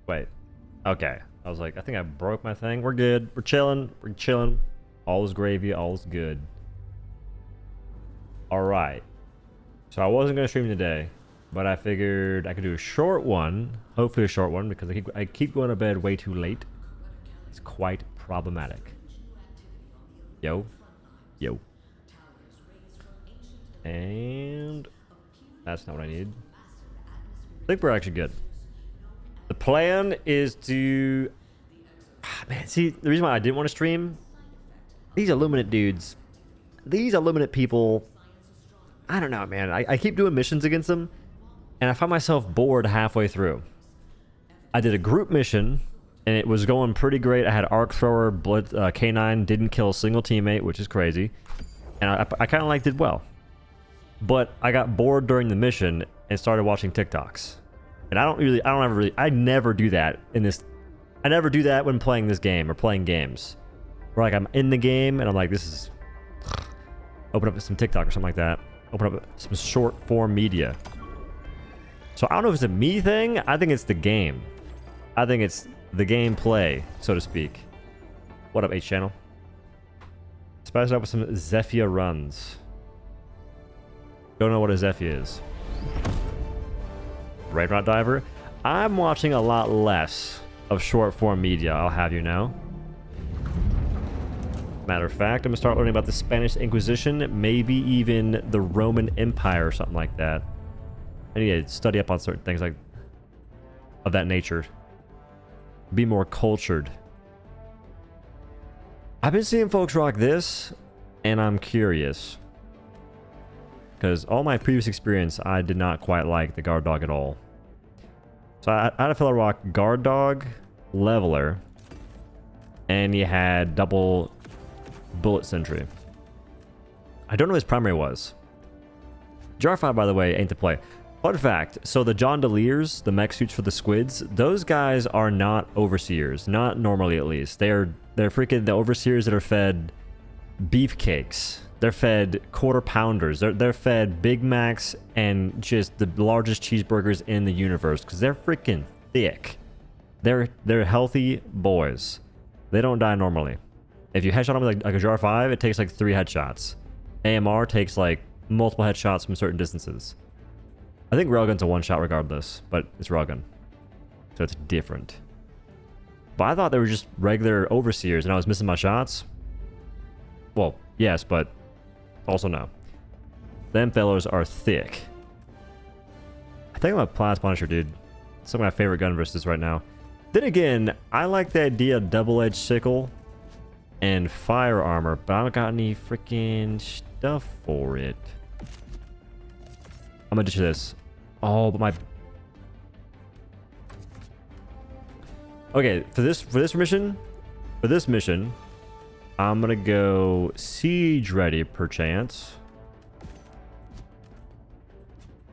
Wait. Okay. I was like, I think I broke my thing. We're good. We're chilling. We're chilling. All is gravy. All is good. All right. So I wasn't gonna stream today, but I figured I could do a short one. Hopefully a short one because I keep going to bed way too late. It's quite problematic. Yo. Yo. And that's not what I need. I think we're actually good. The plan is to... Man, see, the reason why I didn't want to stream... These Illuminate dudes. These Illuminate people... I don't know, man. I keep doing missions against them, and I find myself bored halfway through. I did a group mission, and it was going pretty great. I had Arc Thrower, Blood, K9, didn't kill a single teammate, which is crazy. And I kind of like did well. But I got bored during the mission and started watching TikToks. And I never do that in this. I never do that when playing this game or playing games. Where like I'm in the game and I'm like, this is... Open up some TikTok or something like that. Open up some short form media. So I don't know if it's a me thing. I think it's the game. I think it's the gameplay, so to speak. What up, H-Channel? Spice it up with some Zephyr runs. Don't know what a Zephyr is. Rainrot Diver. I'm watching a lot less of short form media, I'll have you know. Matter of fact, I'm gonna start learning about the Spanish Inquisition, maybe even the Roman Empire or something like that. I need to study up on certain things like of that nature. Be more cultured. I've been seeing folks rock this, and I'm curious. Because all my previous experience, I did not quite like the Guard Dog at all. So I had a fellow rock Guard Dog, Leveler, and he had double Bullet Sentry. I don't know what his primary was. Jar5, by the way, ain't to play. Fun fact, so the Jondaliers, the mech suits for the squids, those guys are not Overseers. Not normally, at least. They're freaking the Overseers that are fed beefcakes. They're fed quarter pounders. They're fed Big Macs and just the largest cheeseburgers in the universe because they're freaking thick. They're healthy boys. They don't die normally. If you headshot them with like a Jar5, it takes like 3 headshots. AMR takes like multiple headshots from certain distances. I think Railgun's a one-shot regardless, but it's Railgun, so it's different. But I thought they were just regular Overseers and I was missing my shots. Well, yes, but also no. Them fellows are thick. I think I'm a Plasma Punisher, dude. It's some of my favorite gun versus right now. Then again, I like the idea of double-edged sickle and fire armor, but I don't got any freaking stuff for it. I'm gonna ditch this. Oh, but my... Okay, for this mission, I'm gonna go siege ready perchance.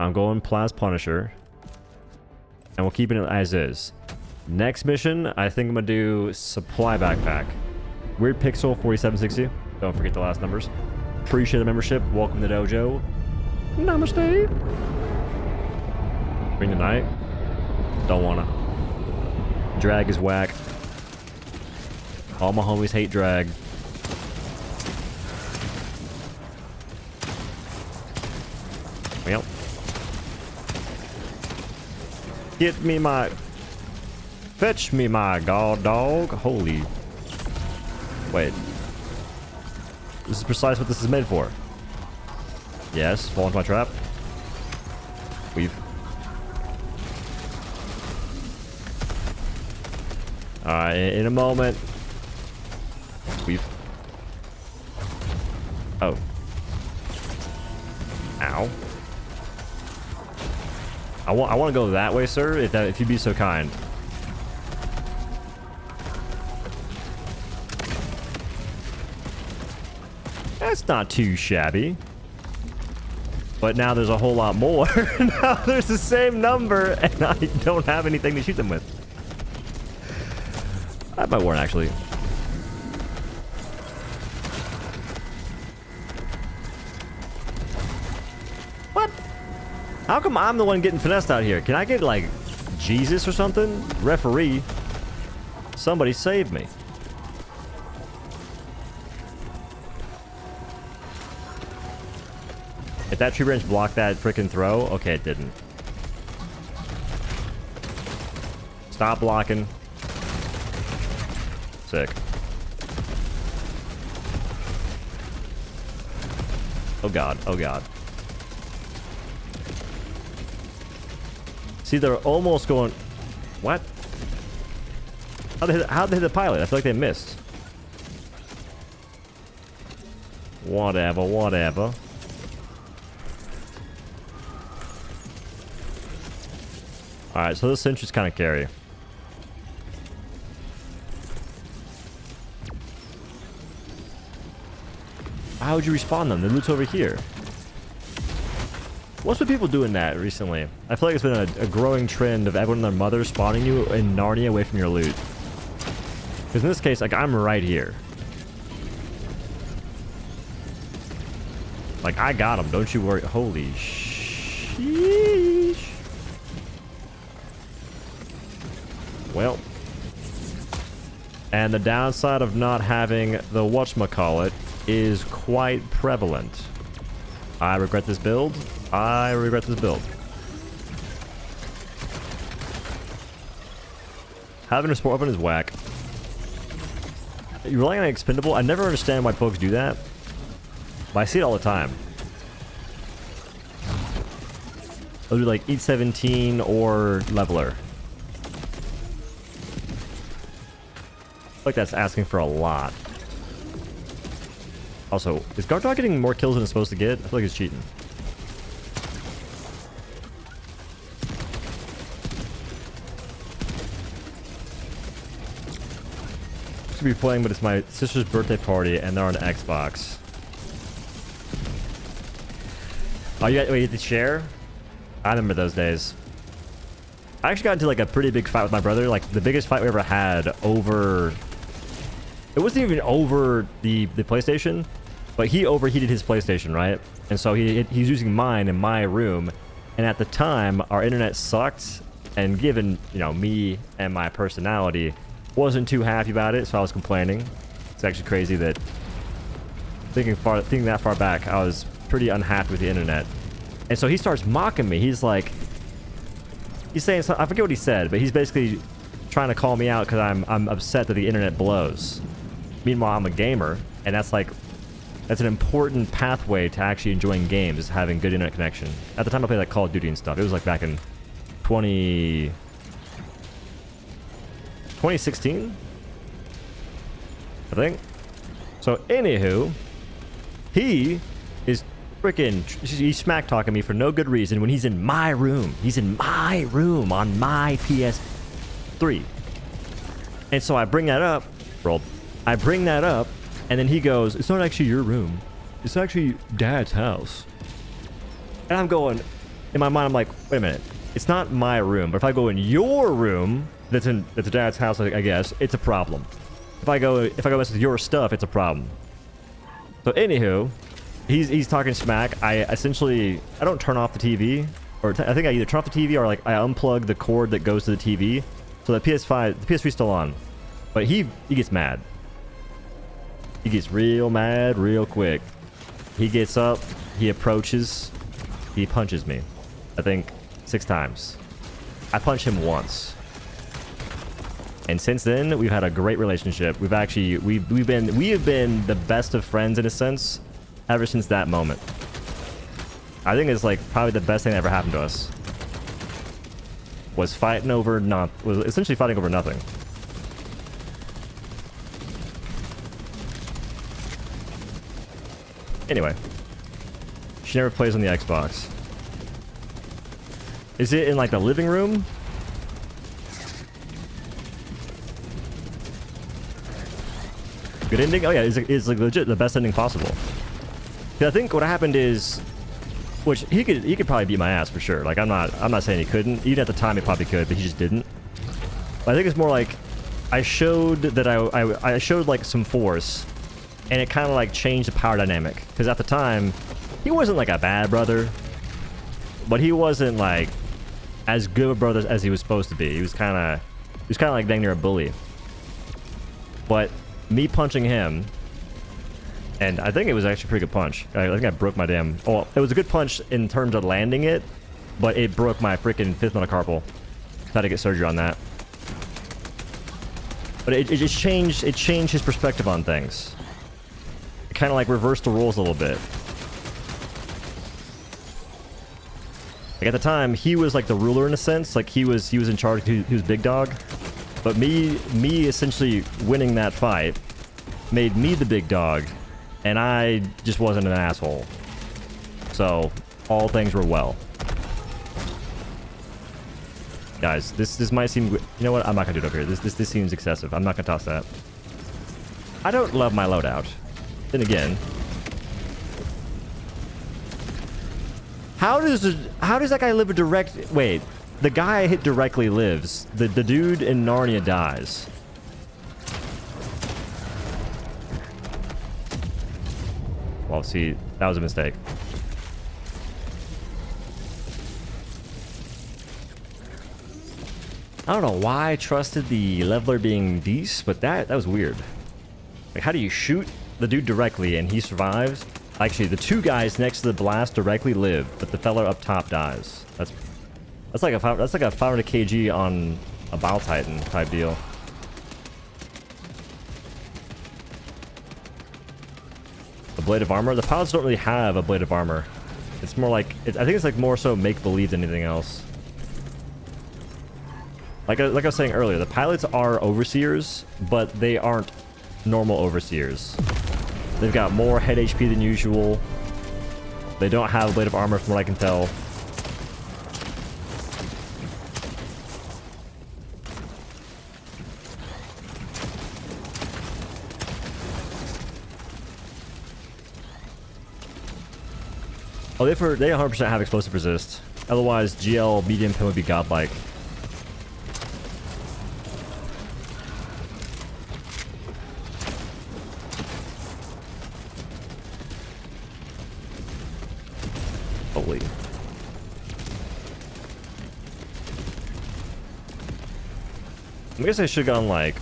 I'm going Plasma Punisher. And we're keeping it as is. Next mission, I think I'm gonna do supply backpack. Weird Pixel 4760. Don't forget the last numbers. Appreciate the membership. Welcome to the dojo. Namaste. Bring the night. Don't wanna. Drag is whack. All my homies hate drag. Well. Get me my... Fetch me my god dog. Holy... Wait. This is precisely what this is made for. Yes, fall into my trap. Weave. Alright, in a moment. Weave. Oh. Ow. I want to go that way, sir, if you'd be so kind. That's not too shabby. But now there's a whole lot more. Now there's the same number, and I don't have anything to shoot them with. That might work, actually. What? How come I'm the one getting finessed out here? Can I get, like, Jesus or something? Referee. Somebody save me. If that tree branch blocked that freaking throw, okay, it didn't. Stop blocking. Sick. Oh god, oh god. See, they're almost going... What? How'd they hit the pilot? I feel like they missed. Whatever, whatever. Alright, so this sentry's kind of carry. How would you respawn them? The loot's over here. What's with people doing that recently? I feel like it's been a growing trend of everyone and their mother spawning you in Narnia away from your loot. Because in this case, like, I'm right here. Like, I got him. Don't you worry. Holy sheesh. Well. And the downside of not having the whatchamacallit is quite prevalent. I regret this build. I regret this build. Having a sport weapon is whack. You're relying on expendable. I never understand why folks do that. But I see it all the time. They'll do like Eat 17 or Leveler. I feel like that's asking for a lot. Also, is Guard Dog getting more kills than it's supposed to get? I feel like it's cheating. Be playing, but it's my sister's birthday party and they're on Xbox. Oh, you get to share? I remember those days. I actually got into like a pretty big fight with my brother, like the biggest fight we ever had over... It wasn't even over the PlayStation, but he overheated his PlayStation, right? And so he's using mine in my room, and at the time our internet sucked, and given, you know, me and my personality, wasn't too happy about it, so I was complaining. It's actually crazy that thinking that far back, I was pretty unhappy with the internet. And so he starts mocking me. He's like, he's saying something, I forget what he said, but he's basically trying to call me out because I'm upset that the internet blows. Meanwhile, I'm a gamer, and that's an important pathway to actually enjoying games, is having good internet connection. At the time I played like Call of Duty and stuff. It was like back in 2016, I think. So anywho, he is freaking, he's smack talking me for no good reason when he's in my room. He's in my room on my PS3. And so I bring that up, I bring that up, and then he goes, it's not actually your room. It's actually Dad's house. And I'm going, in my mind, I'm like, wait a minute. It's not my room, but if I go in your room, that's Dad's house, I guess, it's a problem. If I go mess with your stuff, it's a problem. So anywho, he's talking smack. I don't turn off the TV, or I think I either turn off the TV or like I unplug the cord that goes to the TV, so the PS3's still on. But he gets mad. He gets real mad real quick. He gets up, he approaches, he punches me. I think 6 times. I punch him once. And since then, we've had a great relationship. We have been the best of friends in a sense ever since that moment. I think it's like probably the best thing that ever happened to us. Was essentially fighting over nothing. Anyway, she never plays on the Xbox. Is it in like the living room? Good ending? Oh yeah, it's like legit the best ending possible. I think what happened is, which he could probably beat my ass for sure. Like I'm not saying he couldn't. Even at the time he probably could, but he just didn't. But I think it's more like I showed that I showed like some force, and it kind of like changed the power dynamic. Because at the time, he wasn't like a bad brother, but he wasn't like as good of a brother as he was supposed to be. He was kind of like dang near a bully. But me punching him, and I think it was actually a pretty good punch. I think I broke my damn... Oh, it was a good punch in terms of landing it, but it broke my freaking 5th metacarpal. Had to get surgery on that. But it just changed. It changed his perspective on things. It kind of like reversed the roles a little bit. Like at the time, he was like the ruler in a sense. Like he was in charge. He was big dog. But me essentially winning that fight made me the big dog, and I just wasn't an asshole. So all things were well. Guys, this might seem... You know what? I'm not gonna do it up here. This seems excessive. I'm not gonna toss that. I don't love my loadout. Then again, how does that guy live a direct... Wait, the guy I hit directly lives. The dude in Narnia dies. Well, see, that was a mistake. I don't know why I trusted the leveler being Dees, but that was weird. Like, how do you shoot the dude directly and he survives? Actually, the two guys next to the blast directly live, but the fella up top dies. That's like a 500 kg on a Bile Titan type deal. A blade of armor? The pilots don't really have a blade of armor. It's more like... I think it's like more so make-believe than anything else. Like I was saying earlier, the pilots are overseers, but they aren't normal overseers. They've got more head HP than usual. They don't have a blade of armor from what I can tell. Oh, they 100% have explosive resist. Otherwise, GL medium pin would be godlike. Holy. I guess I should have gone like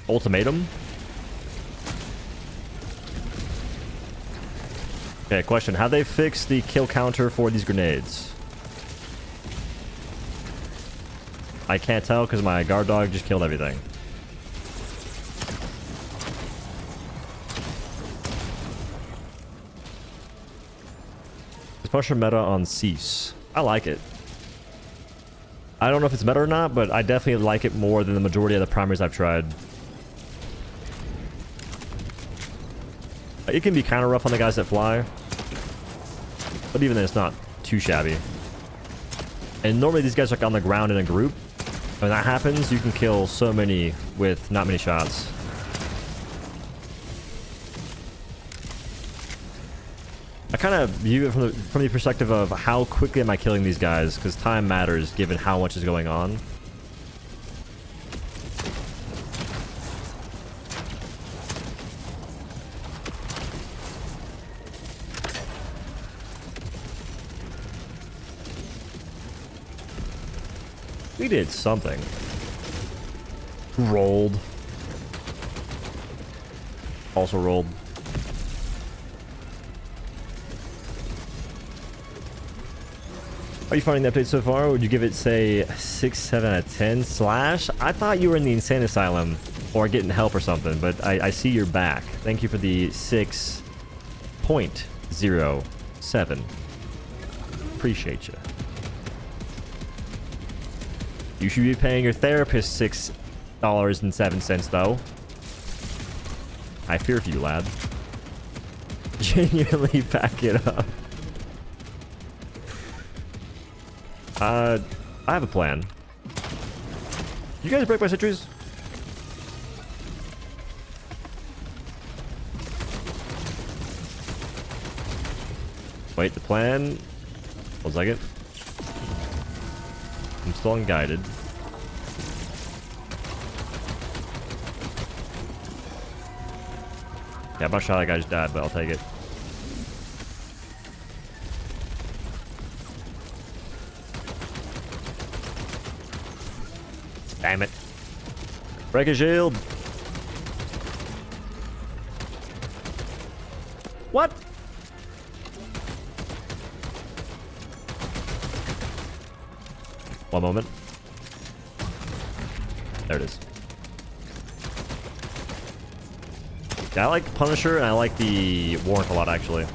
ultimatum. Okay, question. How they fix the kill counter for these grenades? I can't tell because my guard dog just killed everything. Pusher meta on Cease. I like it. I don't know if it's meta or not, but I definitely like it more than the majority of the primaries I've tried. It can be kind of rough on the guys that fly, but even then it's not too shabby. And normally these guys are like on the ground in a group. When that happens, you can kill so many with not many shots. I kind of view it from the perspective of how quickly am I killing these guys, because time matters given how much is going on. We did something. Rolled. Also rolled. How are you finding the update so far? Would you give it, say, 6, 7 out of 10? Slash? I thought you were in the insane asylum or getting help or something, but I see you're back. Thank you for the 6.07. Appreciate you. You should be paying your therapist $6.07, though. I fear for you, lad. Genuinely back it up. I have a plan. You guys break my sentries? Wait, the plan... 1 second. I'm still unguided. Yeah, I'm not sure that guy just died, but I'll take it. Damn it. Break a shield. What? One moment. There it is. Yeah, I like Punisher and I like the Warrant a lot, actually.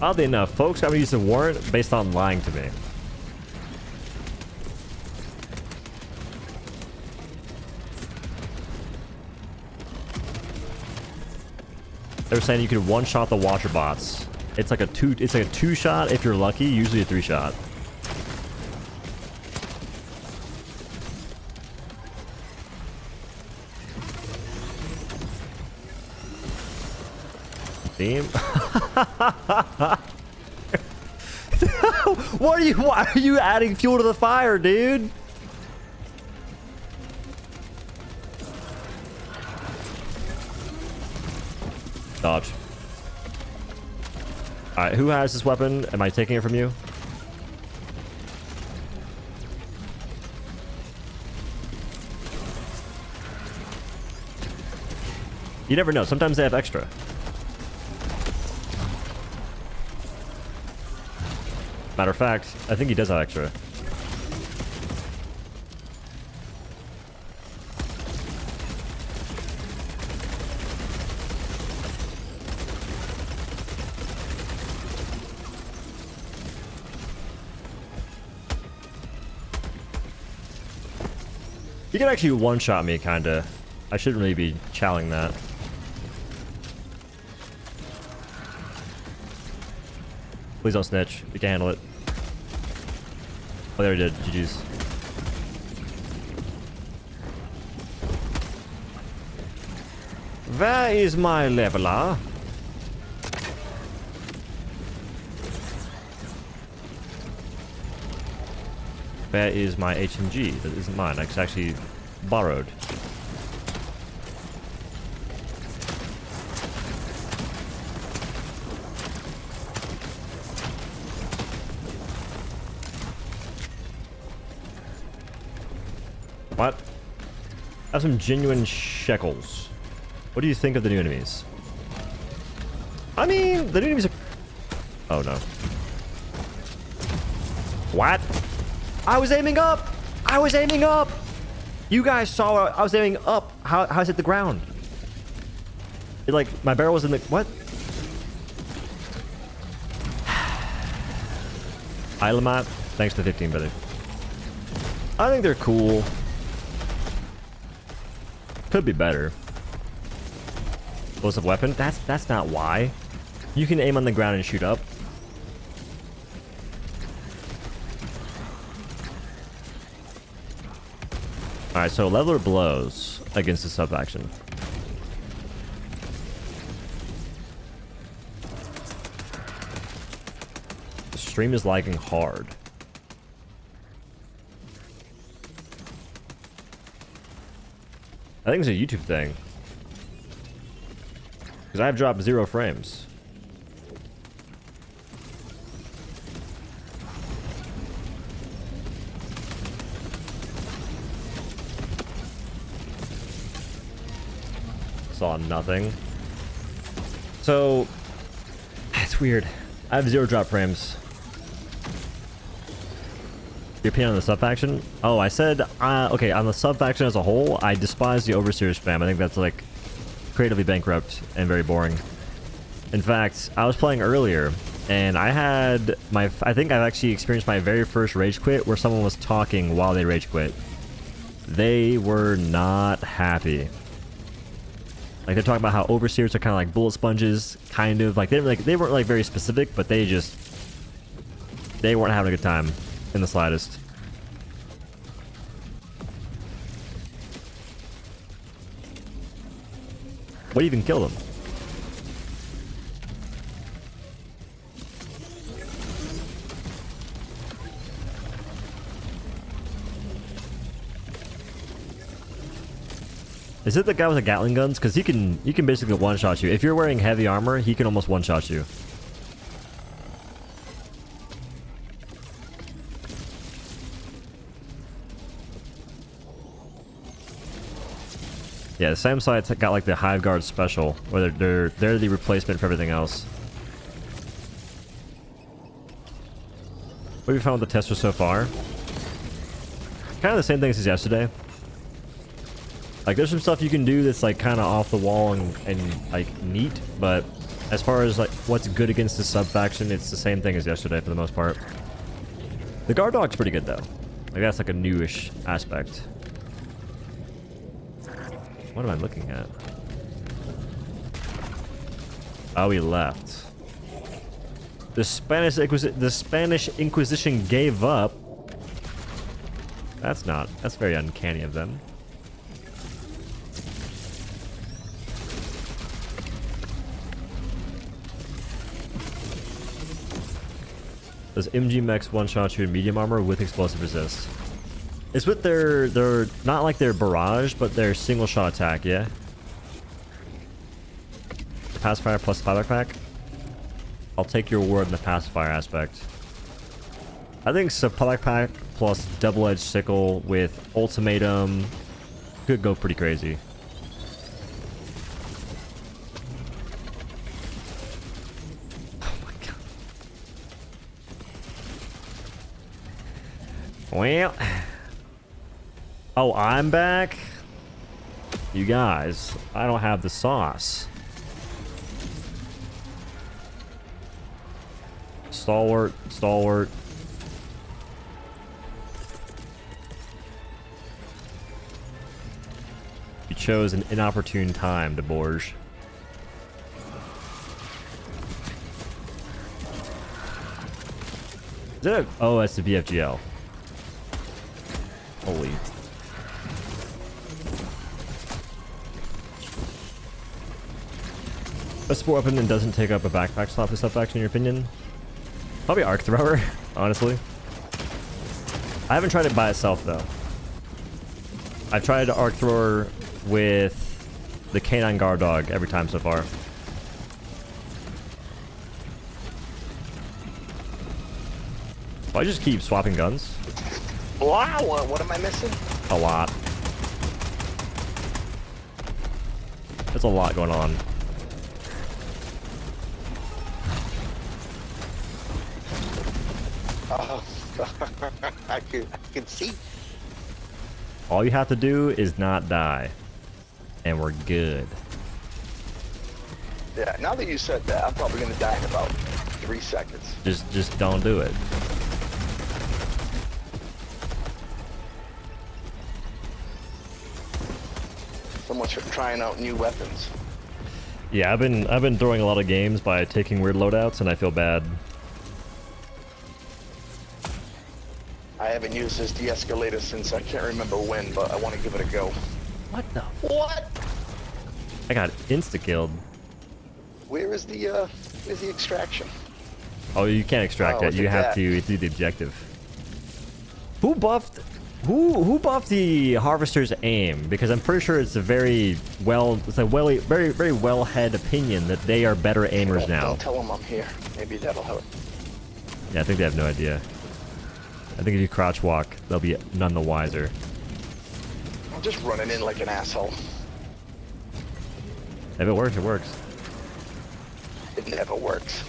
Oddly enough, folks got me using Warrant based on lying to me. They were saying you could one-shot the Watcher bots. It's like a two shot if you're lucky, usually a 3-shot. Theme. Why are you adding fuel to the fire, dude? Dodge. Alright, who has this weapon? Am I taking it from you? You never know. Sometimes they have extra. Matter of fact, I think he does have extra. You can actually one-shot me, kinda. I shouldn't really be challenging that. Please don't snitch. You can handle it. Oh, there he did. GG's. Where is my leveler? Where is my HMG? That isn't mine. It's actually borrowed. What? I have some genuine shekels. What do you think of the new enemies? I mean, the new enemies are... Oh, no. What? I was aiming up! I was aiming up! You guys saw I was aiming up. How is it the ground? It, like, my barrel was in the... What? Ilamat, thanks to 15, brother. I think they're cool. Could be better. Explosive weapon? That's not why. You can aim on the ground and shoot up. Alright, so leveler blows against the sub action. The stream is lagging hard. I think it's a YouTube thing. Because I've dropped 0 frames. Saw nothing. So, it's weird. I have 0 drop frames. Your opinion on the sub faction? Oh, I said, okay, on the sub faction as a whole, I despise the Overseer spam. I think that's like creatively bankrupt and very boring. In fact, I was playing earlier and I had my, I think I've actually experienced my very first rage quit where someone was talking while they rage quit. They were not happy. Like they're talking about how Overseers are kind of like bullet sponges, kind of like they weren't like very specific, but they weren't having a good time. In the slightest. What even killed him? Is it the guy with the Gatling guns? Because he can basically one-shot you. If you're wearing heavy armor, he can almost one-shot you. Yeah, the same site's got like the Hive Guard special, where they're the replacement for everything else. What have you found with the tester so far? Kind of the same things as yesterday. Like, there's some stuff you can do that's like kind of off the wall and like neat, but as far as like what's good against the sub faction, it's the same thing as yesterday for the most part. The guard dog's pretty good though. Like, that's like a newish aspect. What am I looking at? Oh, he left. The Spanish Inquisition gave up. That's very uncanny of them. Does MG Mechs one-shot you in medium armor with explosive resist? It's with their not like their barrage, but their single shot attack, yeah? Pacifier plus fire pack? I'll take your word in the pacifier aspect. I think Supply Pack plus double-edged sickle with ultimatum could go pretty crazy. Oh my god. Well, oh, I'm back? You guys, I don't have the sauce. Stalwart, stalwart. You chose an inopportune time to Borge. Is it a... Oh, that's the BFGL. Holy. A sport weapon and doesn't take up a backpack slot for stuff action, in your opinion? Probably Arc Thrower, honestly. I haven't tried it by itself, though. I've tried Arc Thrower with the Canine Guard Dog every time so far. Why just keep swapping guns? Wow, what am I missing? A lot. There's a lot going on. Oh, I can see. All you have to do is not die, and we're good. Yeah, now that you said that, I'm probably gonna die in about 3 seconds. Just don't do it. So much for trying out new weapons. Yeah, I've been throwing a lot of games by taking weird loadouts, and I feel bad. I haven't used this de-escalator since I can't remember when, but I want to give it a go. What the? What? I got insta-killed. Where's the extraction? Oh, you can't extract it. look You at have that. to do the objective. Who buffed the harvester's aim? Because I'm pretty sure it's a very very well-head opinion that they are better aimers now. Don't tell them I'm here. Maybe that'll help. Yeah, I think they have no idea. I think if you crouch walk, they'll be none the wiser. I'm just running in like an asshole. If it works, it works. It never works.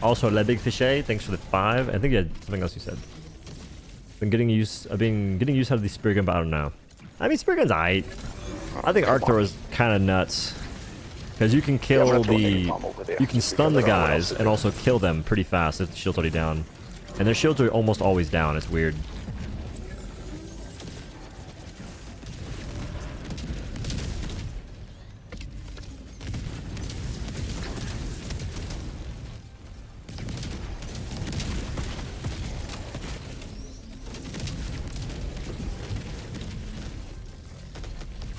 Also, Le Big Fichet, thanks for the 5. I think you had something else you said. I've been getting used out of the spear gun, but I don't know. I mean, spear gun's aight. I think Arc Thrower is kind of nuts. Because you can kill you can stun the guys and also kill them pretty fast if the shield's already down. And their shields are almost always down, it's weird.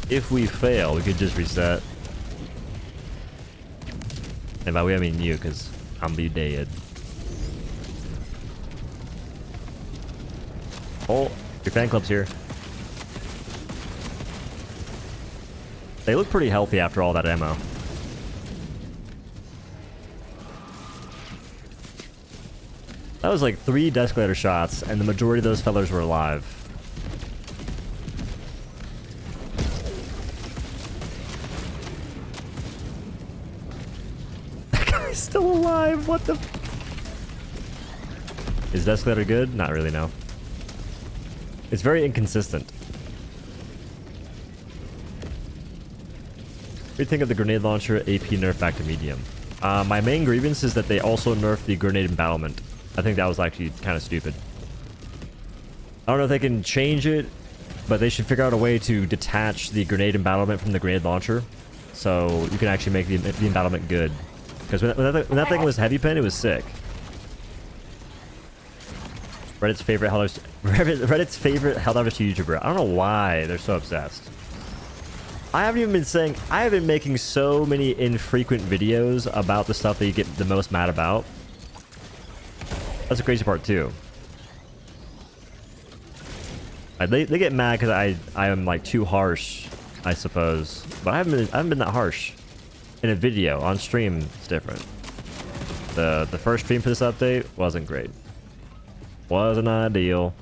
If we fail, we could just reset. And by we I mean you, because I'm be dead. Oh, your fan club's here. They look pretty healthy after all that ammo. That was like 3 descalator shots, and the majority of those fellas were alive. He's still alive. What the? Is the escalator good? Not really, no. It's very inconsistent. What do you think of the grenade launcher AP nerf back to medium? My main grievance is that they also nerfed the grenade embattlement. I think that was actually kind of stupid. I don't know if they can change it, but they should figure out a way to detach the grenade embattlement from the grenade launcher, so you can actually make the embattlement good. Because when that thing was heavy pin, it was sick. Reddit's favorite Hell Divers YouTuber. I don't know why they're so obsessed. I have been making so many infrequent videos about the stuff that you get the most mad about. That's the crazy part too. They get mad because I am like too harsh, I suppose. But I haven't been that harsh. In a video on stream, it's different. The first stream for this update wasn't great. Wasn't ideal.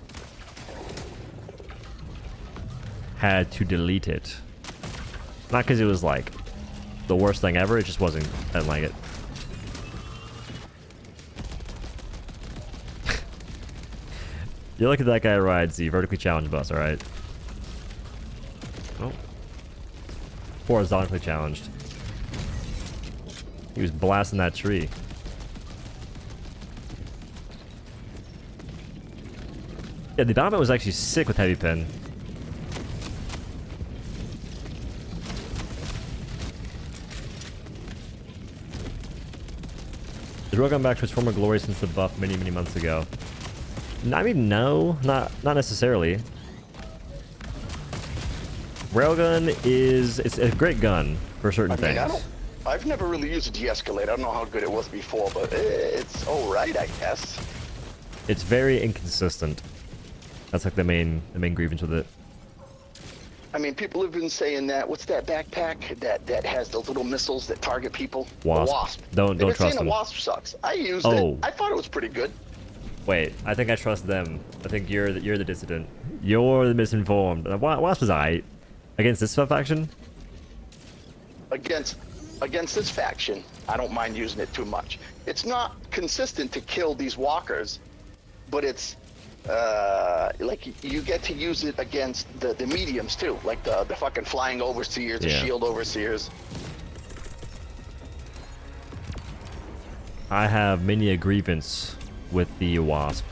Had to delete it. Not because it was like the worst thing ever. It just wasn't. I didn't like it. You're lucky that guy rides the vertically challenged bus, alright? Oh. Horizontally challenged. He was blasting that tree. Yeah, the Dominant was actually sick with heavy pin. Has Railgun back to its former glory since the buff many months ago? I mean, no, not necessarily. Railgun it's a great gun for certain things. I've never really used a de-escalator. I don't know how good it was before, but it's alright, I guess. It's very inconsistent. That's like the main grievance with it. I mean, people have been saying that. What's that backpack that has the little missiles that target people? Wasp. The Wasp. Don't trust them. The Wasp sucks. I used it. I thought it was pretty good. Wait, I think I trust them. I think you're the dissident. You're the misinformed. Wasp is alright. Against this faction? Against this faction, I don't mind using it too much. It's not consistent to kill these walkers, but it's like you get to use it against the mediums too, like the fucking flying overseers, the shield overseers. I have many a grievance with the Wasp.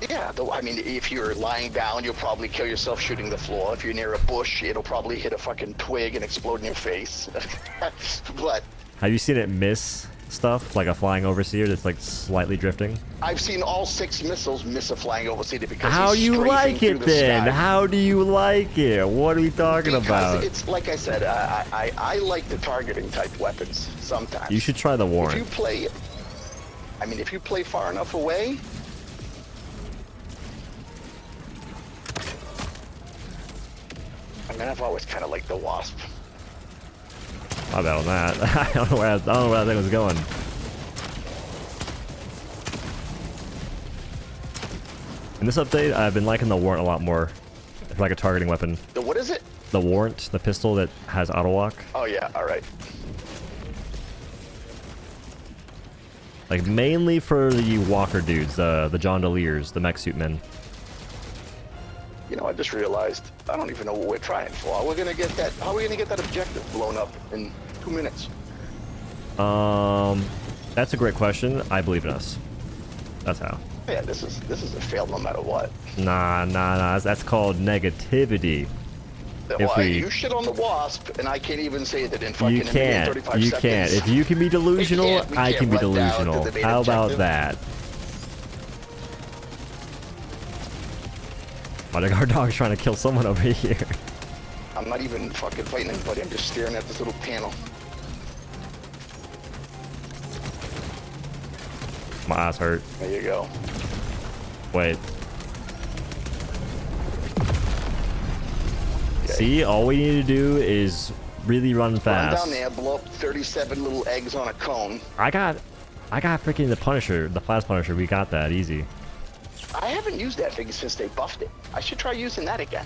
Yeah, I mean, if you're lying down, you'll probably kill yourself shooting the floor. If you're near a bush, it'll probably hit a fucking twig and explode in your face. But have you seen it miss stuff, like a flying overseer that's like slightly drifting? I've seen all 6 missiles miss a flying overseer because how do you like it then? Sky. How do you like it? What are we talking about? It's like I said, I like the targeting type weapons sometimes. You should try the Warrant. If you play, I mean, if you play far enough away. I mean, I've always kind of liked the Wasp. My bad on that. I don't know where that thing was going. In this update, I've been liking the Warrant a lot more. It's like a targeting weapon. The what is it? The Warrant, the pistol that has auto lock. Oh yeah, all right. Like mainly for the walker dudes, the John Deleers, the mech suit men. You know, I just realized I don't even know what we're trying for. How are we gonna get that objective blown up in 2 minutes? That's a great question. I believe in us. That's how. Yeah, this is a fail no matter what. Nah. That's called negativity. Well, you shit on the Wasp, and I can't even say that in fucking 35 seconds. You can't. If you can be delusional, I can be delusional. How about that? Oh, the guard dog's trying to kill someone over here. I'm not even fucking fighting anybody. I'm just staring at this little panel. My eyes hurt. There you go. Wait. Okay. See, all we need to do is really run fast. Run down there, blow up 37 little eggs on a cone. I got freaking the Punisher, the Plasma Punisher. We got that easy. I haven't used that thing since they buffed it. I should try using that again.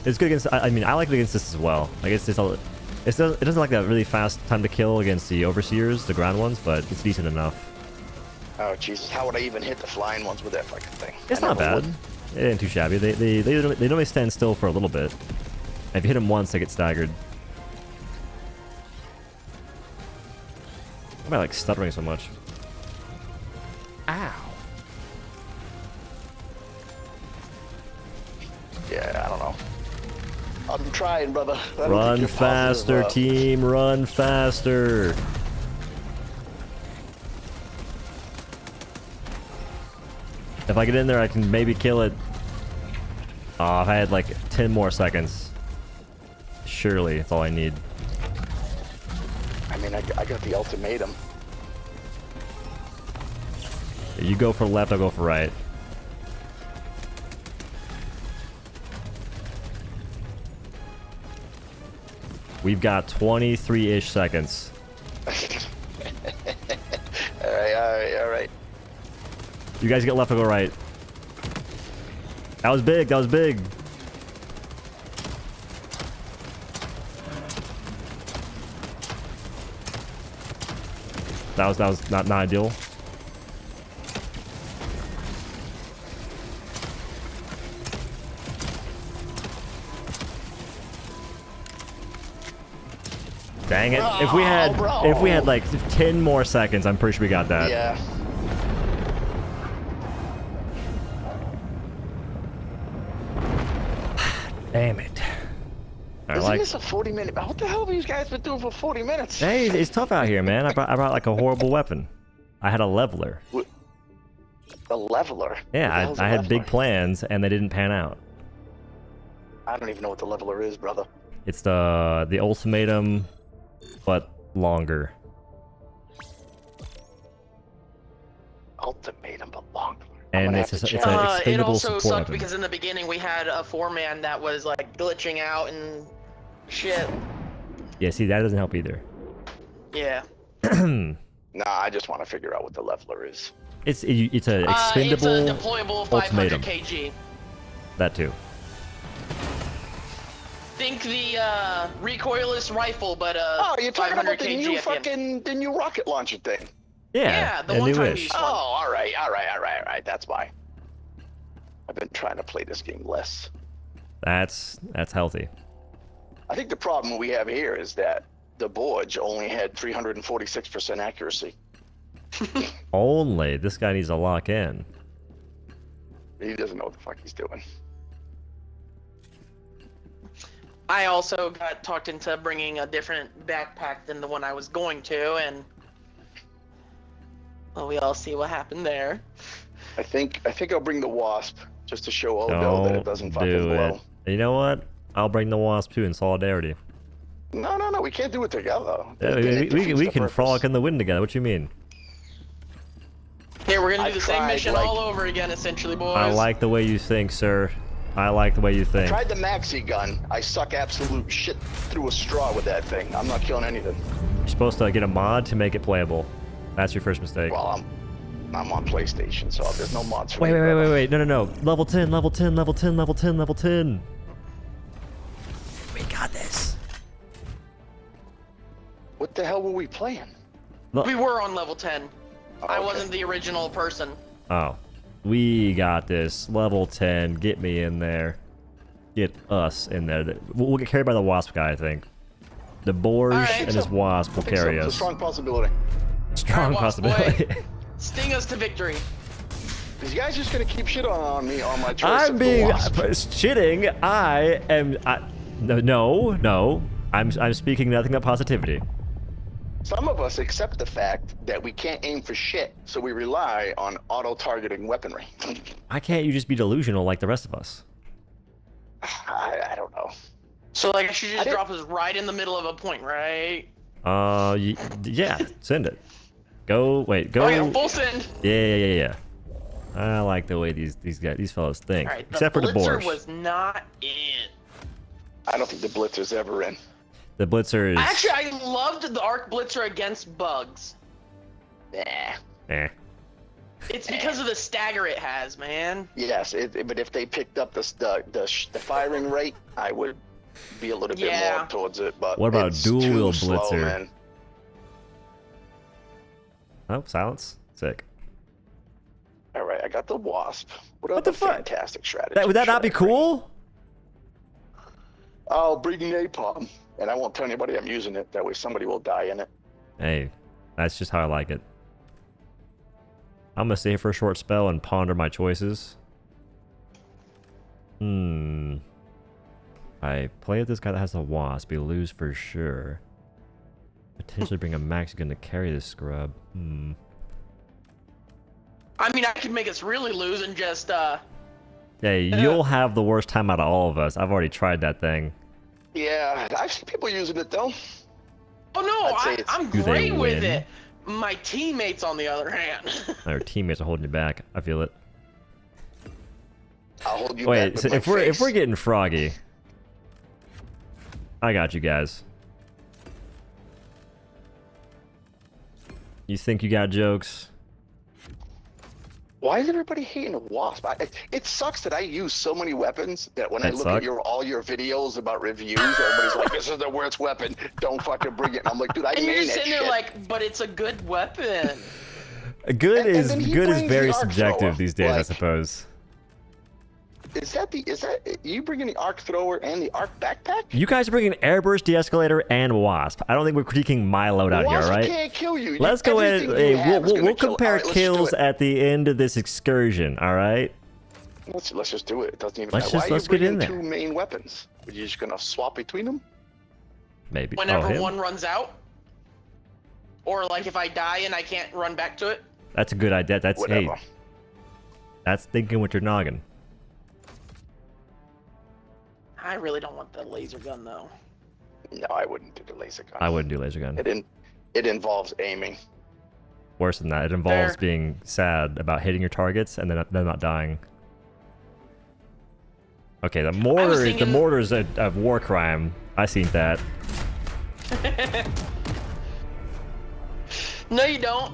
It's good against. I mean, I like it against this as well. Like it's It doesn't like that really fast time to kill against the overseers, the ground ones, but it's decent enough. Oh Jesus, how would I even hit the flying ones with that fucking thing? It's I not never bad. would. It ain't too shabby. They normally stand still for a little bit. If you hit them once, they get staggered. Why am I like stuttering so much? Ow. Yeah, I don't know. I'm trying, brother. I don't think Run you're faster, positive, team. Run faster. If I get in there, I can maybe kill it. Oh, if I had like 10 more seconds. Surely, that's all I need. I mean, I got the ultimatum. You go for left, I'll go for right. We've got 23-ish seconds. Alright. You guys get left, I'll go right. That was big, that was big. That was not ideal. Dang it. Oh, If we had like 10 more seconds, I'm pretty sure we got that. Yeah. Damn it. Isn't this a 40-minute? What the hell have these guys been doing for 40 minutes? Hey, it's tough out here, man. I brought like a horrible weapon. I had a leveler. A leveler? What the Yeah, hell's a I had big leveler? plans and they didn't pan out. I don't even know what the leveler is, brother. It's the ultimatum, but longer. Ultimatum, but longer. And it's an it expendable also support sucked weapon. because in the beginning we had a 4-man that was like glitching out and shit. Yeah, see, that doesn't help either. Yeah. Nah, I just want to figure out what the leveler is. It's an It's a expendable deployable 500 ultimatum. kg. That too. Think the recoilless rifle, but Oh, you're talking 500 about the kg new at the end. fucking the new rocket launcher thing. Yeah, the a one time newish. use Oh, one. all right. That's why. I've been trying to play this game less. That's healthy. I think the problem we have here is that the Borge only had 346% accuracy. Only this guy needs to lock in. He doesn't know what the fuck he's doing. I also got talked into bringing a different backpack than the one I was going to, and well, we all see what happened there. I think I'll bring the Wasp just to show Odo that it doesn't fucking do blow. it. You know what? I'll bring the Wasp too in solidarity. No, we can't do it together. Yeah, we can frolic in the wind together. What you mean? Here, we're gonna I do the same tried, mission like- all over again, essentially, boys. I like the way you think, sir. I like the way you think. Tried the maxi gun. I suck absolute shit through a straw with that thing. I'm not killing anything. You're supposed to get a mod to make it playable. That's your first mistake. Well, I'm on PlayStation, so there's no mods for Wait, me. brother. wait. No. Level 10, level 10, level 10, level 10, level 10. We got this. What the hell were we playing? We were on level 10. I okay. wasn't the original person. Oh. We got this. Level 10. Get me in there. Get us in there. We'll get carried by the Wasp guy, I think. The Borge Alright. and his Wasp will I think so. carry It's a us. strong possibility. Strong Alright, Wasp boy. possibility. Sting us to victory. These guys just gonna keep shit on me on my choice I'm of the being Wasp. shitting. No. I'm speaking nothing but positivity. Some of us accept the fact that we can't aim for shit, so we rely on auto-targeting weaponry. Why can't you just be delusional like the rest of us? I don't know. So like, I should I just didn't- drop us right in the middle of a point, right? Yeah. Send it. Go. Wait. Go. Okay, full send. Yeah. I like the way these fellows think. All right, Except for the Blitzer Borge. was not in. I don't think the Blitzer's ever in. The Blitzer is. Actually, I loved the Arc Blitzer against bugs. Nah. Eh. It's because of the stagger it has, man. Yes, but if they picked up the firing rate, I would be a little bit Yeah. more towards it. But What about it's dual too wheel slow, blitzer? man. Oh, silence. Sick. All right, I got the Wasp. What the other fuck? fantastic strategy? Would that should not be I bring? cool? I'll bring napalm, and I won't tell anybody I'm using it. That way, somebody will die in it. Hey, that's just how I like it. I'm gonna stay here for a short spell and ponder my choices. I play with this guy that has a wasp. We lose for sure. Potentially bring a Mexican to carry this scrub. I mean, I could make us really lose and just, Yeah, you'll have the worst time out of all of us. I've already tried that thing. Yeah, I've seen people using it though. Oh no, I'd say it's- I'm Do they great with win? it. My teammates, on the other hand. Our teammates are holding you back. I feel it. I'll hold you back Wait, with so my if we're face. getting froggy, I got you guys. You think you got jokes? Why is everybody hating a Wasp? It sucks that I use so many weapons that when I That look suck? at all your videos about reviews, everybody's like, "This is the worst weapon. Don't fucking bring it." And I'm like, "Dude, I And you're made that sitting there shit." like, but it's a good weapon. Good And is then he good is brings very the arc subjective thrower, these days, I like- suppose. Is that you bringing the arc thrower and the arc backpack? You guys are bringing Airburst, De-Escalator, and Wasp. I don't think we're critiquing my loadout here, Wasp right? can't kill you. Let's go ahead. Everything Hey, you have is we'll gonna kill. compare All right, let's just do kills it. at the end of this excursion. All right. Let's just do it. It doesn't even Let's matter. just- Why let's are you get in bringing there. two main weapons? Are you just gonna swap between them? Maybe. Whenever him? one runs out, or like if I die and I can't run back to it. That's a good idea. That's hey. Whatever. That's thinking with your noggin. I really don't want the laser gun though. No, I wouldn't do the laser gun. I wouldn't do laser gun. It involves aiming. Worse than that, it involves Fair. being sad about hitting your targets and then them not dying. Okay, the thinking- mortar's a war crime. I seen that. No, you don't.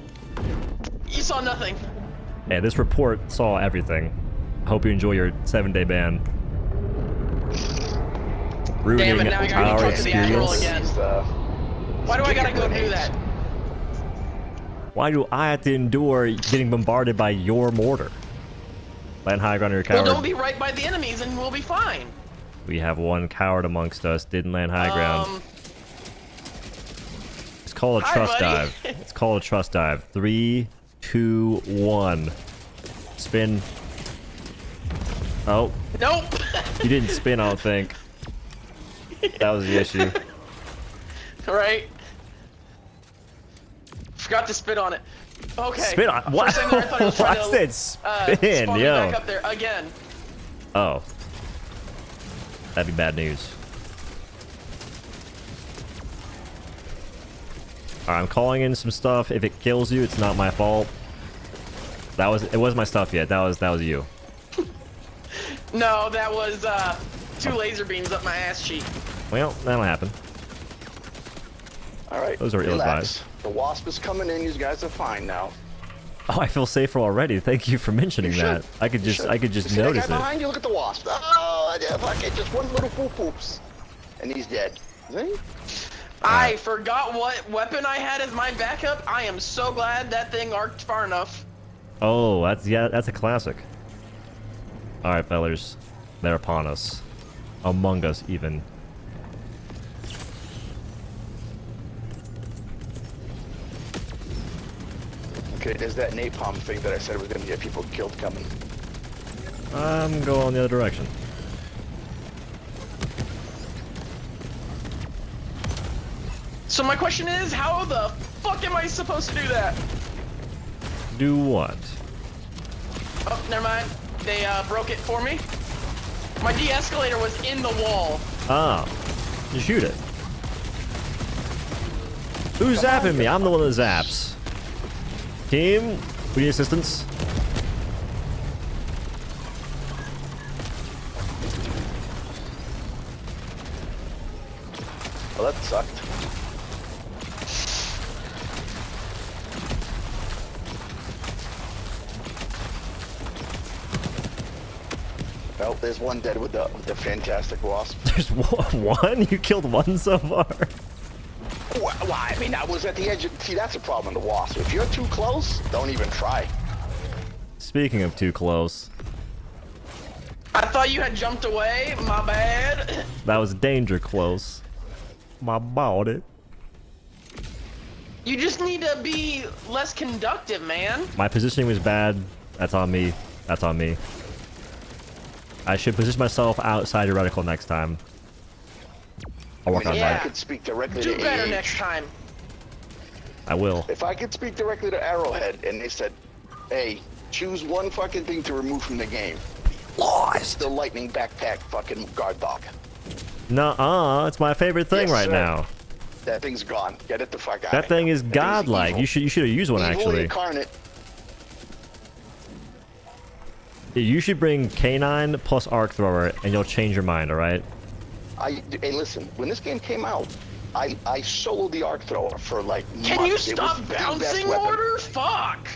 You saw nothing. Yeah, this report saw everything. Hope you enjoy your 7-day ban. Ruining Damn it, now I gotta our go talk to the Admiral experience. again. Why do I gotta go do that? Why do I have to endure getting bombarded by your mortar? Land high ground, you're a Well, coward. don't be right by the enemies and we'll be fine. We have one coward amongst us. Didn't land high ground. It's called a hi, trust buddy. dive. It's called a trust dive. 3, 2, 1. Spin. Oh, Nope. you didn't spin, I don't think. That was the issue. Right. Forgot to spit on it. Okay. Spin on what? First thing that I thought it was trying I to, said spin, spawn me yo. back up there again. Oh. That'd be bad news. Alright, I'm calling in some stuff. If it kills you, it's not my fault. It wasn't my stuff yet. That was you. No, that was 2 laser beams up my ass cheek. Well, that'll happen. All right. Those are relax. The Wasp is coming in. You guys are fine now. Oh, I feel safer already. Thank you for mentioning You that. should. I could You just should. See notice that guy it. behind you? Look at the Wasp. Oh, yeah, fuck it. Just one little poops, and he's dead. See? I forgot what weapon I had as my backup. I am so glad that thing arced far enough. Oh, that's a classic. All right, fellers, they're upon us, among us even. Okay, there's that napalm thing that I said was gonna get people killed coming. I'm going the other direction. So my question is, how the fuck am I supposed to do that? Do what? Oh, never mind. They broke it for me. My de-escalator was in the wall. Ah, you shoot it. Who's zapping me? I'm the one that zaps. Team, we need assistance. Well, that sucked. Oh, there's one dead with the fantastic wasp. There's one? You killed one so far? Why? I mean, I was at the edge. See, that's a problem with the wasp. If you're too close, don't even try. Speaking of too close, I thought you had jumped away. My bad. that was danger close. My body. You just need to be less conductive, man. My positioning was bad. That's on me. That's on me. I should position myself outside your reticle next time. I'll work on Yeah. I that. could speak directly Do to better AH. next time. I will. If I could speak directly to Arrowhead and they said, hey, choose one fucking thing to remove from the game. It's the lightning backpack fucking guard dog. Nuh-uh. It's my favorite thing Yes, right sir. now. That thing's gone. Get it the fuck out. That thing is godlike. evil. You should have used one Evil actually. incarnate. You should bring K9 plus Arc Thrower, and you'll change your mind. All right? Hey, listen. When this game came out, I soloed the arc thrower for like Can months. you It was stop the best bouncing, weapon. Mortar? Fuck.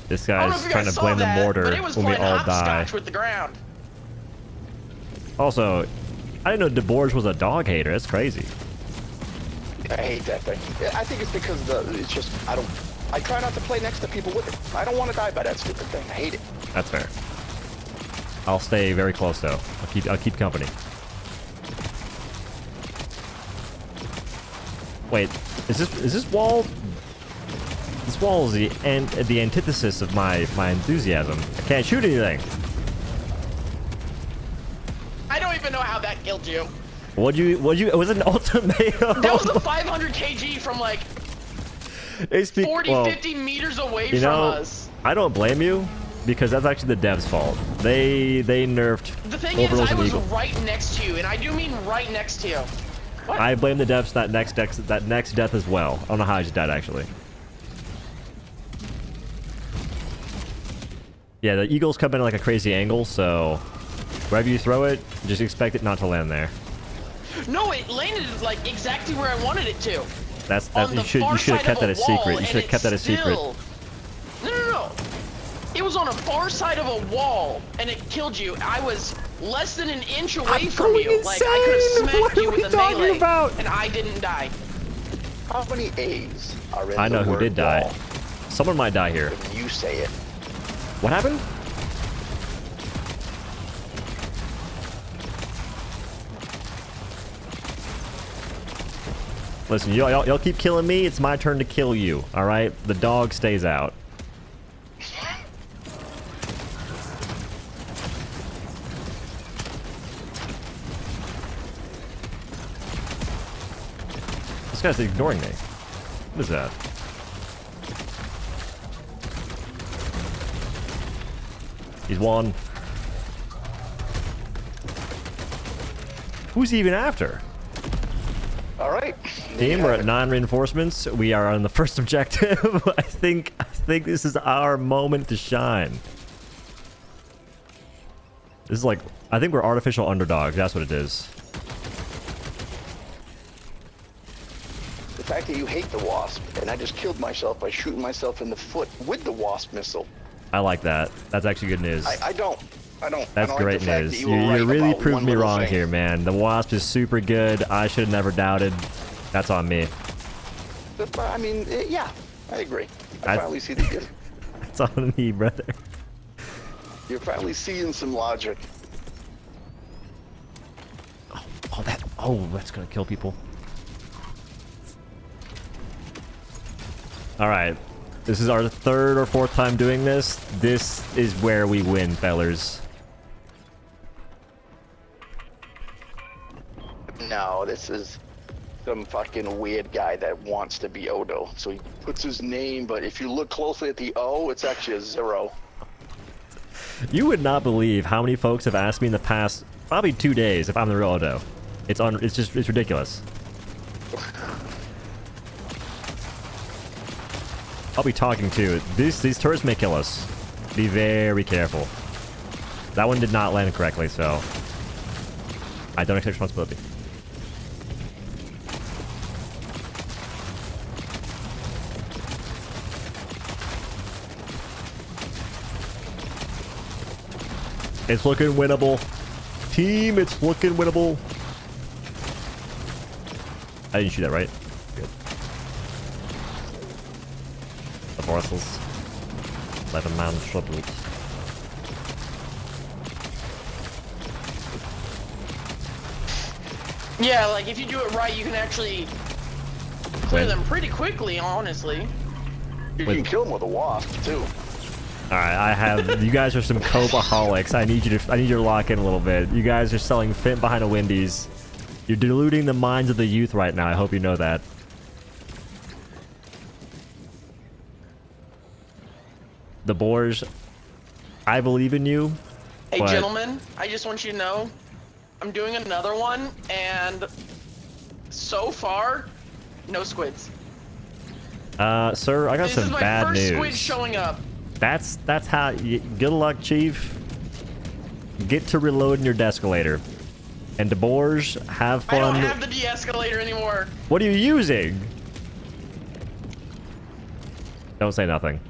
This I don't know guy's if you trying guys to saw blame that, the mortar but it was when we playing all die. hopscotch with the ground. Also, I didn't know DeBorge was a dog hater. That's crazy. I hate that thing. I think it's because it's just I try not to play next to people with it. I don't want to die by that stupid thing. I hate it. That's fair. I'll stay very close though. I'll keep company. Wait, is this wall? This wall is the antithesis of my enthusiasm. I can't shoot anything. I don't even know how that killed you. What'd you? It was an ultimatum. That was the 500 kg from like They speak- 40, well, 50 meters away you from know, us. I don't blame you because that's actually the devs' fault. They nerfed The thing is, Overlords I and was Eagle. right next to you, and I do mean right next to you. What? I blame the devs that next death as well. I don't know how I just died actually. Yeah, the eagles come in at like a crazy angle, so wherever you throw it, just expect it not to land there. No, it landed like exactly where I wanted it to. That On the you far should have side kept of that a wall, secret. You and should have it's kept that a secret. still- No. It was on a far side of a wall, and it killed you. I was less than an inch away from you. Like I could have smacked you with a melee, and I didn't die. How many A's are in I know the who word did die. wall? Someone might die here. When you say it. What happened? Listen, y'all keep killing me. It's my turn to kill you. All right, the dog stays out. This guy's ignoring me. What is that? He's one. Who's he even after? All right. Team, we're at 9 reinforcements. We are on the first objective. I think this is our moment to shine. This is like, I think we're artificial underdogs. That's what it is. The fact that you hate the wasp, and I just killed myself by shooting myself in the foot with the wasp missile. I like that. That's actually good news. I don't. That's I don't like great the fact news. that You, were you right really about proved one me little wrong thing. here, man. The wasp is super good. I should have never doubted. That's on me. But, I mean, yeah, I agree. I That's- finally see the. That's on me, brother. You're finally seeing some logic. Oh, that's gonna kill people. All right, this is our third or fourth time doing this. This is where we win, fellers. No, this is some fucking weird guy that wants to be Odo. So he puts his name, but if you look closely at the O, it's actually a 0. You would not believe how many folks have asked me in the past probably 2 days if I'm the real Odo. It's ridiculous. I'll be talking too. These turrets may kill us. Be very careful. That one did not land correctly, so I don't accept responsibility. It's looking winnable. Team, it's looking winnable. I didn't shoot that right. Good. The forces. 11-man trouble. Yeah, like if you do it right, you can actually clear them pretty quickly, honestly. You can kill them with a wasp too. All right, I have. You guys are some Cobaholics. I need you to lock in a little bit. You guys are selling Fint behind a Wendy's. You're deluding the minds of the youth right now. I hope you know that. The Boars, I believe in you. Hey, but... gentlemen, I just want you to know, I'm doing another one, and so far, no squids. Sir, I got some bad news. This is my first squid showing up. That's how. Good luck, Chief. Get to reloading your de-escalator. And the Boars, have fun. I don't have the de-escalator anymore. What are you using? Don't say nothing.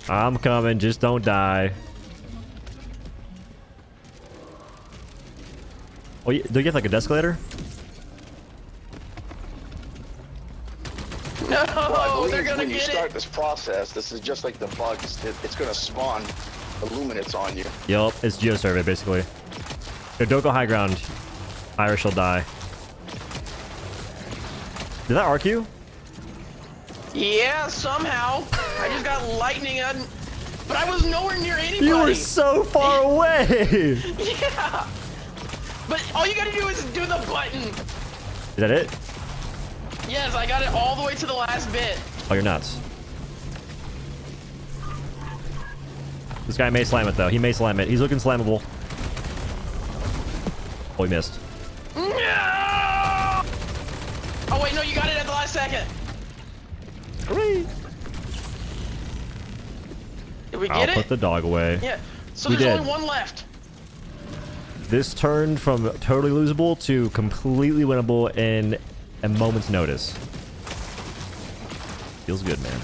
I'm coming. Just don't die. Oh, do you get like a de-escalator? No, Well, I they're believe gonna when you get start it. this process, this is just like the bugs. It's gonna spawn illuminates on you. Yup, it's geosurvey basically. Yo, don't go high ground. Irish will die. Did that arc you? Yeah, somehow. I just got lightning on, but I was nowhere near anybody. You were so far away! Yeah. But all you gotta do is do the button. Is that it? Yes, I got it all the way to the last bit. Oh, you're nuts. This guy may slam it, though. He may slam it. He's looking slammable. Oh, he missed. No! Oh, wait, no, you got it at the last second. Hooray! Did we I'll get it? put the dog away. Yeah. So We there's did. only one left. This turned from totally losable to completely winnable in a moment's notice. Feels good, man.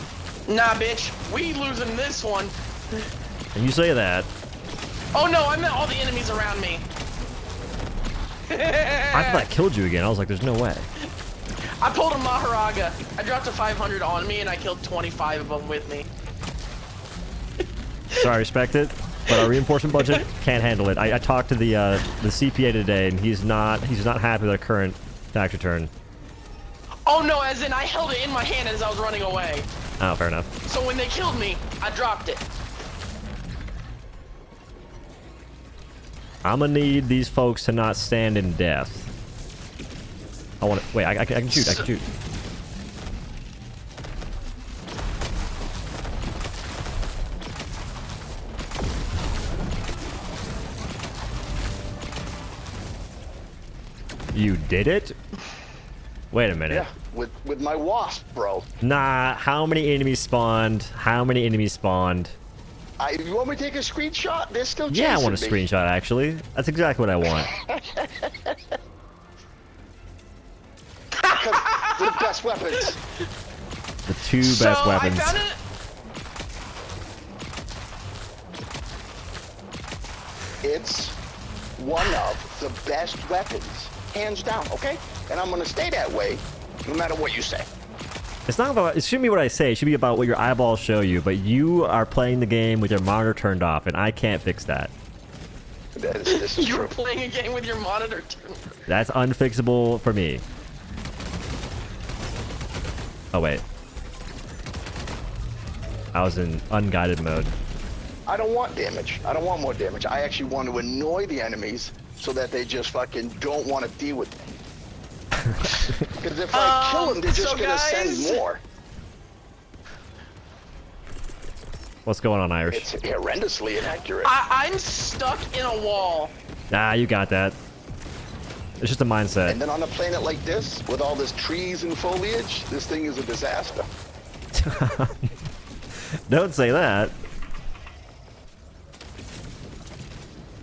Nah, bitch. We losing this one. And you say that. Oh, no, I meant all the enemies around me. I thought that killed you again. I was like, there's no way. I pulled a Maharaga. I dropped a 500 on me, and I killed 25 of them with me. Sorry, I respect it, but our reinforcement budget can't handle it. I talked to the CPA today, and he's not happy with our current tax return. Oh, no, as in I held it in my hand as I was running away. Oh, fair enough. So when they killed me, I dropped it. I'm gonna need these folks to not stand in death. I want to wait. I can shoot. I can shoot. You did it? Wait a minute. Yeah, with my wasp, bro. Nah. How many enemies spawned? How many enemies spawned? You want me to take a screenshot? They're still chasing Yeah, I want a me. screenshot. Actually, that's exactly what I want. Because they're the best weapons. The two best weapons. I found it. It's one of the best weapons, hands down, okay? And I'm gonna stay that way, no matter what you say. It's not about. It shouldn't be what I say. It should be about what your eyeballs show you. But you are playing the game with your monitor turned off, and I can't fix that. This is You were true. playing a game with your monitor turned. That's unfixable for me. Oh wait. I was in unguided mode. I don't want damage. I don't want more damage. I actually want to annoy the enemies so that they just fucking don't want to deal with me. Because if I kill them, they're just so gonna guys- send more. What's going on, Irish? It's horrendously inaccurate. I'm stuck in a wall. Nah, you got that. It's just a mindset. And then on a planet like this, with all this trees and foliage, this thing is a disaster. Don't say that.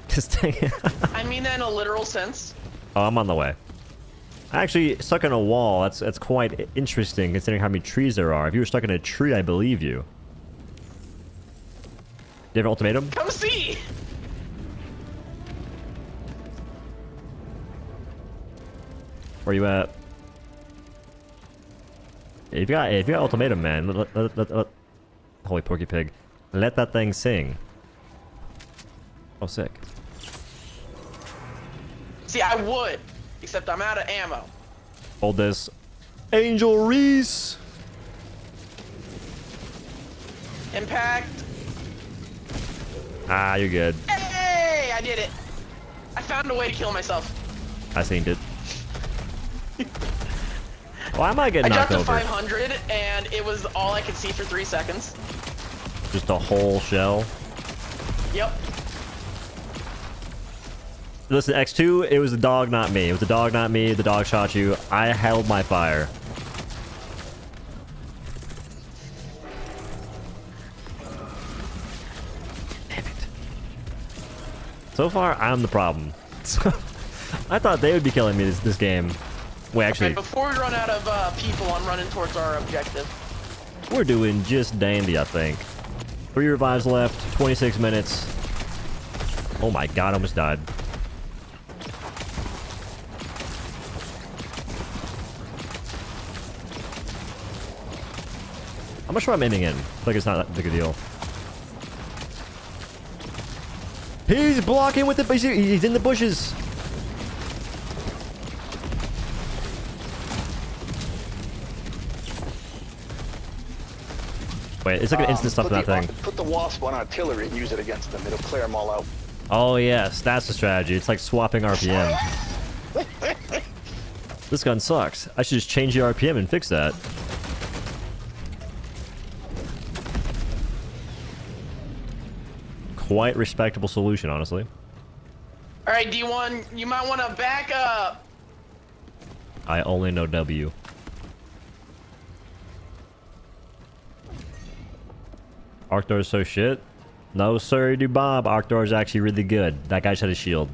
Just I mean that in a literal sense. Oh, I'm on the way. Actually, stuck in a wall. That's quite interesting considering how many trees there are. If you were stuck in a tree, I believe you. you have an ultimatum? Come see. Where you at? If you got ultimatum, man, holy porky pig, let that thing sing. Oh, sick. See, I would, except I'm out of ammo. Hold this, Angel Reese. Impact. Ah, you're good. Hey, I did it. I found a way to kill myself. I seen it. Well, I might get I knocked dropped to over. 500, and it was all I could see for 3 seconds. Just a whole shell. Yep. Listen, X2, it was the dog, not me. It was the dog, not me. The dog shot you. I held my fire. Damn it. So far, I'm the problem. I thought they would be killing me this game. Wait, actually, Okay, before we run out of people, I'm running towards our objective. we're doing just dandy, I think. 3 revives left, 26 minutes. Oh my god, I almost died. I'm not sure I'm ending in. I feel like it's not that big a deal. He's blocking with the... He's in the bushes. Wait, it's like an instant stuff to that thing. Put the wasp on artillery and use it against them. It'll clear them all out. Oh yes, that's the strategy. It's like swapping RPM. This gun sucks. I should just change the RPM and fix that. Quite respectable solution, honestly. All right, D1, you might want to back up. I only know W. Arctor's so shit. No, sir, do Bob. Arctor's actually really good. That guy just had a shield.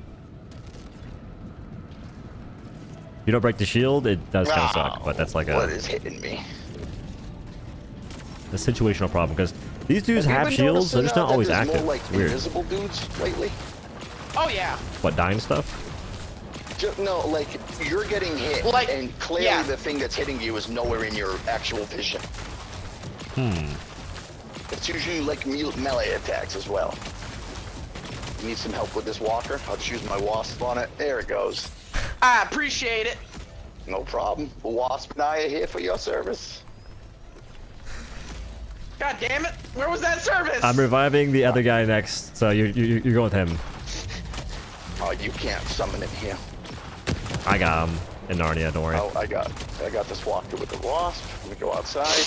You don't break the shield, it does kind of suck, but that's like What a is hitting me? situational problem because these dudes Have have you been shields. They're just noticing, not always that there's active. More like It's weird. invisible dudes lately. Oh yeah. What, dying stuff? No, like you're getting hit, Like, and clearly yeah. the thing that's hitting you is nowhere in your actual vision. It's usually like melee attacks as well. You need some help with this walker? I'll just use my wasp on it. There it goes. I appreciate it. No problem. The wasp and I are here for your service. God damn it! Where was that service? I'm reviving the other guy next, so you're going with him. Oh, you can't summon it here. I got him in Narnia, don't worry. Oh, I got this walker with the wasp. Let me go outside.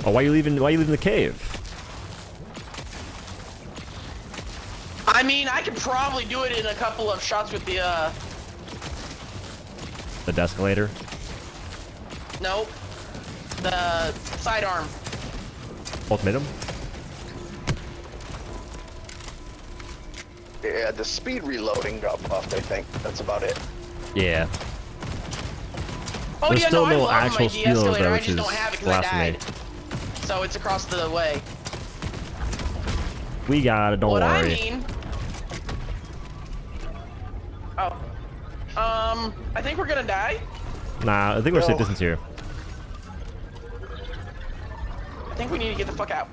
Oh, why are you leaving the cave? I mean, I could probably do it in a couple of shots with the The descalator? nope, the sidearm. Ultimatum? Yeah, the speed reloading got buffed, I think. That's about it. Yeah. Oh There's yeah, still no, no I love actual my speed de-escalator. though, I which just is don't have it because I blasphemy. died. So it's across the way. We got it, don't What worry. I mean. Oh. I think we're gonna die. Nah, I think we're safe No. distance here. I think we need to get the fuck out.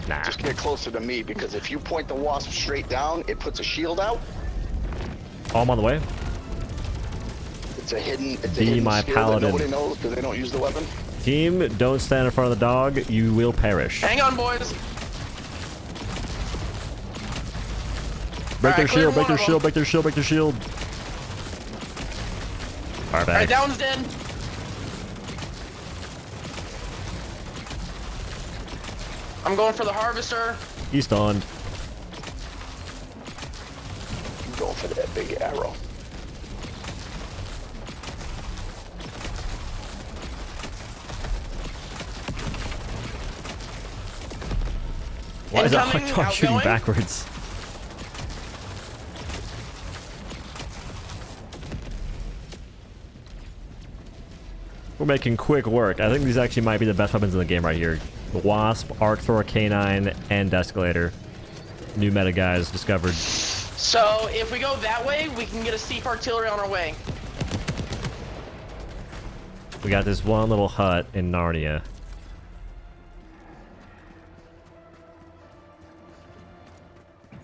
Nah. Just get closer to me, because if you point the wasp straight down, it puts a shield out. Oh, I'm on the way. It's a hidden Be my skill paladin. that nobody knows because they don't use the weapon. Team, don't stand in front of the dog. You will perish. Hang on, boys. Break their Alright, shield, clear break their one of shield, break their shield, break their shield. Fire Alright, back. that one's dead. I'm going for the harvester. He's stunned. I'm going for that big arrow. Why is that Incoming, hot dog shooting outgoing. backwards? We're making quick work. I think these actually might be the best weapons in the game right here. The Wasp, Arc Thor, K9, and Escalator. New meta guys discovered. So if we go that way, we can get a steep artillery on our way. We got this one little hut in Narnia.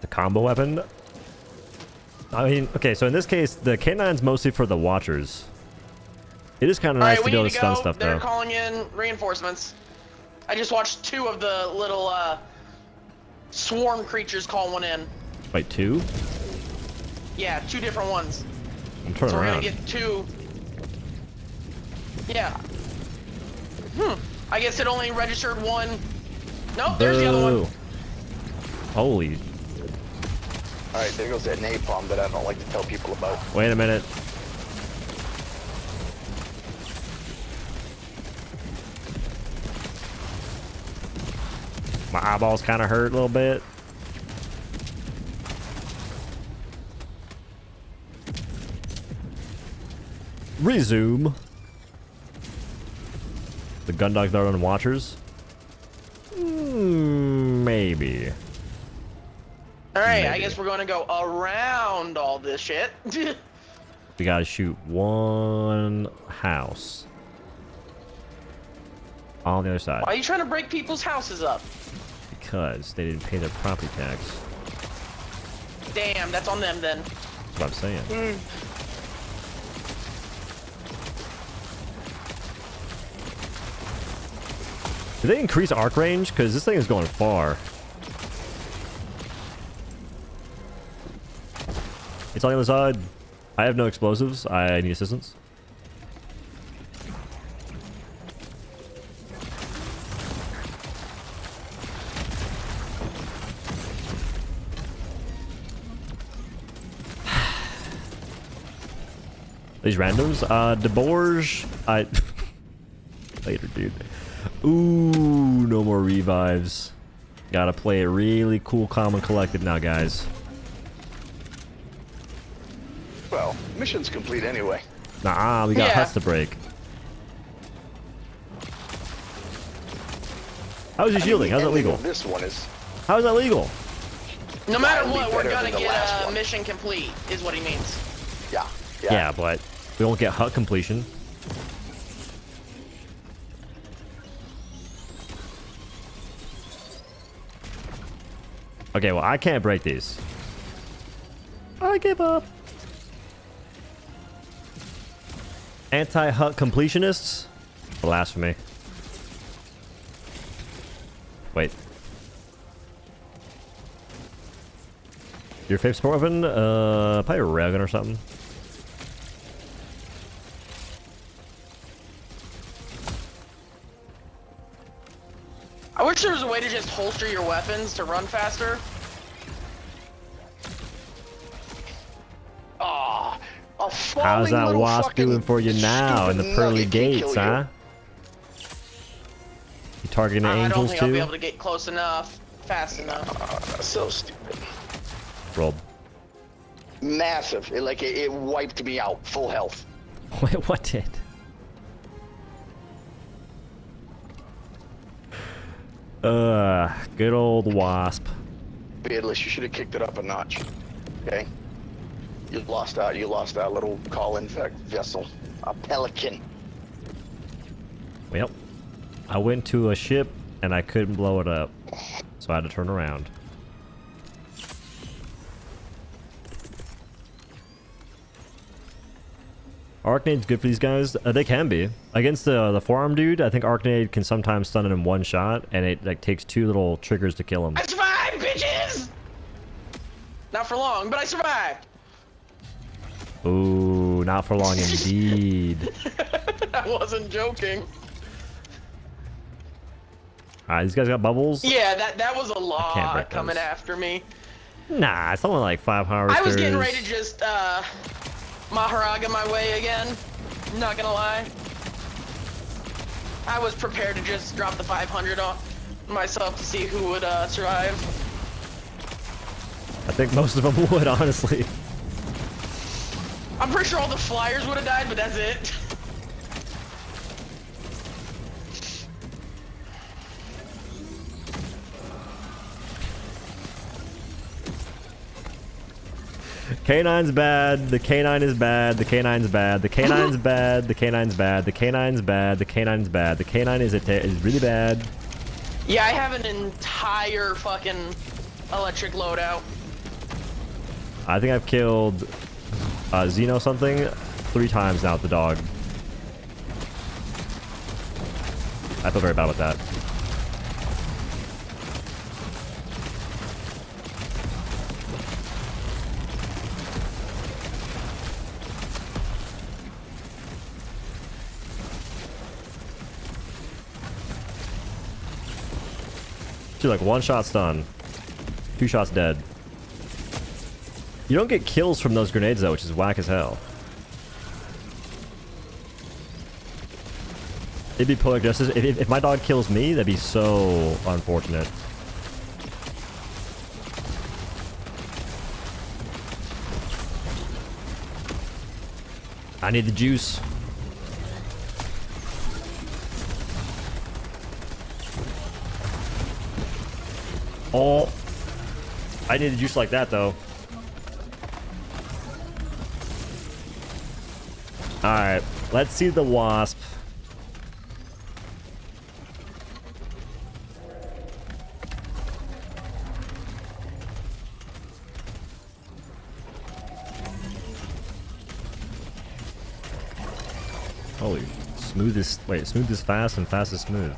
The combo weapon. I mean, okay, so in this case, the K9's mostly for the Watchers. It is kind of nice to be able to stun stuff, though. They're calling in reinforcements. I just watched 2 of the little swarm creatures call one in. Wait, 2? Yeah, 2 different ones. I'm turning So we're around. gonna get 2. Yeah. I guess it only registered 1. Nope, there's the other one. Boo. Holy. Alright, there goes that napalm that I don't like to tell people about. Wait a minute. My eyeballs kind of hurt a little bit. Resume. The Gundog Dart on Watchers? Maybe. Alright, I Maybe. guess we're gonna go around all this shit. We gotta shoot one house. On the other side. Why are you trying to break people's houses up? Because they didn't pay their property tax. Damn, that's on them then. That's what I'm saying. Did they increase arc range? Because this thing is going far. It's on the other side. I have no explosives. I need assistance. These randoms? DeBorge. Later, dude. Ooh, no more revives. Gotta play it really cool, calm, and collected now, guys. Well, mission's complete anyway. Nah, we got Yeah. huts to break. How is he shielding? How's that ending legal? of This one is How is that legal? No matter Wildly what, we're better gonna than the get last a one. mission complete, is what he means. yeah. Yeah, but we won't get hut completion. Okay, well, I can't break these. I give up. Anti-hut completionists? Blasphemy. Wait. Your favorite sport weapon? Probably a railgun or something. I wish there was a way to just holster your weapons to run faster. Ah, a How's falling that little wasp fucking doing for you now in the stupid pearly nugget can kill gates, you. huh? You targeting the I don't angels think I'll be too? able to get close enough, fast enough. So stupid. Rolled. Massive. It wiped me out. Full health. Wait, what did? Good old wasp. Beardless, you should have kicked it up a notch. Okay. You lost our little call-in vessel, a pelican. Well, I went to a ship and I couldn't blow it up, so I had to turn around. Arcanade's good for these guys. They can be. Against the forearm dude, I think Arcanade can sometimes stun him in one shot, and it like takes 2 little triggers to kill him. I survived, bitches! Not for long, but I survived. Ooh, not for long indeed. I wasn't joking. Alright, these guys got bubbles? Yeah, that was a can't lot break coming those. after me. Nah, it's only like 5 harvesters. I was getting ready to just Maharaga my way again. Not gonna lie. I was prepared to just drop the 500 on myself to see who would survive. I think most of them would, honestly. I'm pretty sure all the flyers would have died, but that's it. K9's bad. The K9 is bad. The K9's bad. The K9's bad. The K9's bad. The K9's bad. The K9's bad. The K9 is really bad. Yeah, I have an entire fucking electric loadout. I think I've killed Xeno something 3 times now with the dog. I feel very bad with that. Dude, like 1 shot stun, 2 shots dead. You don't get kills from those grenades though, which is whack as hell. It'd be poetic justice. If my dog kills me, that'd be so unfortunate. I need the juice. Oh, I need the juice like that though. Alright, let's see the wasp. Holy, smooth is, wait, smooth is fast and fast is smooth.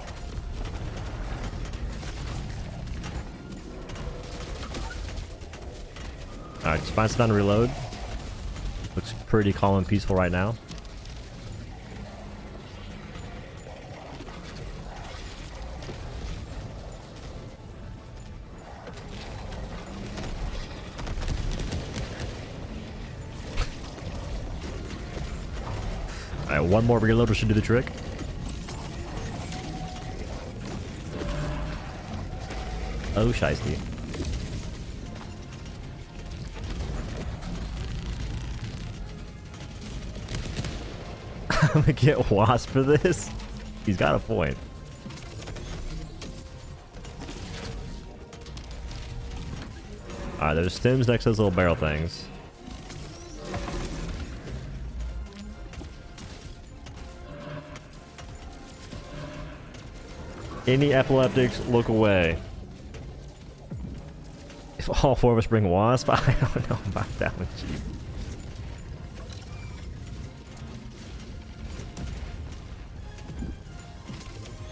Alright, just find some time to reload. Looks pretty calm and peaceful right now. Alright, one more reloader should do the trick. Oh, shiesty. I'm gonna get wasp for this. He's got a point. Alright, there's stems next to those little barrel things. Any epileptics, look away. If all 4 of us bring wasp, I don't know about that one, Chief.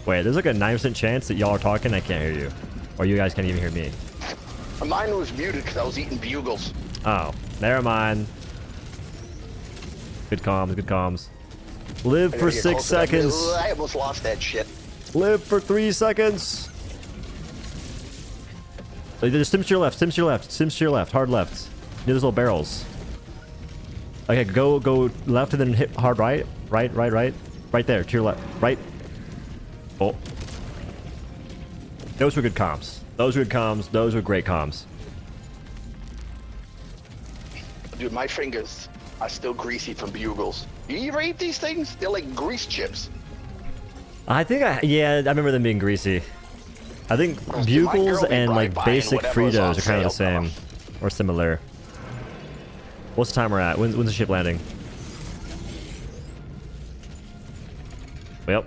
Wait, there's like a 9% chance that y'all are talking, I can't hear you. Or you guys can't even hear me. Mine was muted because I was eating bugles. Oh, never mind. Good comms, good comms. Live for 6 seconds. I almost lost that shit. Live for 3 seconds. There's stims to your left, stims to your left, stims to your left, hard left. Near those little barrels. Okay, go left and then hit hard right. Right there, to your left. Right. Oh. Those were good comms. Those were good comms. Those were great comms. Dude, my fingers are still greasy from bugles. You ever eat these things? They're like grease chips. I think yeah, I remember them being greasy. I think bugles and like basic Fritos are kind of the same. Or similar. What's the time we're at? When's the ship landing? Well.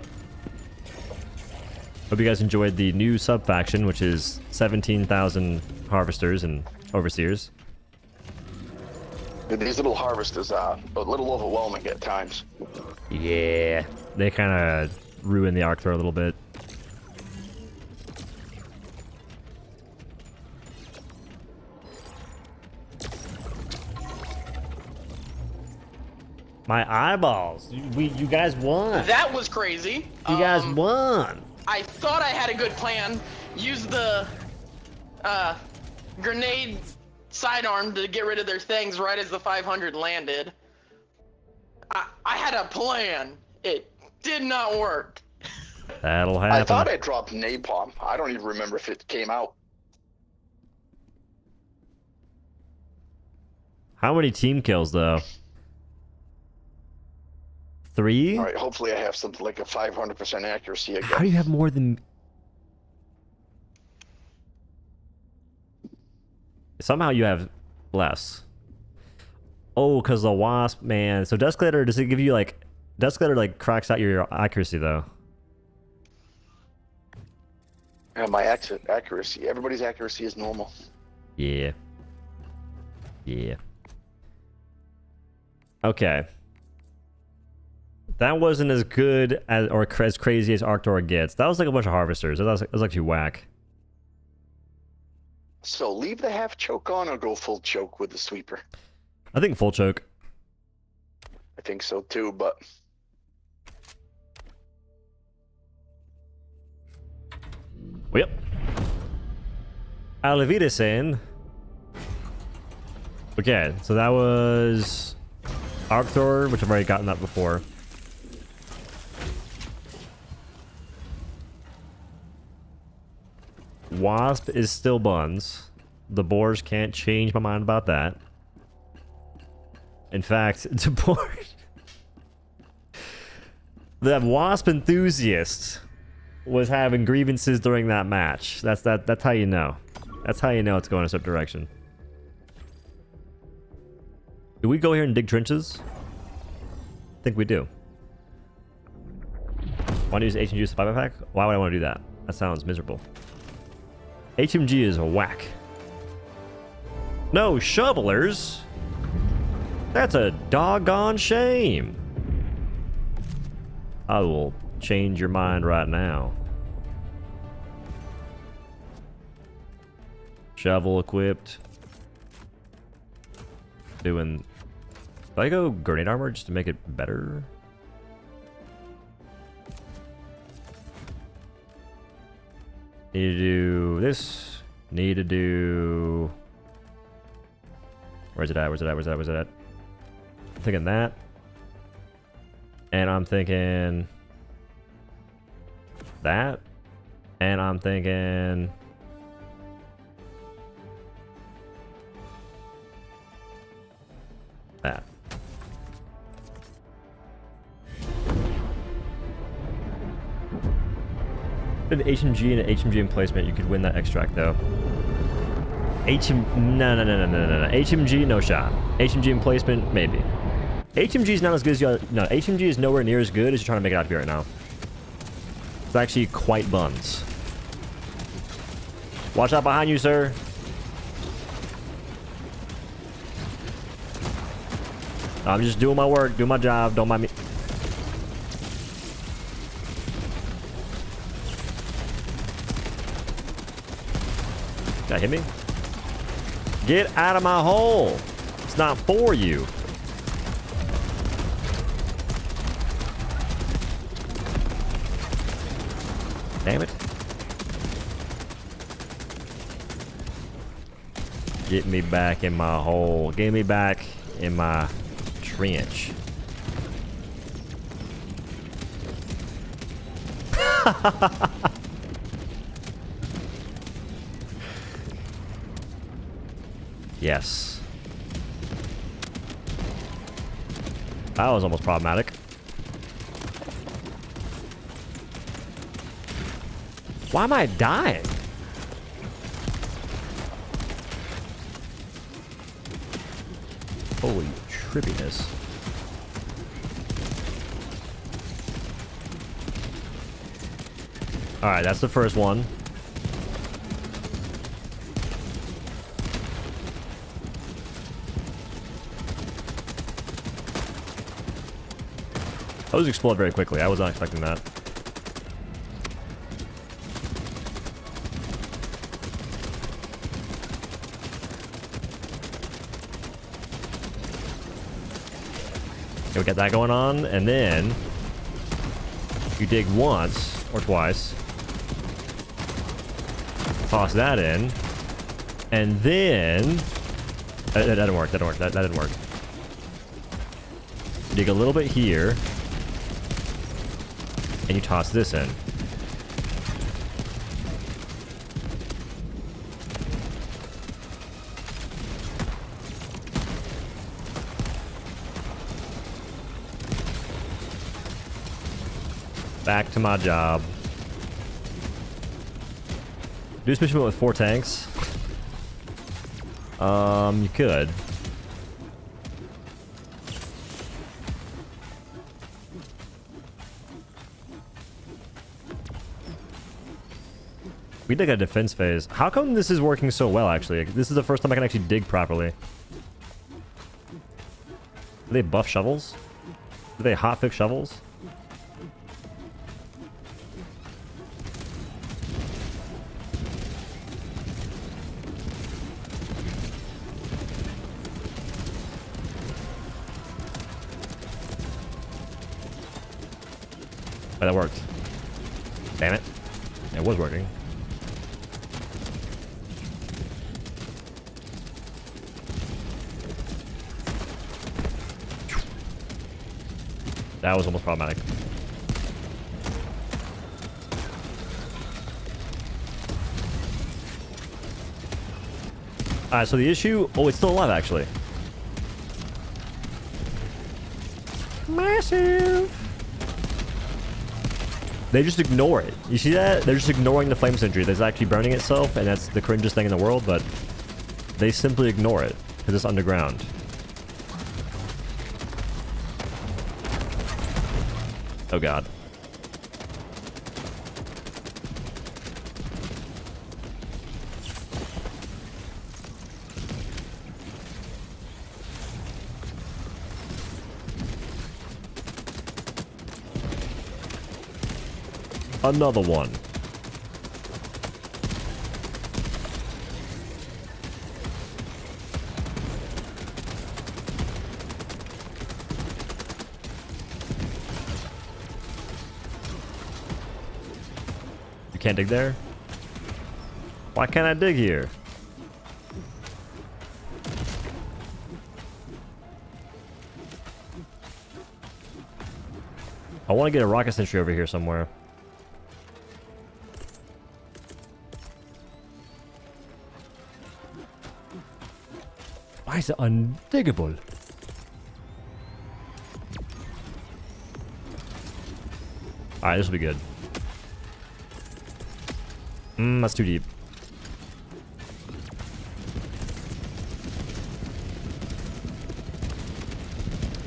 Hope you guys enjoyed the new sub-faction, which is 17,000 harvesters and overseers. Dude, these little harvesters are a little overwhelming at times. Yeah. They kind of ruin the arc throw a little bit. My eyeballs. You guys won. That was crazy. You guys won. I thought I had a good plan. Use the grenade sidearm to get rid of their things right as the 500 landed. I had a plan. It did not work. That'll happen. I thought I dropped napalm. I don't even remember if it came out. How many team kills though? 3? All right, hopefully I have something like a 500% accuracy again. How do you have more than... Somehow you have less. Oh, because the wasp, man. So Descalator, does it give you like... Descalator like cracks out your accuracy though. My accuracy. Everybody's accuracy is normal. Yeah. Yeah. Okay. That wasn't as good as or as crazy as Arctor gets. That was like a bunch of harvesters. That was actually whack. So leave the half choke on or go full choke with the sweeper. I think full choke. I think so too, but Yep. Alevitasen. Okay, so that was Arctor, which I've already gotten that before. Wasp is still buns. The boars can't change my mind about that. In fact, the boars... The wasp enthusiast was having grievances during that match. That's how you know. That's how you know it's going in a certain direction. Do we go here and dig trenches? I think we do. Want to use HMG as a 5-pack? Why would I want to do that? That sounds miserable. HMG is a whack. No shovelers? That's a doggone shame. I will change your mind right now. Shovel equipped. Doing... Do I go grenade armor just to make it better? Need to do this. Need to do... Where's it at? Where's it at? Where's it at? Where's it at? I'm thinking that. And I'm thinking... that. And I'm thinking... that. An HMG and an HMG emplacement, you could win that extract though. No. HMG, no shot. HMG emplacement, maybe. HMG is not as good as you. No, HMG is nowhere near as good as you're trying to make it out to be right now. It's actually quite buns. Watch out behind you, sir. I'm just doing my work, doing my job. Don't mind me. Did that hit me? Get out of my hole. It's not for you. Damn it. Get me back in my hole. Get me back in my trench. Yes. That was almost problematic. Why am I dying? Holy trippiness. Alright, that's the first one. Those explode very quickly. I was not expecting that. Okay, we got that going on, and then you dig once or twice, toss that in, and then that didn't work. That didn't work. That didn't work. Dig a little bit here. And you toss this in. Back to my job. Do this mission with 4 tanks. You could. We did a defense phase. How come this is working so well, actually? This is the first time I can actually dig properly. Do they buff shovels? Do they hotfix shovels? Oh, that worked. Damn it. It was working. That was almost problematic. Alright, so the issue... Oh, it's still alive, actually. Massive! They just ignore it. You see that? They're just ignoring the flame sentry that's actually burning itself, and that's the cringiest thing in the world, but they simply ignore it because it's underground. Oh god. Another one. You can't dig there? Why can't I dig here? I want to get a rocket sentry over here somewhere. Why is it undiggable? Alright, this will be good. That's too deep.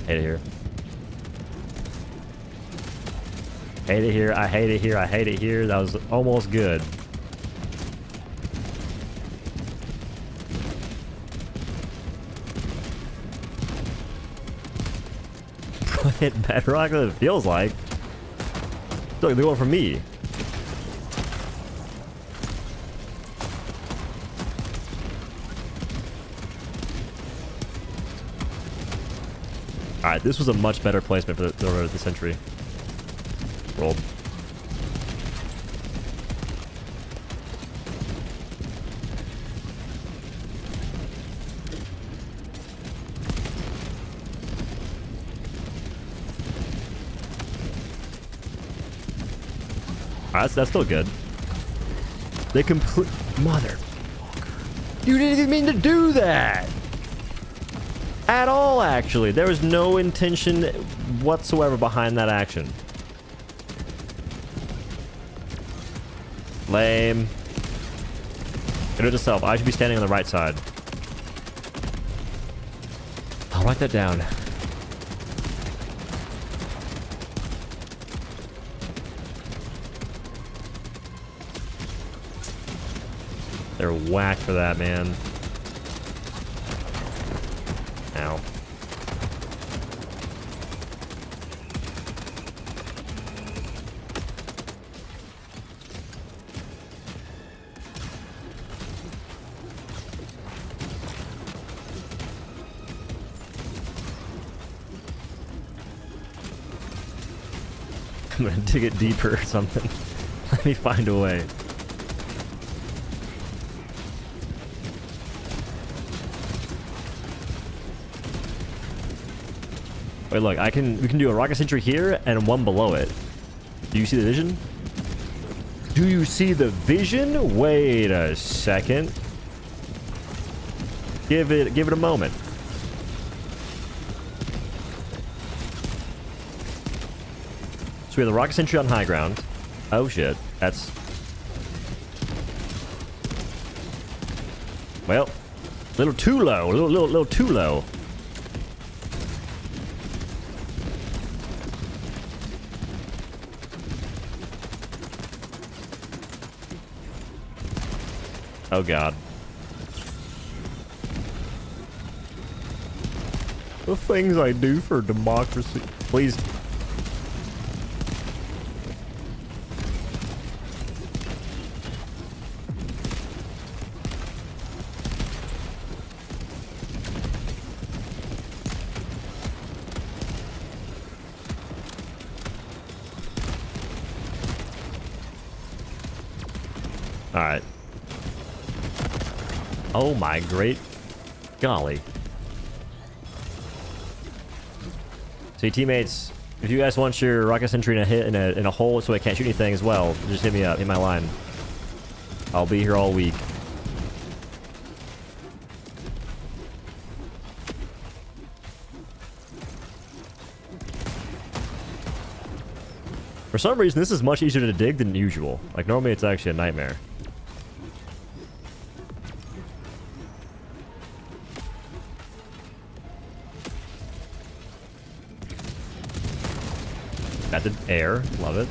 Hate it here. Hate it here. I hate it here. I hate it here. That was almost good. Hit bedrock than it feels like. Look, they're going for me. Alright, this was a much better placement for the sentry. Rolled. Alright, that's still good. They complete... Motherfucker. You didn't even mean to do that! At all, actually. There was no intention whatsoever behind that action. Lame. Get it itself. I should be standing on the right side. I'll write that down. They're whacked for that, man. Ow. I'm gonna dig it deeper or something. Let me find a way. Wait, look, we can do a rocket sentry here and one below it. Do you see the vision? Do you see the vision? Wait a second. Give it a moment. So we have the rocket sentry on high ground. Oh shit, that's... Well, a little too low, a little too low. Oh god. The things I do for democracy. Please. All right. Oh my great golly. So teammates, if you guys want your rocket sentry to hit in a hole so it can't shoot anything as well, just hit me up, hit my line. I'll be here all week. For some reason, this is much easier to dig than usual. Like normally it's actually a nightmare. That did air. Love it.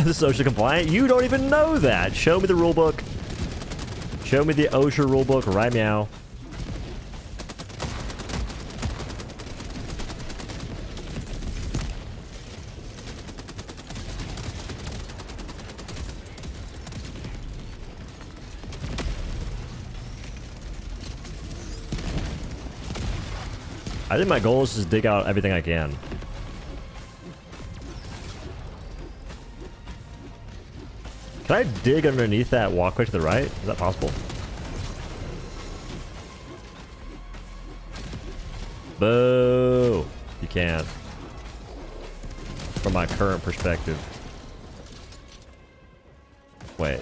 This is OSHA compliant? You don't even know that! Show me the rulebook. Show me the OSHA rulebook right now. I think my goal is to just dig out everything I can. Can I dig underneath that walkway to the right? Is that possible? Boo! You can't. From my current perspective. Wait.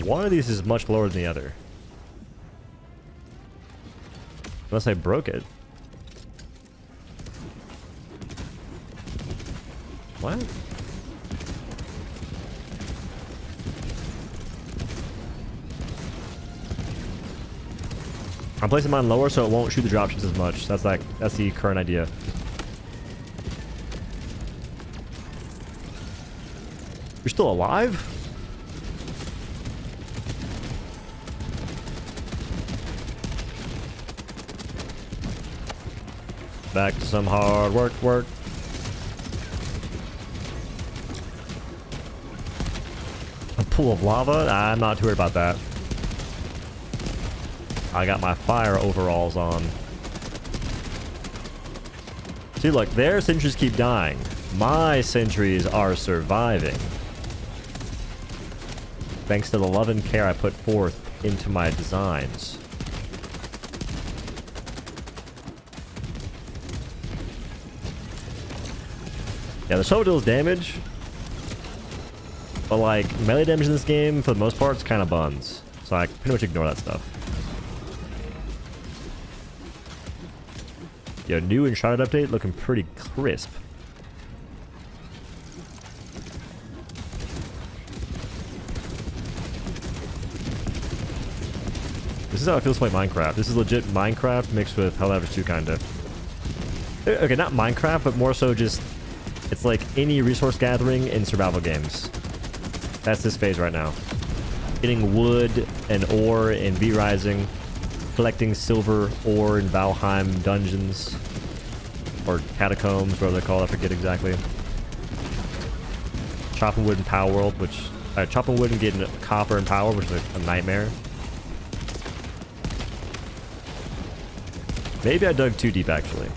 One of these is much lower than the other. Unless I broke it. What? I'm placing mine lower so it won't shoot the dropships as much. That's the current idea. You're still alive? Back to some hard work. A pool of lava? I'm not too worried about that. I got my fire overalls on. See, look, their sentries keep dying. My sentries are surviving. Thanks to the love and care I put forth into my designs. Yeah, the shovel deals damage, but like melee damage in this game, for the most part, it's kind of buns. So I pretty much ignore that stuff. Yo, new Enshrouded update looking pretty crisp. This is how it feels to play Minecraft. This is legit Minecraft mixed with Helldivers 2 kinda. Okay, not Minecraft, but more so just... It's like any resource gathering in survival games. That's this phase right now. Getting wood and ore in V-Rising. Collecting silver ore in Valheim dungeons. Or catacombs, whatever they're called, I forget exactly. Chopping wood in Power World, which... chopping wood and getting copper and power, which is a nightmare. Maybe I dug too deep, actually.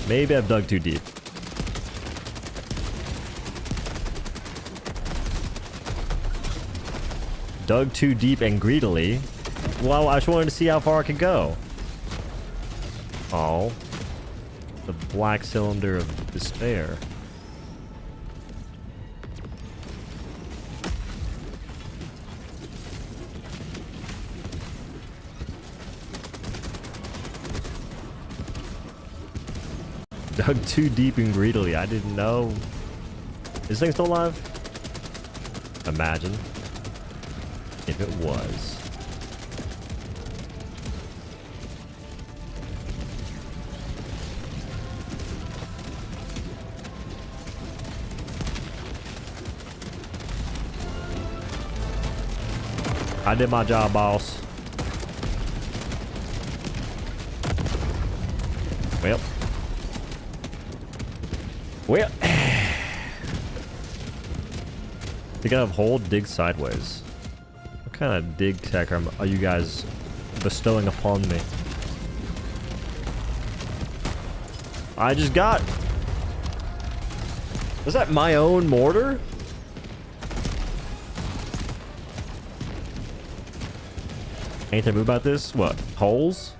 Maybe I've dug too deep. Dug too deep and greedily. Well, I just wanted to see how far I could go. Oh. The black cylinder of despair. Dug too deep and greedily. I didn't know. Is this thing still alive? Imagine if it was. I did my job, boss. Well. You gotta hold, dig sideways. What kind of dig tech are you guys bestowing upon me? I just got... Was that my own mortar? Anything to move about this? What? Holes?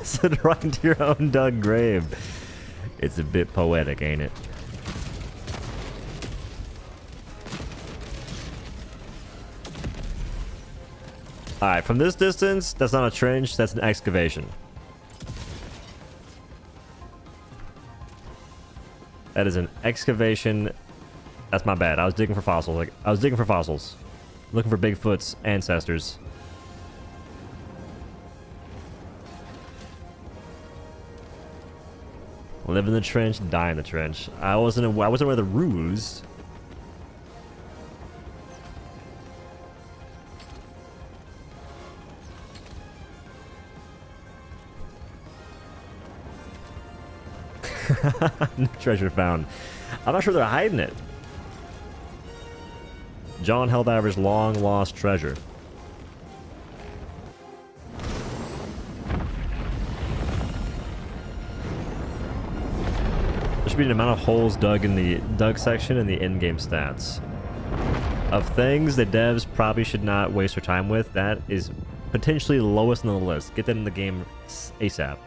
Sit right into your own dug grave. It's a bit poetic, ain't it? Alright, from this distance, that's not a trench, that's an excavation. That is an excavation. That's my bad. I was digging for fossils. Looking for Bigfoot's ancestors. Live in the trench, die in the trench. I wasn't aware of the rules. Treasure found. I'm not sure they're hiding it. John Helldiver's long lost treasure. There should be an amount of holes dug in the dug section in the in-game stats. Of things that devs probably should not waste their time with, that is potentially the lowest on the list. Get them in the game ASAP.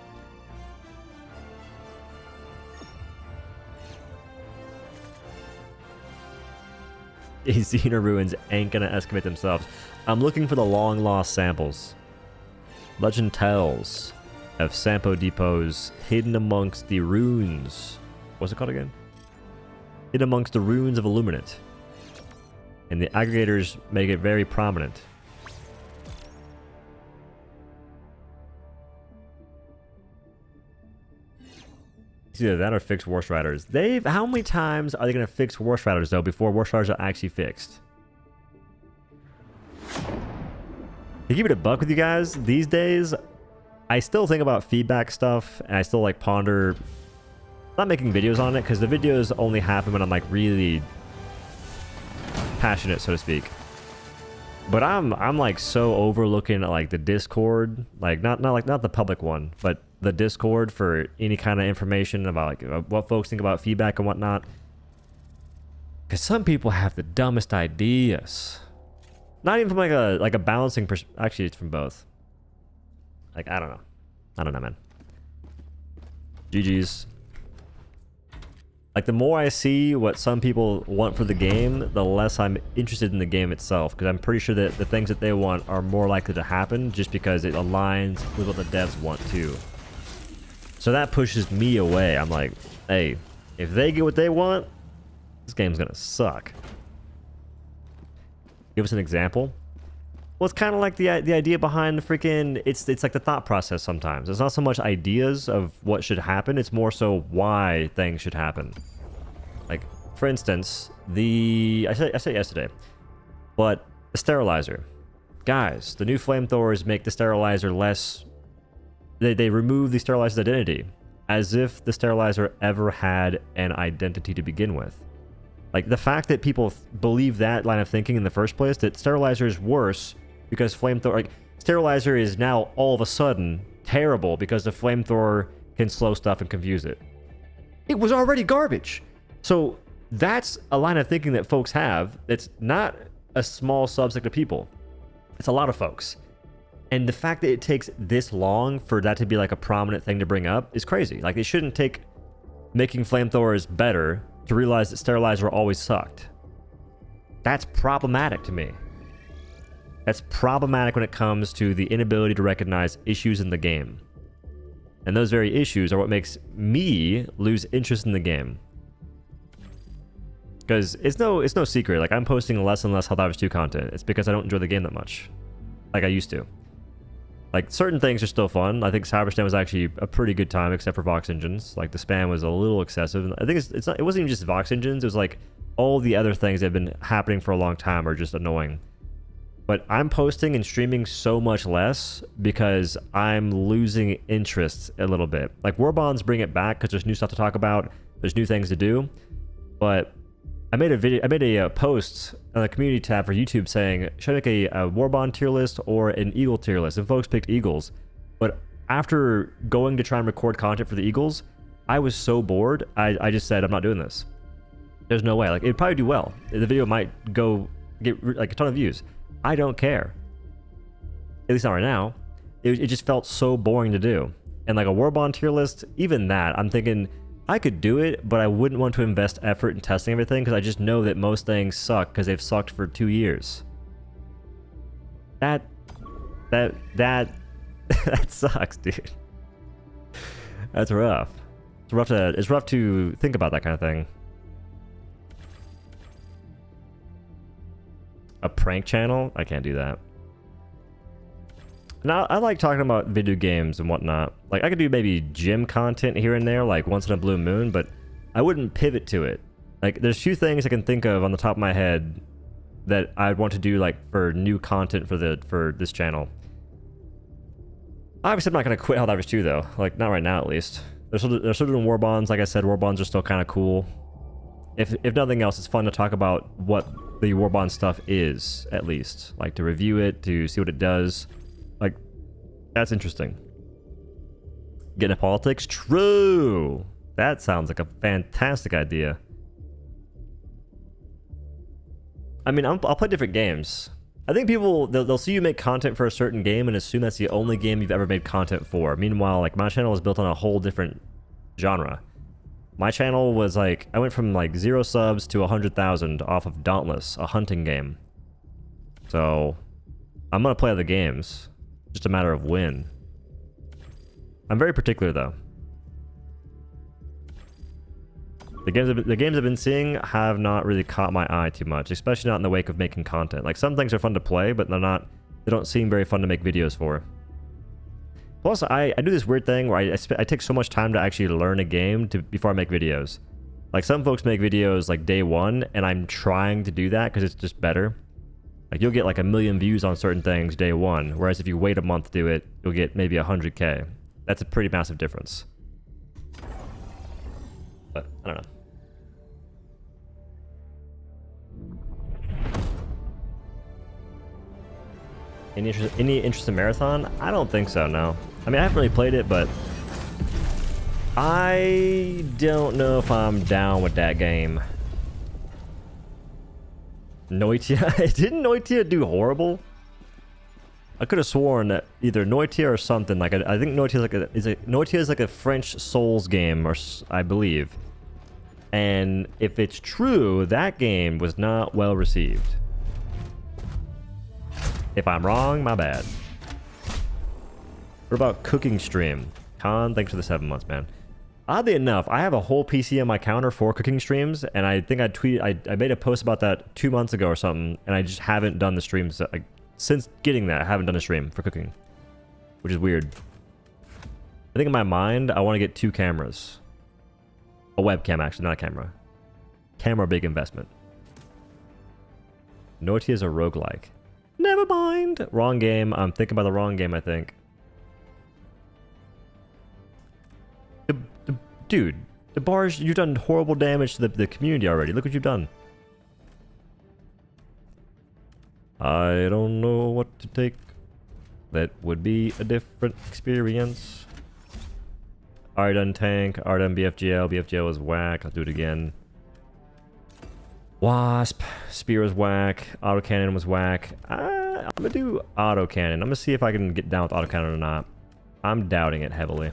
Xena ruins ain't gonna excavate themselves. I'm looking for the long lost samples. Legend tells of Sampo depots hidden amongst the ruins. What's it called again? Hidden amongst the ruins of Illuminate. And the aggregators make it very prominent. It's either that or fix Worst Riders. How many times are they going to fix Worst Riders, though, before Worst Riders are actually fixed? To keep it a buck with you guys, these days, I still think about feedback stuff, and I still, like, ponder... not making videos on it, because the videos only happen when I'm, like, really passionate, so to speak. But I'm like, so overlooking at, like, the Discord, like, not the public one, but the Discord for any kind of information about like what folks think about feedback and whatnot. Because some people have the dumbest ideas. Not even from like a balancing actually, it's from both. Like, I don't know, man. GG's. Like, the more I see what some people want for the game, the less I'm interested in the game itself, because I'm pretty sure that the things that they want are more likely to happen just because it aligns with what the devs want too. So that pushes me away. I'm like, hey, if they get what they want, this game's gonna suck. Give us an example. Well, it's kind of like the idea behind the freaking... It's like the thought process sometimes. It's not so much ideas of what should happen. It's more so why things should happen. Like, for instance, I said yesterday, but the sterilizer. Guys, the new flamethrowers make the sterilizer less... They remove the sterilizer's identity. As if the sterilizer ever had an identity to begin with. Like, the fact that people believe that line of thinking in the first place, that sterilizer is worse... because flamethrower, like, sterilizer is now all of a sudden terrible because the flamethrower can slow stuff and confuse it. It was already garbage. So that's a line of thinking that folks have. It's not a small subset of people. It's a lot of folks. And the fact that it takes this long for that to be like a prominent thing to bring up is crazy. Like, it shouldn't take making flamethrowers better to realize that sterilizer always sucked. That's problematic to me. That's problematic when it comes to the inability to recognize issues in the game. And those very issues are what makes me lose interest in the game. Because it's no secret, like I'm posting less and less Helldivers 2 content. It's because I don't enjoy the game that much, like I used to. Like certain things are still fun. I think Cyberstem was actually a pretty good time, except for Vox Engines. Like the spam was a little excessive. I think it's not, it wasn't even just Vox Engines. It was like all the other things that have been happening for a long time are just annoying. But I'm posting and streaming so much less because I'm losing interest a little bit. Like Warbonds bring it back because there's new stuff to talk about. There's new things to do. But I made a post on the community tab for YouTube saying, should I make a Warbond tier list or an Eagle tier list? And folks picked Eagles. But after going to try and record content for the Eagles, I was so bored, I just said, I'm not doing this. There's no way. Like, it'd probably do well. The video might get like a ton of views. I don't care. At least not right now. It just felt so boring to do. And like a Warbond tier list, even that, I'm thinking, I could do it, but I wouldn't want to invest effort in testing everything because I just know that most things suck because they've sucked for 2 years. That sucks, dude. That's rough. It's rough to think about that kind of thing. A prank channel? I can't do that. Now, I like talking about video games and whatnot. Like, I could do maybe gym content here and there, like once in a blue moon, but I wouldn't pivot to it. Like, there's few things I can think of on the top of my head that I'd want to do, like, for new content for this channel. Obviously, I'm not going to quit Helldivers 2, though. Like, not right now, at least. They're still doing Warbonds. Like I said, Warbonds are still kind of cool. If nothing else, it's fun to talk about what the Warbond stuff is, at least. Like, to review it, to see what it does. Like, that's interesting. Get into politics? True! That sounds like a fantastic idea. I mean, I'll play different games. I think people, they'll see you make content for a certain game and assume that's the only game you've ever made content for. Meanwhile, like, my channel is built on a whole different genre. My channel was like, I went from like 0 subs to 100,000 off of Dauntless, a hunting game. So, I'm gonna play other games. Just a matter of when. I'm very particular, though. The games I've been seeing have not really caught my eye too much, especially not in the wake of making content. Like, some things are fun to play, but they don't seem very fun to make videos for. Plus, I do this weird thing where I take so much time to actually learn a game before I make videos. Like, some folks make videos like day one, and I'm trying to do that because it's just better. Like, you'll get like 1 million views on certain things day one, whereas if you wait a month to do it, you'll get maybe 100K. That's a pretty massive difference. But, I don't know. Any interest in Marathon? I don't think so, no. I mean, I haven't really played it, but I don't know if I'm down with that game. Noitia? Didn't Noitia do horrible? I could have sworn that either Noitia or something. Like, I think Noitia is like a French Souls game, or I believe. And if it's true, that game was not well received. If I'm wrong, my bad. What about cooking stream? Khan, thanks for the 7 months, man. Oddly enough, I have a whole PC on my counter for cooking streams, and I think I made a post about that 2 months ago or something, and I just haven't done the streams. Since getting that, I haven't done a stream for cooking, which is weird. I think in my mind, I want to get 2 cameras. A webcam, actually, not a camera. Camera, big investment. Noitia is a roguelike. Never mind. Wrong game. I'm thinking about the wrong game, I think. Dude, the bars, you've done horrible damage to the community already. Look what you've done. I don't know what to take. That would be a different experience. Already done tank. Already done BFGL. BFGL was whack. I'll do it again. Wasp. Spear was whack. Autocannon was whack. I'm gonna do autocannon. I'm gonna see if I can get down with autocannon or not. I'm doubting it heavily.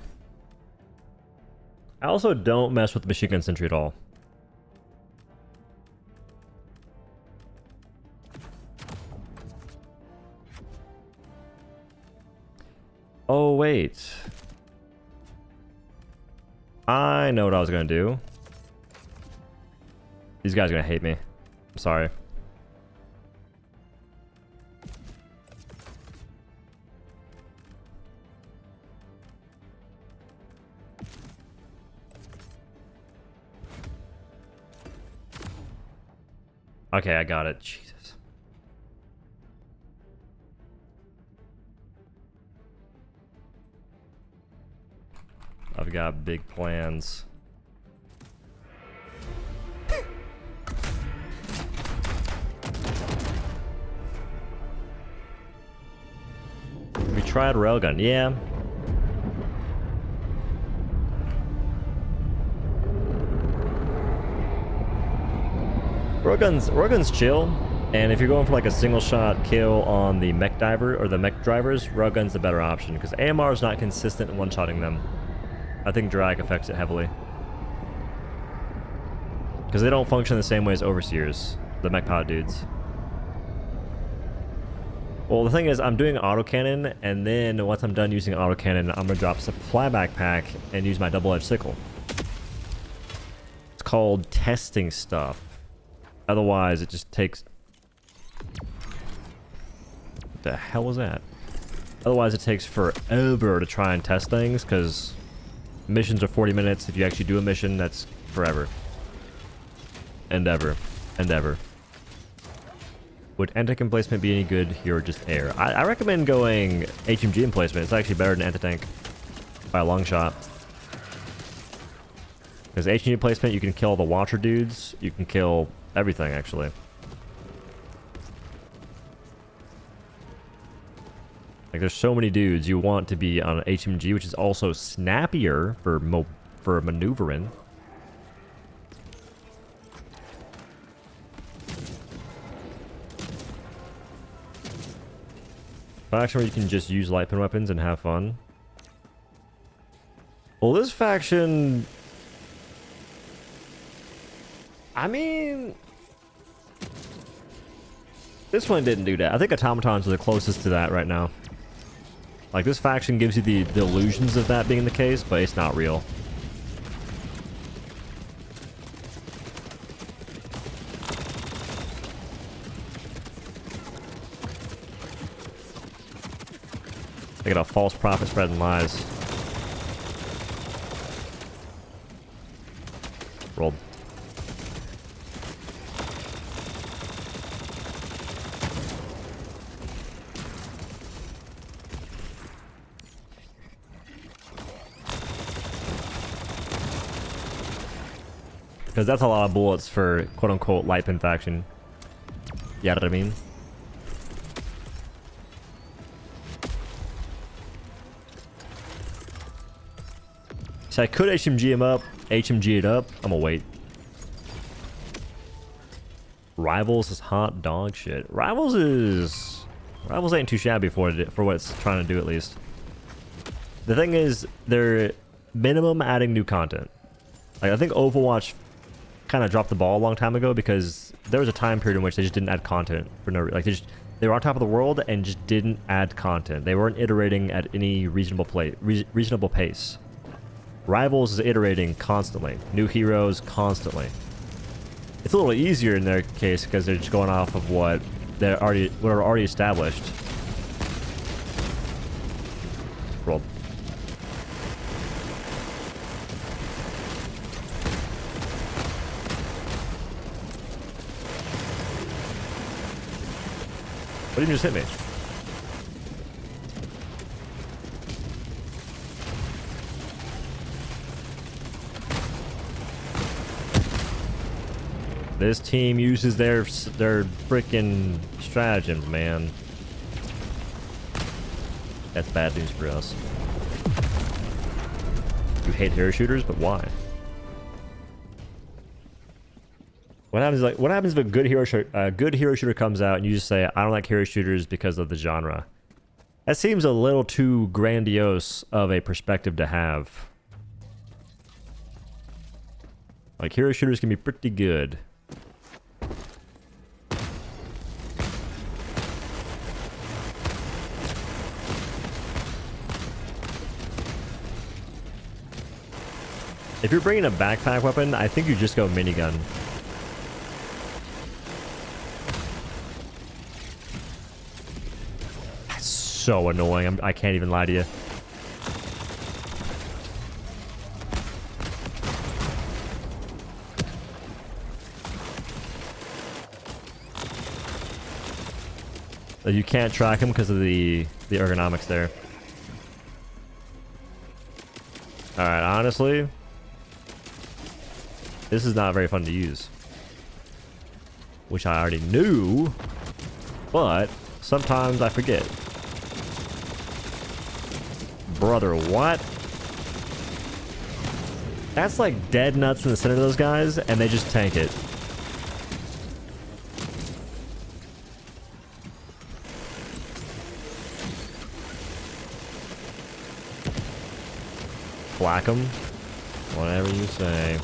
I also don't mess with the machine gun sentry at all. Oh, wait. I know what I was gonna do. These guys are gonna hate me. I'm sorry. Okay, I got it. Jesus. I've got big plans. We tried railgun, yeah. Railgun's chill, and if you're going for like a single shot kill on the mech diver or the mech drivers, railgun's the better option because AMR is not consistent in one-shotting them. I think drag affects it heavily. Because they don't function the same way as overseers, the mech pod dudes. Well, the thing is, I'm doing autocannon, and then once I'm done using autocannon, I'm going to drop supply backpack and use my double-edged sickle. It's called testing stuff. Otherwise, it just takes... What the hell was that? Otherwise, it takes forever to try and test things, because missions are 40 minutes. If you actually do a mission, that's forever. And ever. And ever. Would anti-tank emplacement be any good here or just air? I recommend going HMG emplacement. It's actually better than anti-tank by a long shot. Because HMG emplacement, you can kill the Watcher dudes. You can kill everything, actually. Like, there's so many dudes you want to be on HMG, which is also snappier for maneuvering. Faction where you can just use light pin weapons and have fun. Well, this faction... I mean... This one didn't do that. I think automatons are the closest to that right now. Like, this faction gives you the illusions of that being the case, but it's not real. They got a false prophet spreading lies. Rolled. Because that's a lot of bullets for quote-unquote light pin faction. You know what I mean? So I could HMG him up, HMG it up. I'm gonna wait. Rivals is hot dog shit. Rivals ain't too shabby for what it's trying to do, at least. The thing is, they're minimum adding new content. Like, I think Overwatch kind of dropped the ball a long time ago because there was a time period in which they just didn't add content for no, like they were on top of the world and just didn't add content. They weren't iterating at any reasonable pace. Rivals is iterating constantly. New heroes constantly. It's a little easier in their case because they're just going off of what are already established. Rolled. What did you just hit me? This team uses their freaking stratagems, man. That's bad news for us. You hate hero shooters, but why? What happens if a good hero shooter comes out and you just say, I don't like hero shooters because of the genre? That seems a little too grandiose of a perspective to have. Like, hero shooters can be pretty good. If you're bringing a backpack weapon, I think you just go minigun. That's so annoying. I can't even lie to you. You can't track him because of the ergonomics there. Alright, honestly, this is not very fun to use. Which I already knew, but sometimes I forget. Brother, what? That's like dead nuts in the center of those guys, and they just tank it. Whack them. Whatever you say.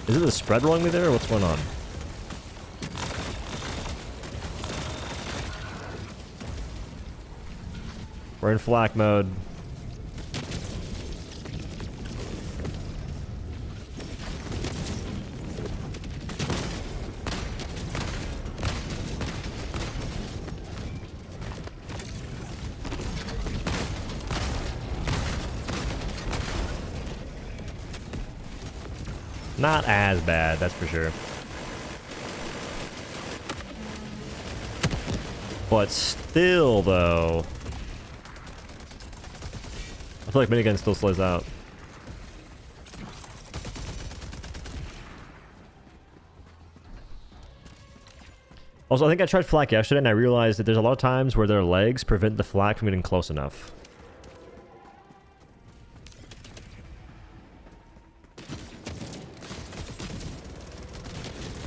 Is it the spread rolling me there, or what's going on? We're in flak mode. Not as bad, that's for sure. But still, though, I feel like minigun still slows out. Also, I think I tried flak yesterday and I realized that there's a lot of times where their legs prevent the flak from getting close enough.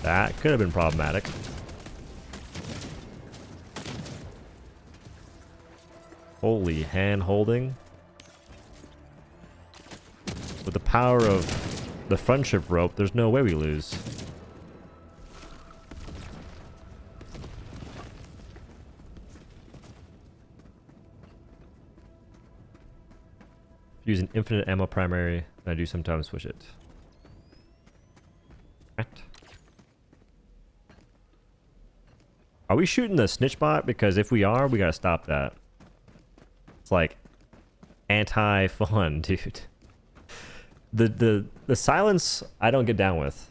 That could have been problematic. Holy hand holding. With the power of the friendship rope, there's no way we lose. Using infinite ammo primary, I do sometimes switch it. What? Are we shooting the snitch bot? Because if we are, we gotta stop that. It's like anti-fun, dude. The silence I don't get down with.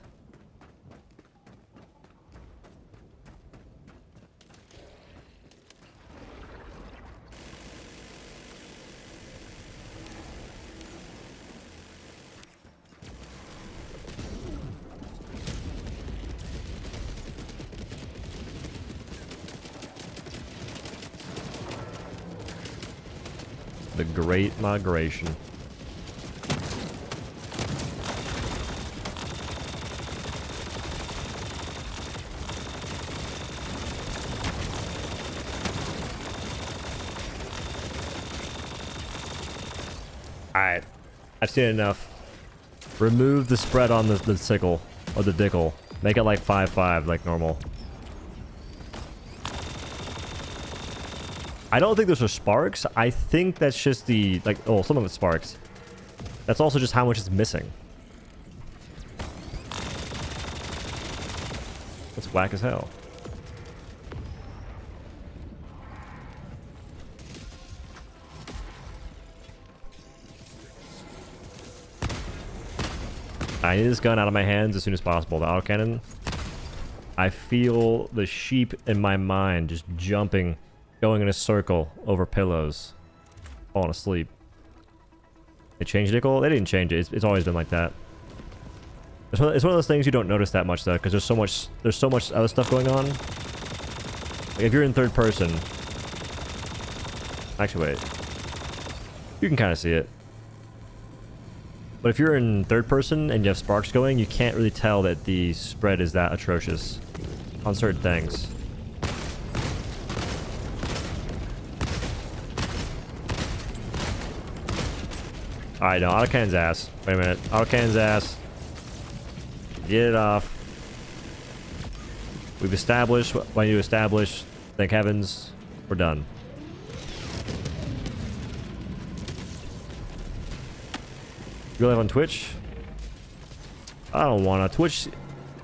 The Great Migration. Alright. I've seen enough. Remove the spread on the sickle. Or the dickle. Make it like 5-5 like normal. I don't think those are sparks. I think that's just the, like, oh, some of it's sparks. That's also just how much is missing. That's whack as hell. I need this gun out of my hands as soon as possible. The autocannon. I feel the sheep in my mind just jumping. Going in a circle over pillows. Falling asleep. They changed Nickel? They didn't change it. It's always been like that. It's one of those things you don't notice that much though, because there's so much other stuff going on. Like if you're in third person. Actually wait. You can kind of see it. But if you're in third person and you have sparks going, you can't really tell that the spread is that atrocious on certain things. Alright, no, autocannon's ass. Wait a minute. Autocannon's ass. Get it off. We've established what I need to establish. Thank heavens. We're done. You live on Twitch? I don't wanna. Twitch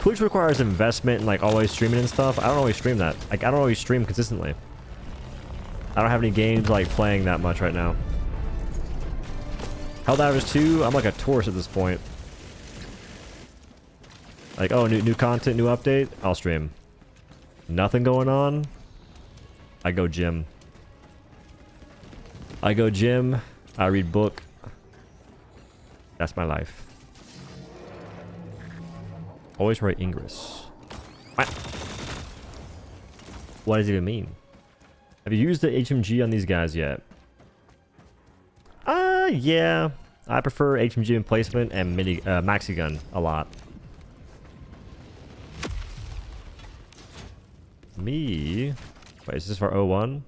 requires investment and like always streaming and stuff. I don't always stream that. Like I don't always stream consistently. I don't have any games like playing that much right now. Helldivers 2, I'm like a tourist at this point. Like, oh, new content, new update, I'll stream. Nothing going on, I go gym. I read book. That's my life. Always write Ingress. What does it even mean? Have you used the HMG on these guys yet? Yeah. I prefer HMG emplacement and maxi gun a lot. Me? Wait, is this for 01?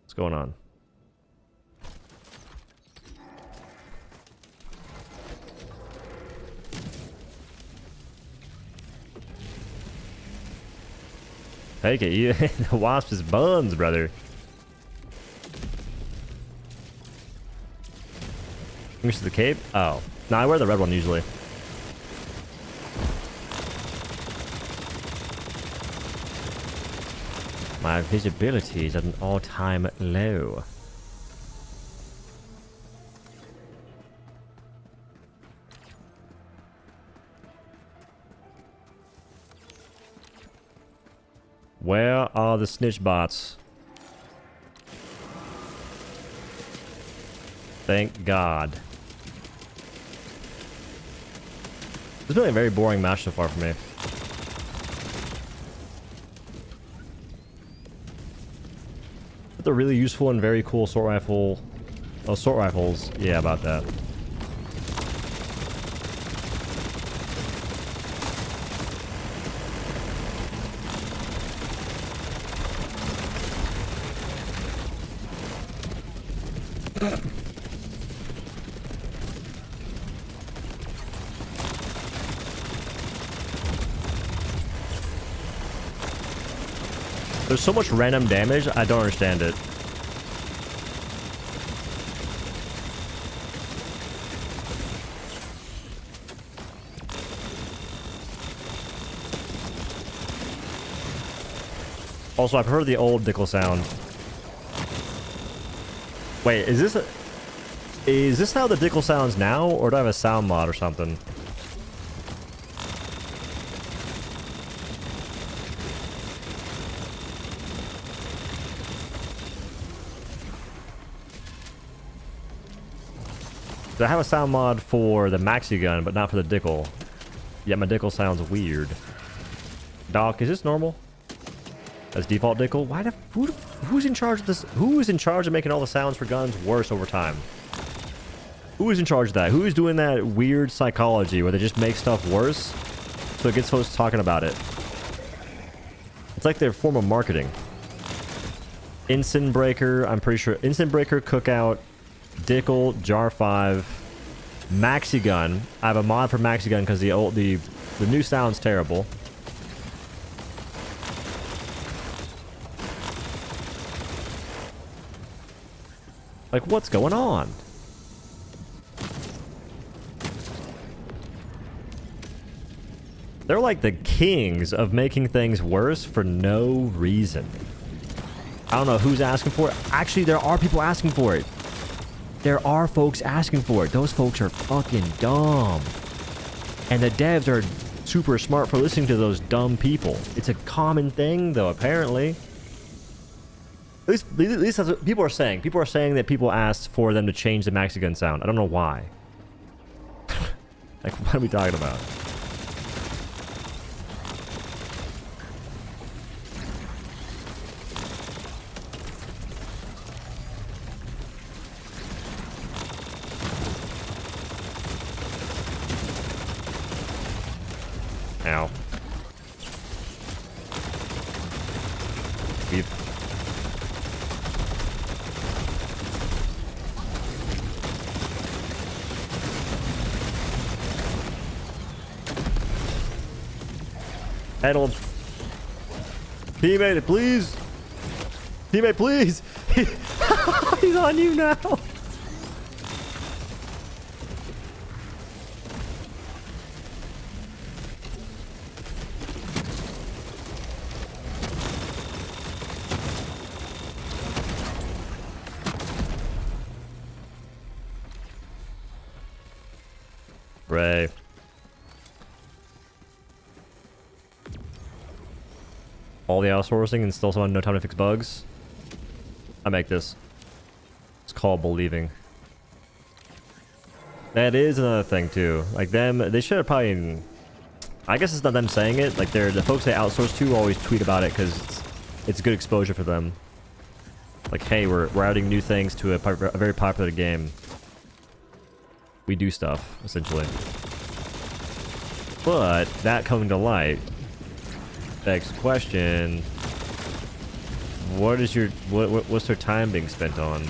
What's going on? Take it, you. The wasp is buns, brother. Use the cape? Oh. No, I wear the red one usually. My visibility is at an all-time low. Where are the snitch bots? Thank God. It's been a very boring match so far for me. But they're really useful and very cool assault rifle. Assault rifles. Yeah, about that. There's so much random damage, I don't understand it. Also, I've heard the old Dickel sound. Wait, is this how the Dickel sounds now, or do I have a sound mod or something? I have a sound mod for the maxi gun, but not for the Dickel. Yet my Dickel sounds weird. Doc, is this normal? As default Dickel? Why the who's in charge of this? Who is in charge of making all the sounds for guns worse over time? Who is in charge of that? Who is doing that weird psychology where they just make stuff worse so it gets folks talking about it? It's like their form of marketing. Ensign Breaker, I'm pretty sure. Ensign Breaker, Cookout, Dickel, Jar 5, Maxi Gun. I have a mod for Maxi Gun because the new sound's terrible. Like, what's going on? They're like the kings of making things worse for no reason. I don't know who's asking for it. Actually, there are people asking for it. There are folks asking for it. Those folks are fucking dumb. And the devs are super smart for listening to those dumb people. It's a common thing, though, apparently. At least that's what people are saying. People are saying that people asked for them to change the Maxi Gun sound. I don't know why. Like, what are we talking about? Ow. Heddled. Teammate, please. Teammate, please! He's on you now! Ray. All the outsourcing and still someone no time to fix bugs. I make this. It's called believing. That is another thing too. Like them, they should have probably. I guess it's not them saying it. Like the folks they outsource to always tweet about it because it's good exposure for them. Like, hey, we're adding new things to a very popular game. We do stuff essentially. But that coming to light begs the question: what's their time being spent on?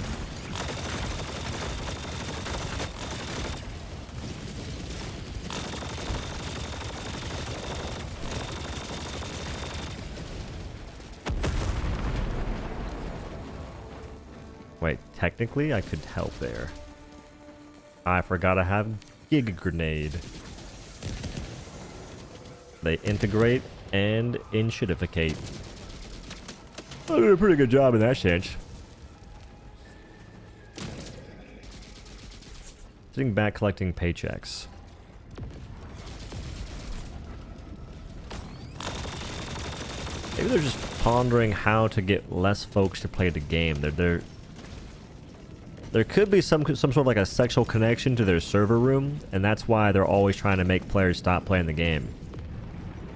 Wait, technically I could help there. I forgot I have Giga Grenade. They integrate and enshittificate. I did a pretty good job in that sense. Sitting back collecting paychecks. Maybe they're just pondering how to get less folks to play the game. There could be some sort of like a sexual connection to their server room, and that's why they're always trying to make players stop playing the game.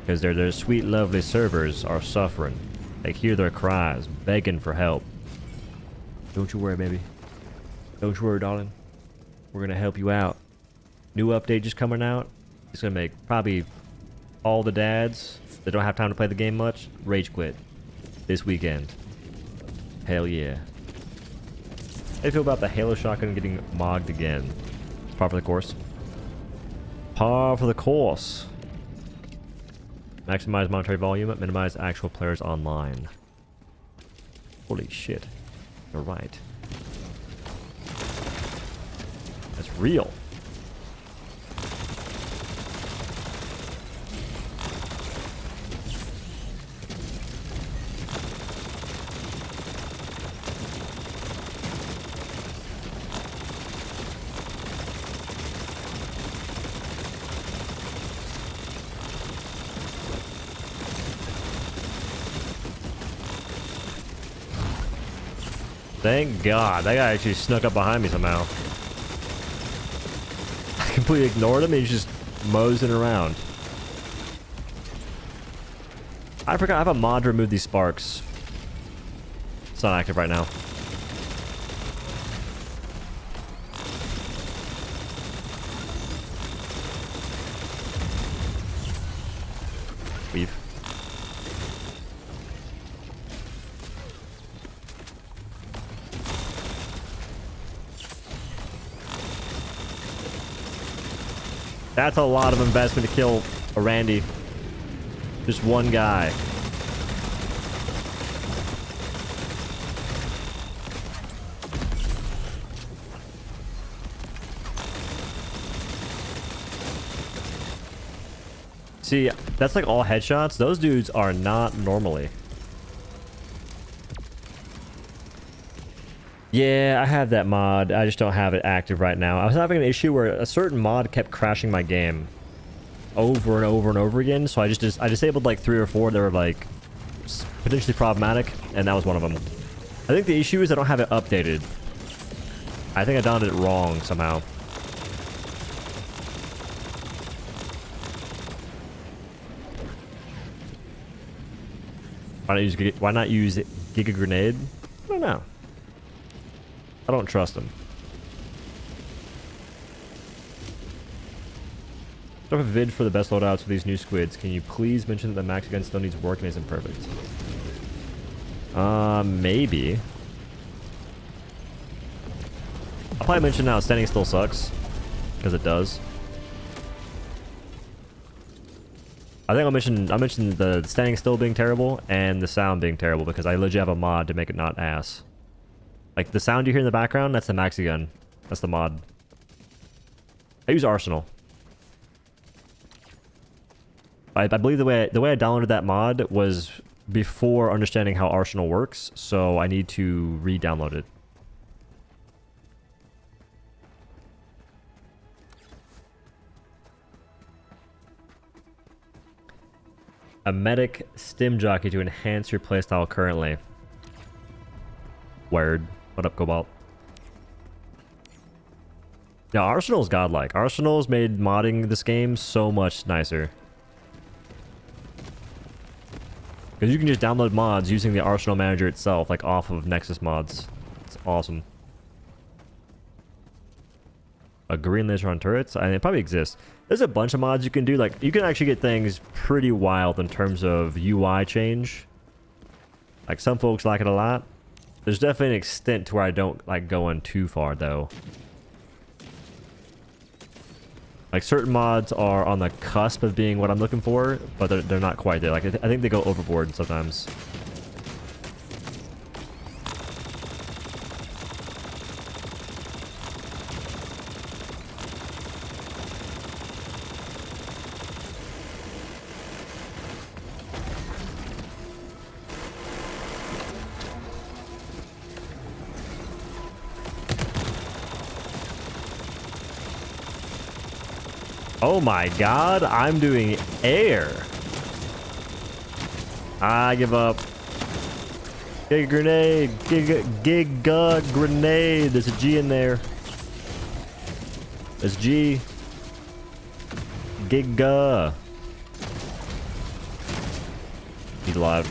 Because their sweet, lovely servers are suffering. They hear their cries, begging for help. Don't you worry, baby. Don't you worry, darling. We're gonna help you out. New update just coming out. It's gonna make probably all the dads that don't have time to play the game much rage quit this weekend. Hell yeah. How do you feel about the Halo shotgun getting mogged again? Par for the course. Par for the course. Maximize monetary volume, minimize actual players online. Holy shit. You're right. That's real. Thank God. That guy actually snuck up behind me somehow. I completely ignored him and he's just moseying around. I forgot I have a mod to remove these sparks. It's not active right now. Leave. That's a lot of investment to kill a Randy. Just one guy. See, that's like all headshots. Those dudes are not normally. Yeah, I have that mod. I just don't have it active right now. I was having an issue where a certain mod kept crashing my game over and over and over again. So I disabled like 3 or 4 that were like potentially problematic, and that was one of them. I think the issue is I don't have it updated. I think I downloaded it wrong somehow. Why not use Giga Grenade? I don't know. I don't trust him. Drop a vid for the best loadouts for these new squids. Can you please mention that the max gun still needs work and isn't perfect? Maybe. I'll probably mention now standing still sucks. Because it does. I think I mentioned the standing still being terrible and the sound being terrible because I legit have a mod to make it not ass. Like the sound you hear in the background, that's the maxi gun. That's the mod. I use Arsenal. I believe the way I downloaded that mod was before understanding how Arsenal works, so I need to re-download it. A medic stim jockey to enhance your playstyle currently. Word. What up, Cobalt? Now, Arsenal's godlike. Arsenal's made modding this game so much nicer. Because you can just download mods using the Arsenal Manager itself, like off of Nexus mods. It's awesome. A green laser on turrets? I mean, it probably exists. There's a bunch of mods you can do. Like, you can actually get things pretty wild in terms of UI change. Like, some folks like it a lot. There's definitely an extent to where I don't like going too far, though. Like, certain mods are on the cusp of being what I'm looking for, but they're not quite there. Like, I think they go overboard sometimes. Oh my god, I'm doing air. I give up. Giga grenade. Giga grenade. There's a G in there. There's G. Giga. He's alive.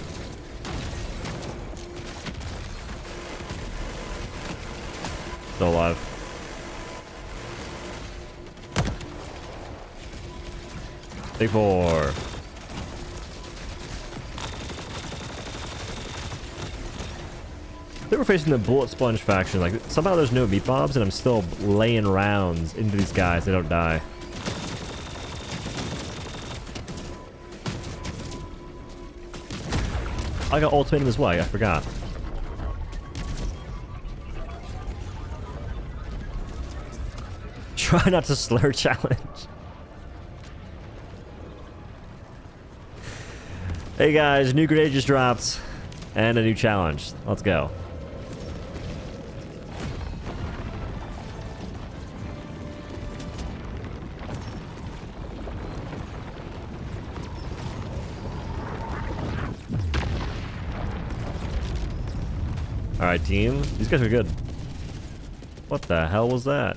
Still alive. Big 4. They were facing the bullet sponge faction. Like, somehow there's no meat bobs, and I'm still laying rounds into these guys. They don't die. I got ultimatum as well. I forgot. Try not to slur challenge. Hey guys, new grenade just dropped, and a new challenge. Let's go. Alright team, these guys are good. What the hell was that?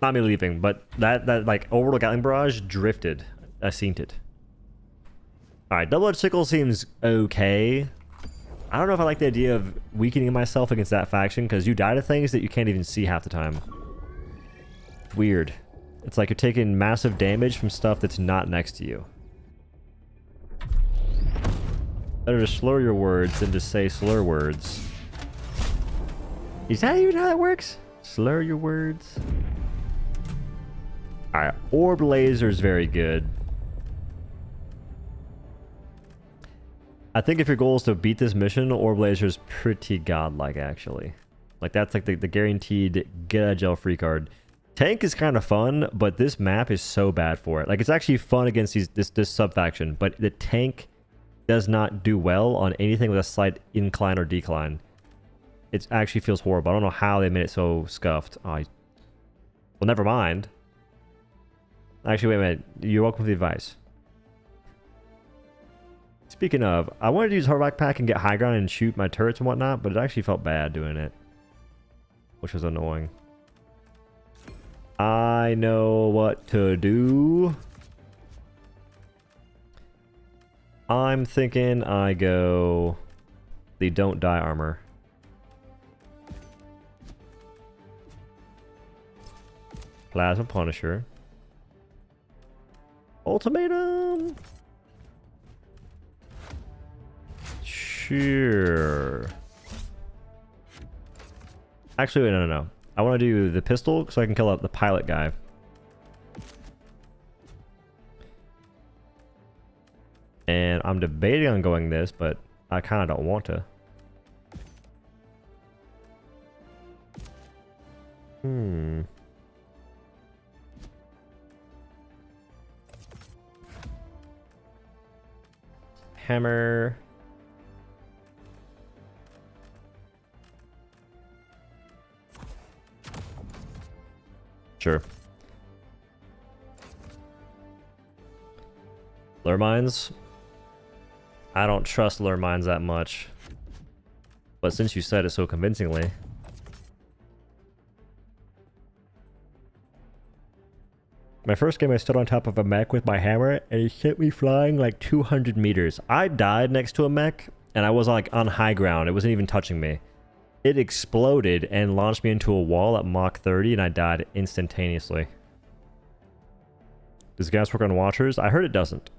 Not me leaving, but that like overworld Gatling barrage drifted. I seen it. Alright, double-edged sickle seems okay. I don't know if I like the idea of weakening myself against that faction, because you die to things that you can't even see half the time. It's weird. It's like you're taking massive damage from stuff that's not next to you. Better to slur your words than to say slur words. Is that even how that works? Slur your words? Alright, orb laser is very good. I think if your goal is to beat this mission, Orb Laser is pretty godlike, actually. Like, that's like the guaranteed get out of jail free card. Tank is kind of fun, but this map is so bad for it. Like, it's actually fun against this sub-faction, but the tank does not do well on anything with a slight incline or decline. It actually feels horrible. I don't know how they made it so scuffed. Well, never mind. Actually, wait a minute. You're welcome for the advice. Speaking of, I wanted to use hardback pack and get high ground and shoot my turrets and whatnot, but it actually felt bad doing it, which was annoying. I know what to do. I'm thinking I go the don't die armor. Plasma Punisher. Ultimatum. Sure. Actually, wait, no. I want to do the pistol so I can kill out the pilot guy. And I'm debating on going this, but I kind of don't want to. Hammer. Sure. Lure mines? I don't trust lure mines that much. But since you said it so convincingly. My first game I stood on top of a mech with my hammer and he sent me flying like 200 meters. I died next to a mech and I was like on high ground. It wasn't even touching me. It exploded and launched me into a wall at Mach 30 and I died instantaneously. Does gas work on watchers? I heard it doesn't.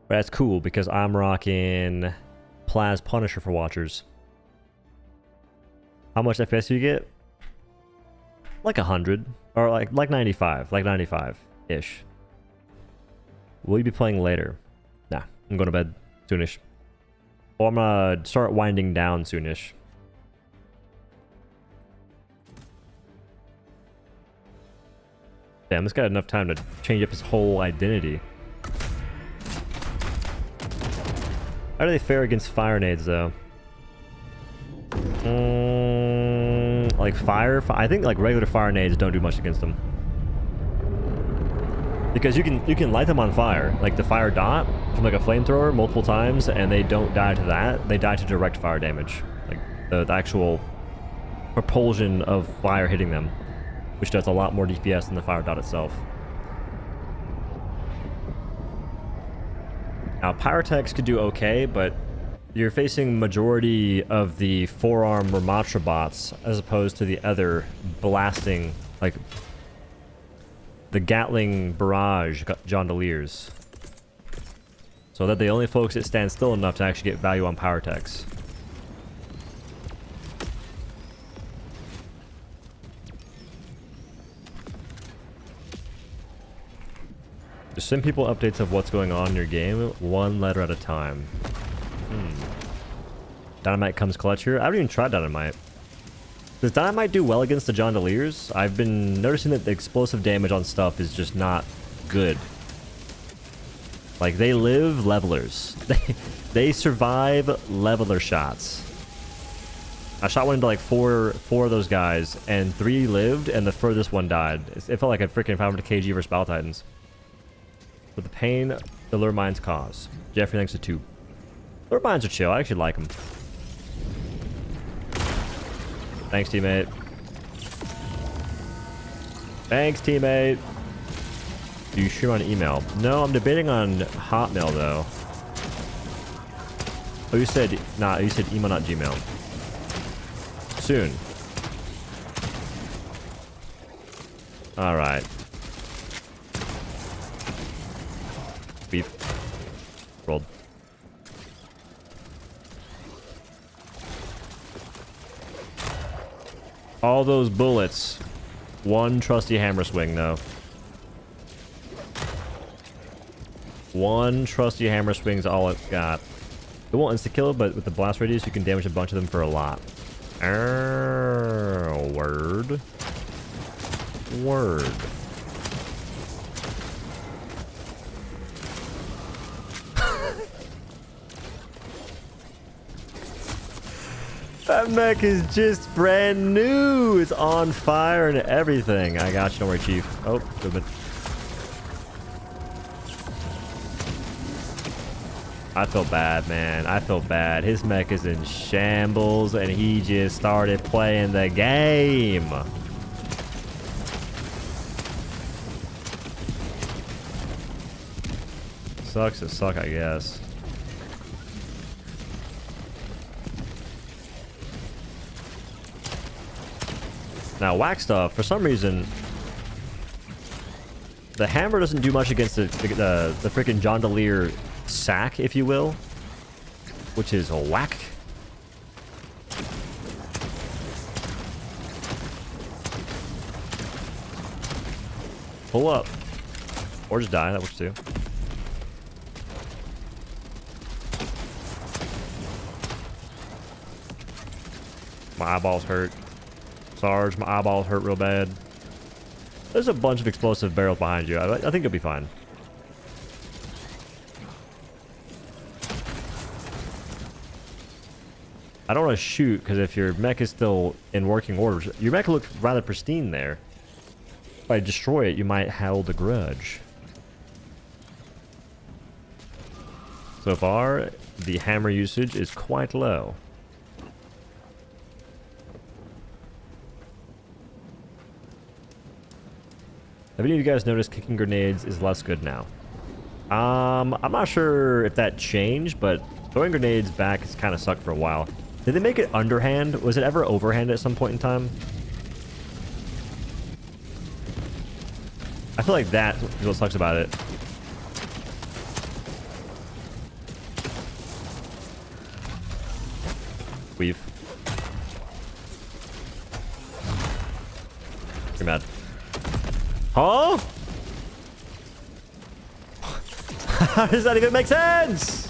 But that's cool because I'm rocking Plaz Punisher for watchers. How much FPS do you get? Like 100 or like 95, like 95-ish. Will you be playing later? Nah, I'm going to bed soonish. Or I'm gonna start winding down soonish. Damn, this guy had enough time to change up his whole identity. How do they fare against fire nades though? Like fire? I think like regular fire nades don't do much against them. Because you can light them on fire. Like the fire dot from like a flamethrower multiple times and they don't die to that. They die to direct fire damage. Like the actual propulsion of fire hitting them. Which does a lot more DPS than the fire dot itself. Now Pyrotex could do okay, but you're facing majority of the forearm Ramatra bots as opposed to the other blasting, like the Gatling barrage Gondoliers. So that the only folks that stand still enough to actually get value on Pyrotex. Just send people updates of what's going on in your game, one letter at a time. Dynamite comes clutch here. I haven't even tried Dynamite. Does Dynamite do well against the Gondoliers? I've been noticing that the explosive damage on stuff is just not good. Like, they live levelers. They survive leveler shots. I shot one into like four of those guys, and 3 lived, and the furthest one died. It felt like a freaking 500 kg versus Battle Titans. But the pain the lure mines cause. Jeffrey thanks to 2. Lure mines are chill. I actually like them. Thanks, teammate. Thanks, teammate. Do you stream on email? No, I'm debating on Hotmail, though. Oh, you said... Nah, you said email, not Gmail. Soon. Alright. Beef. Rolled. All those bullets. One trusty hammer swing, though. One trusty hammer swing's all it got. It won't insta-kill, but with the blast radius, you can damage a bunch of them for a lot. Word. Word. That mech is just brand new. It's on fire and everything. I got you. Don't worry, Chief. Oh, good. I feel bad, man. I feel bad. His mech is in shambles and he just started playing the game. Sucks to suck, I guess. Now, Whack Stuff, for some reason, the hammer doesn't do much against the freaking Gondolier sack, if you will, which is a whack. Pull up. Or just die. That works too. My eyeballs hurt. Sarge, my eyeballs hurt real bad. There's a bunch of explosive barrels behind you. I think you'll be fine. I don't want to shoot, because if your mech is still in working order, your mech looks rather pristine there. If I destroy it, you might hold a grudge. So far, the hammer usage is quite low. Have any of you guys noticed kicking grenades is less good now? I'm not sure if that changed, but throwing grenades back has kind of sucked for a while. Did they make it underhand? Was it ever overhand at some point in time? I feel like that is what sucks about it. Weave. You're mad. Huh? How does that even make sense?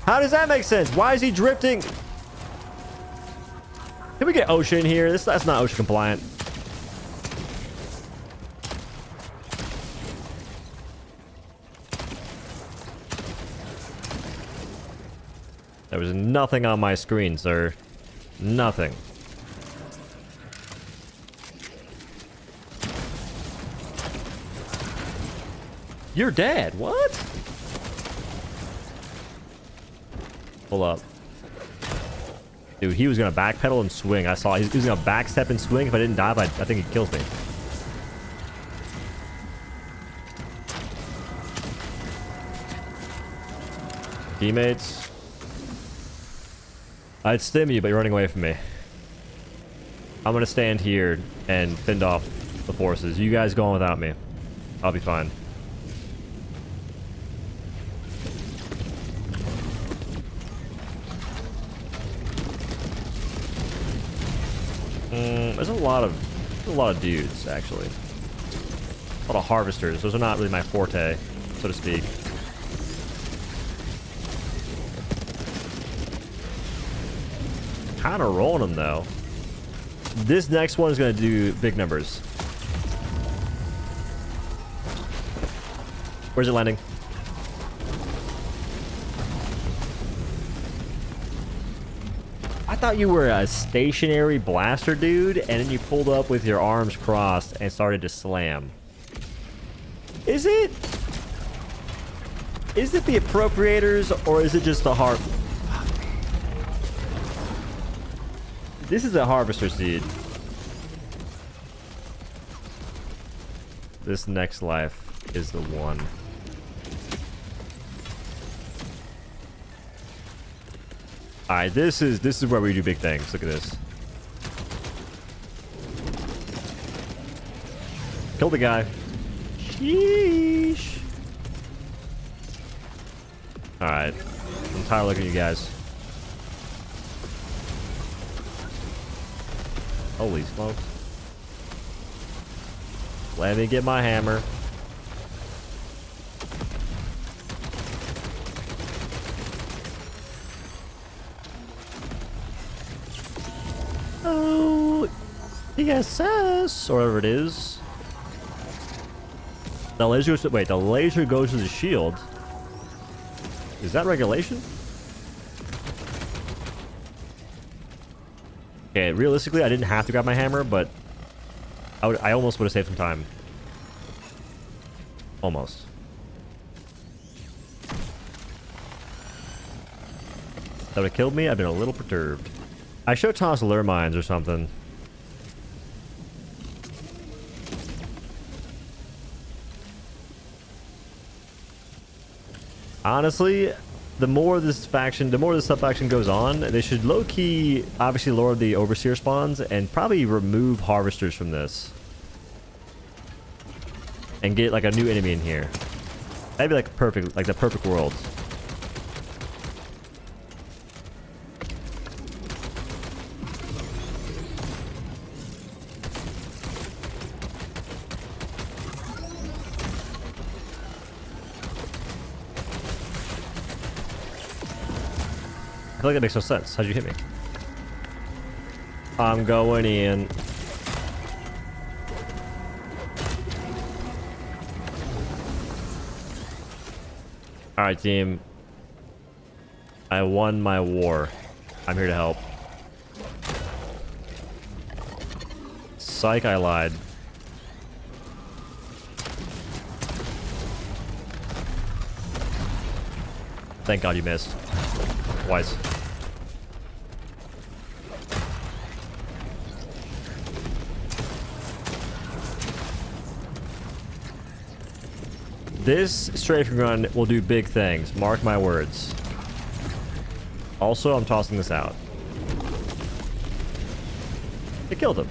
How does that make sense? Why is he drifting? Can we get OSHA in here? That's not OSHA compliant. There was nothing on my screen, sir. Nothing. You're dead. What? Pull up. Dude, he was going to backpedal and swing. I saw he was going to backstep and swing. If I didn't dive, I think he kills me. Teammates. I'd stim you, but you're running away from me. I'm going to stand here and fend off the forces. You guys go on without me. I'll be fine. There's a lot of dudes, actually. A lot of harvesters. Those are not really my forte, so to speak. Kind of rolling them, though. This next one is going to do big numbers. Where's it landing? I thought you were a stationary blaster dude, and then you pulled up with your arms crossed and started to slam. Is it the appropriators, or is it just the heart? This is a harvester seed. This next life is the one. Alright, this is where we do big things. Look at this. Kill the guy. Sheesh. Alright. I'm tired of looking at you guys. Holy smokes. Let me get my hammer. Oh, ESS, or whatever it is. The laser, wait, the laser goes to the shield. Is that regulation? Okay, realistically, I didn't have to grab my hammer, but I almost would have saved some time. Almost. That would have killed me. I've been a little perturbed. I should toss lure mines or something. Honestly, the more this sub-faction goes on, they should low-key, obviously lower the Overseer spawns and probably remove Harvesters from this. And get like a new enemy in here. That'd be like perfect, like the perfect world. feel like that makes no sense. How'd you hit me? I'm going in. Alright, team. I won my war. I'm here to help. Psych, I lied. Thank God you missed. Twice. This strafing run will do big things. Mark my words. Also, I'm tossing this out. It killed him.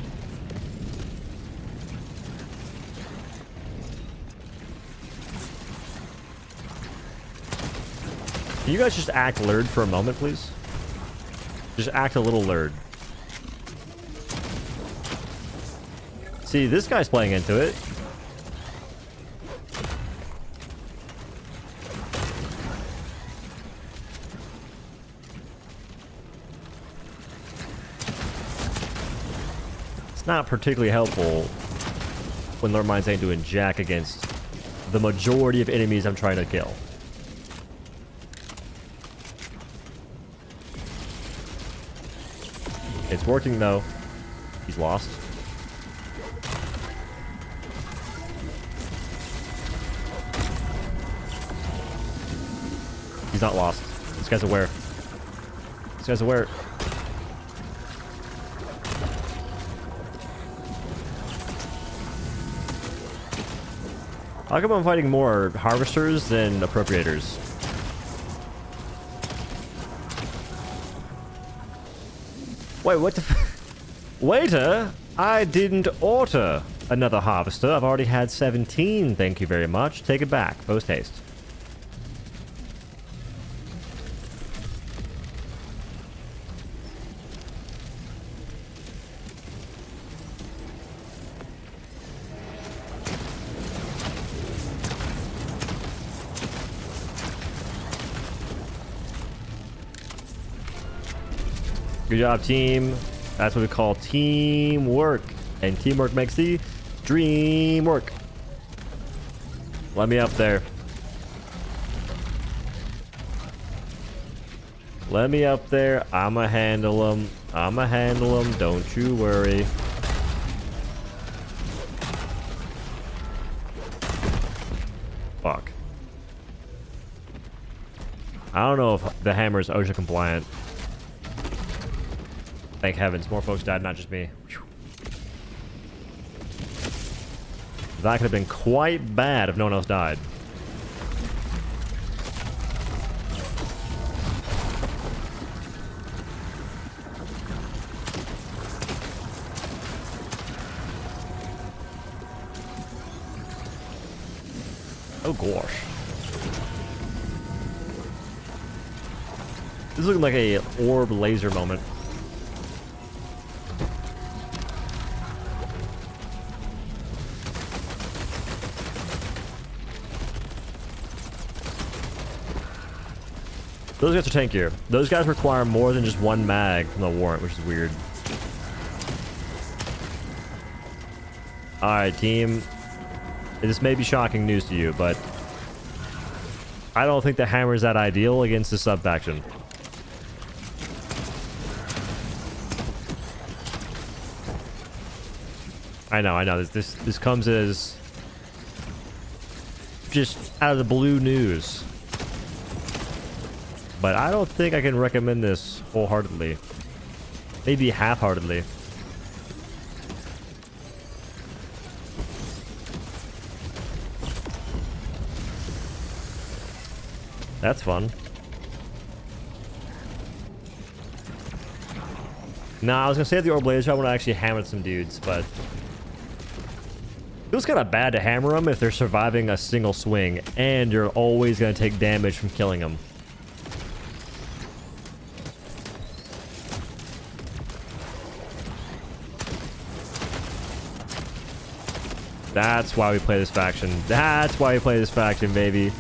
Can you guys just act lured for a moment, please? Just act a little lured. See, this guy's playing into it. It's not particularly helpful when Lord Mines ain't doing jack against the majority of enemies I'm trying to kill. It's working though. He's lost. He's not lost. This guy's aware. This guy's aware. How come I'm fighting more harvesters than appropriators? Wait, what the f- Waiter, I didn't order another harvester. I've already had 17, thank you very much. Take it back, post haste. Good job, team. That's what we call teamwork. And teamwork makes the dream work. Let me up there. Let me up there. I'ma handle them. I'ma handle them. Don't you worry. Fuck. I don't know if the hammer is OSHA compliant. Thank heavens, more folks died, not just me. Whew. That could have been quite bad if no one else died. Oh gosh. This is looking like a orb laser moment. Those guys are tankier. Those guys require more than just one mag from the warrant, which is weird. Alright, team. This may be shocking news to you, but I don't think the hammer is that ideal against the sub-faction. I know. This comes as just out of the blue news. But I don't think I can recommend this wholeheartedly. Maybe half-heartedly. That's fun. Nah, I was gonna say the Orb Laser, I want to actually hammer some dudes, but it feels kind of bad to hammer them if they're surviving a single swing, and you're always gonna take damage from killing them. That's why we play this faction. That's why we play this faction, baby.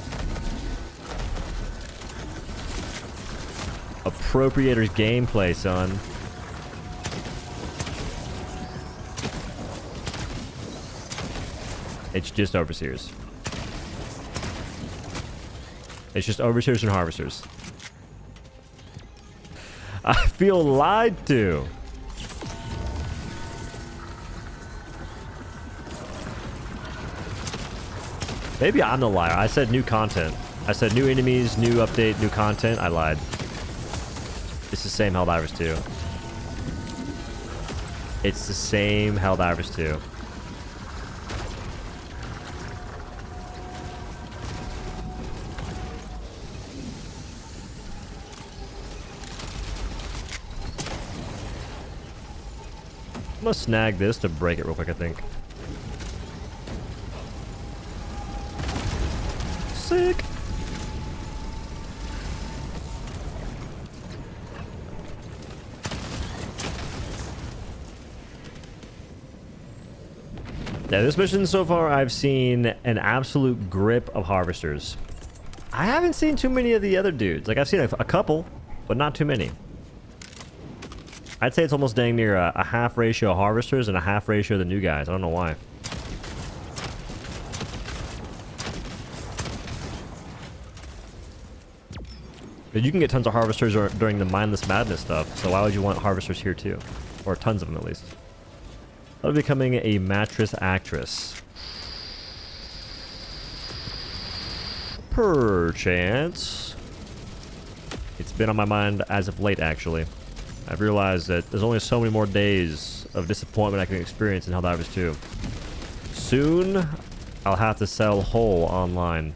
Appropriators gameplay, son. It's just overseers. It's just overseers and harvesters. I feel lied to. Maybe I'm the liar. I said new content. I said new enemies, new update, new content. I lied. It's the same Helldivers 2. It's the same Helldivers 2. I'm gonna snag this to break it real quick, I think. Sick. Now, this mission so far, I've seen an absolute grip of harvesters. I haven't seen too many of the other dudes. Like, I've seen a couple, but not too many. I'd say it's almost dang near a half ratio of harvesters and a half ratio of the new guys. I don't know why. But you can get tons of harvesters during the Mindless Madness stuff, so why would you want harvesters here too? Or tons of them at least. That'll be becoming a mattress actress. Perchance. It's been on my mind as of late, actually. I've realized that there's only so many more days of disappointment I can experience in Helldivers 2. Soon, I'll have to sell whole online.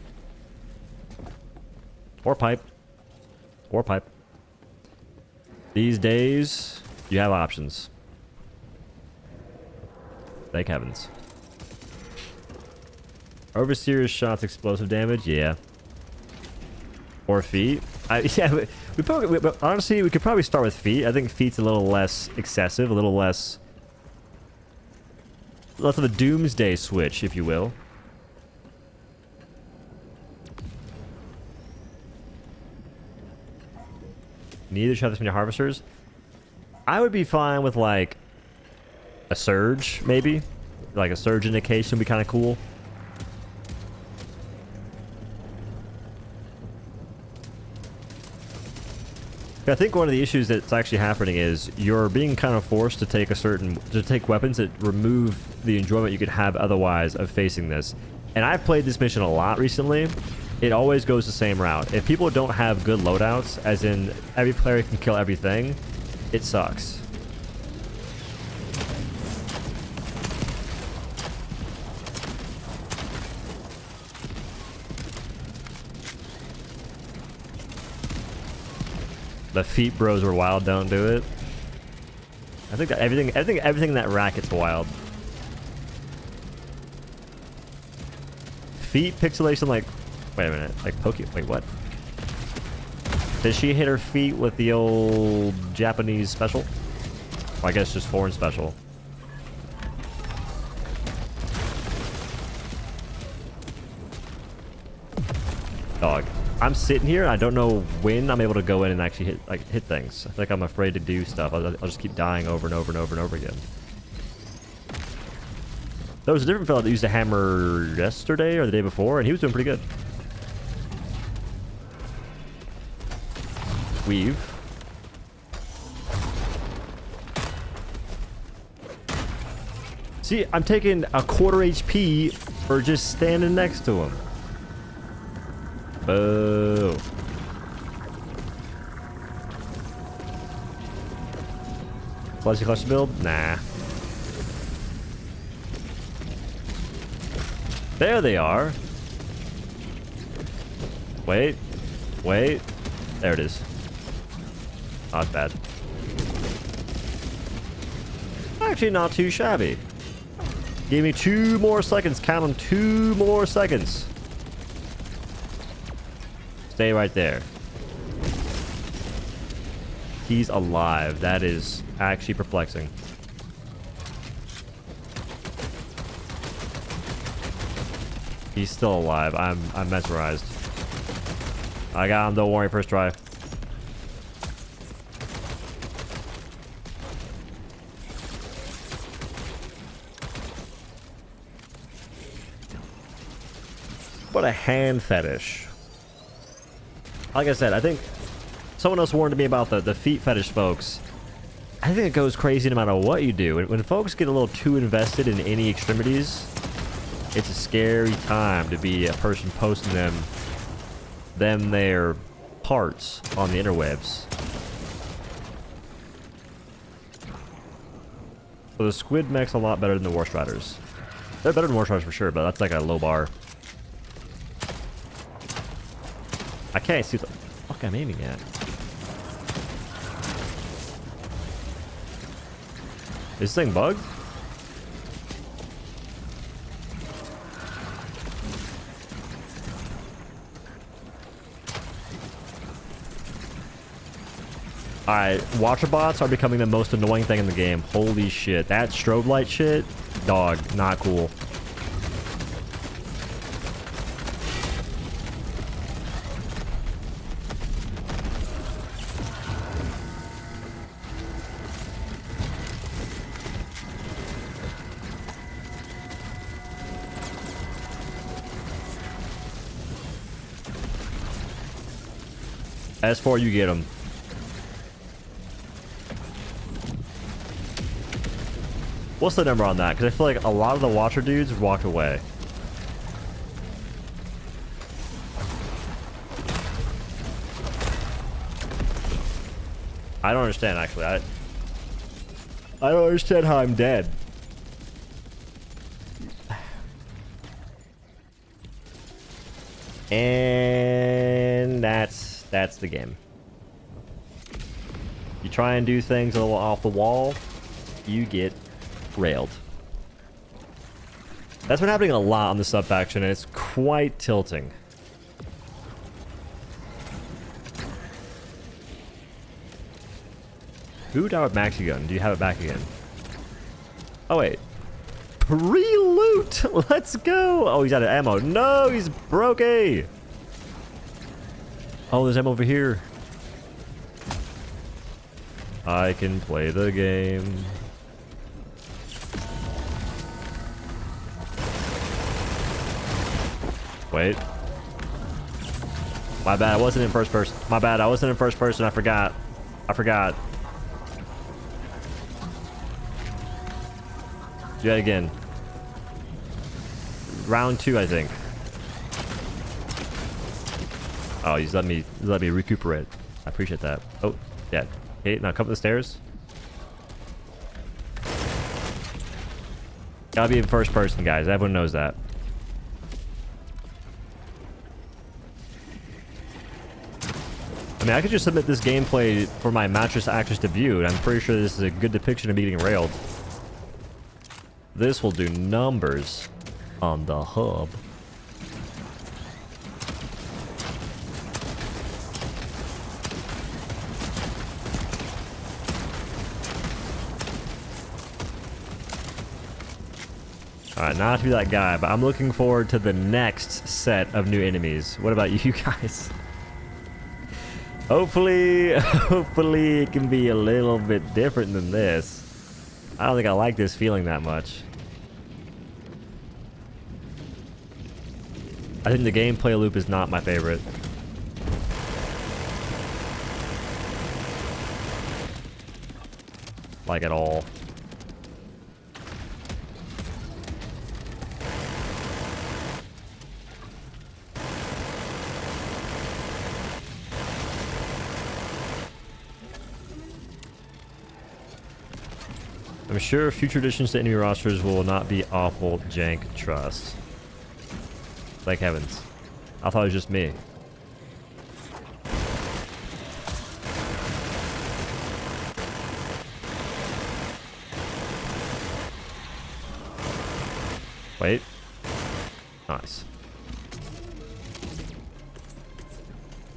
Or pipe. Or pipe. These days, you have options. Thank heavens. Overseer's shots explosive damage, yeah. Or feet. Yeah, honestly, we could probably start with feet. I think feet's a little less excessive, a little less of a doomsday switch, if you will. Neither should have this many harvesters. I would be fine with like a surge, maybe. Like a surge indication would be kind of cool. I think one of the issues that's actually happening is you're being kind of forced to take weapons that remove the enjoyment you could have otherwise of facing this. And I've played this mission a lot recently. It always goes the same route. If people don't have good loadouts, as in every player can kill everything, it sucks. The feet bros were wild, don't do it. I think that everything in that racket's wild. Feet pixelation like, wait a minute, like wait, what? Did she hit her feet with the old Japanese special? Or I guess just foreign special. Dog. I'm sitting here, I don't know when I'm able to go in and actually hit things. I feel like I'm afraid to do stuff. I'll just keep dying over and over and over and over again. There was a different fellow that used a hammer yesterday or the day before, and he was doing pretty good. Weave. See, I'm taking a quarter HP for just standing next to him. Boo. Clutch build? Nah. There they are. Wait. There it is. Not bad. Actually, not too shabby. Give me 2 more seconds. Count them, 2 more seconds. Stay right there. He's alive. That is actually perplexing. He's still alive. I'm mesmerized. I got him, don't worry, first try. What a hand fetish. Like I said, I think someone else warned me about the feet fetish, folks. I think it goes crazy no matter what you do. When folks get a little too invested in any extremities, it's a scary time to be a person posting their parts on the interwebs. So the squid mech's a lot better than the War Striders. They're better than War Striders for sure, but that's like a low bar. I can't see what the fuck I'm aiming at. Is this thing bugged? Alright, watcher bots are becoming the most annoying thing in the game. Holy shit. That strobe light shit, dog, not cool. S4, you get him. What's the number on that? Because I feel like a lot of the watcher dudes walked away. I don't understand, actually. I don't understand how I'm dead. And that's the game. You try and do things a little off the wall, you get railed. That's been happening a lot on the sub faction, and it's quite tilting. Who died with Maxi Gun? Do you have it back again? Oh wait. Pre-loot! Let's go! Oh, he's out of ammo. No, he's broke. Oh, there's ammo over here. I can play the game. Wait. My bad, I wasn't in first person. My bad, I wasn't in first person. I forgot. Do that again. Round 2, I think. Oh, he's let me recuperate. I appreciate that. Oh, yeah. Okay, now come up the stairs. Gotta be in first person, guys. Everyone knows that. I mean, I could just submit this gameplay for my mattress actress to view, and I'm pretty sure this is a good depiction of me getting railed. This will do numbers on the hub. Alright, not to be that guy, but I'm looking forward to the next set of new enemies. What about you guys? Hopefully it can be a little bit different than this. I don't think I like this feeling that much. I think the gameplay loop is not my favorite. Like at all. I'm sure future additions to enemy rosters will not be awful jank, trust. Thank heavens. I thought it was just me. Wait. Nice.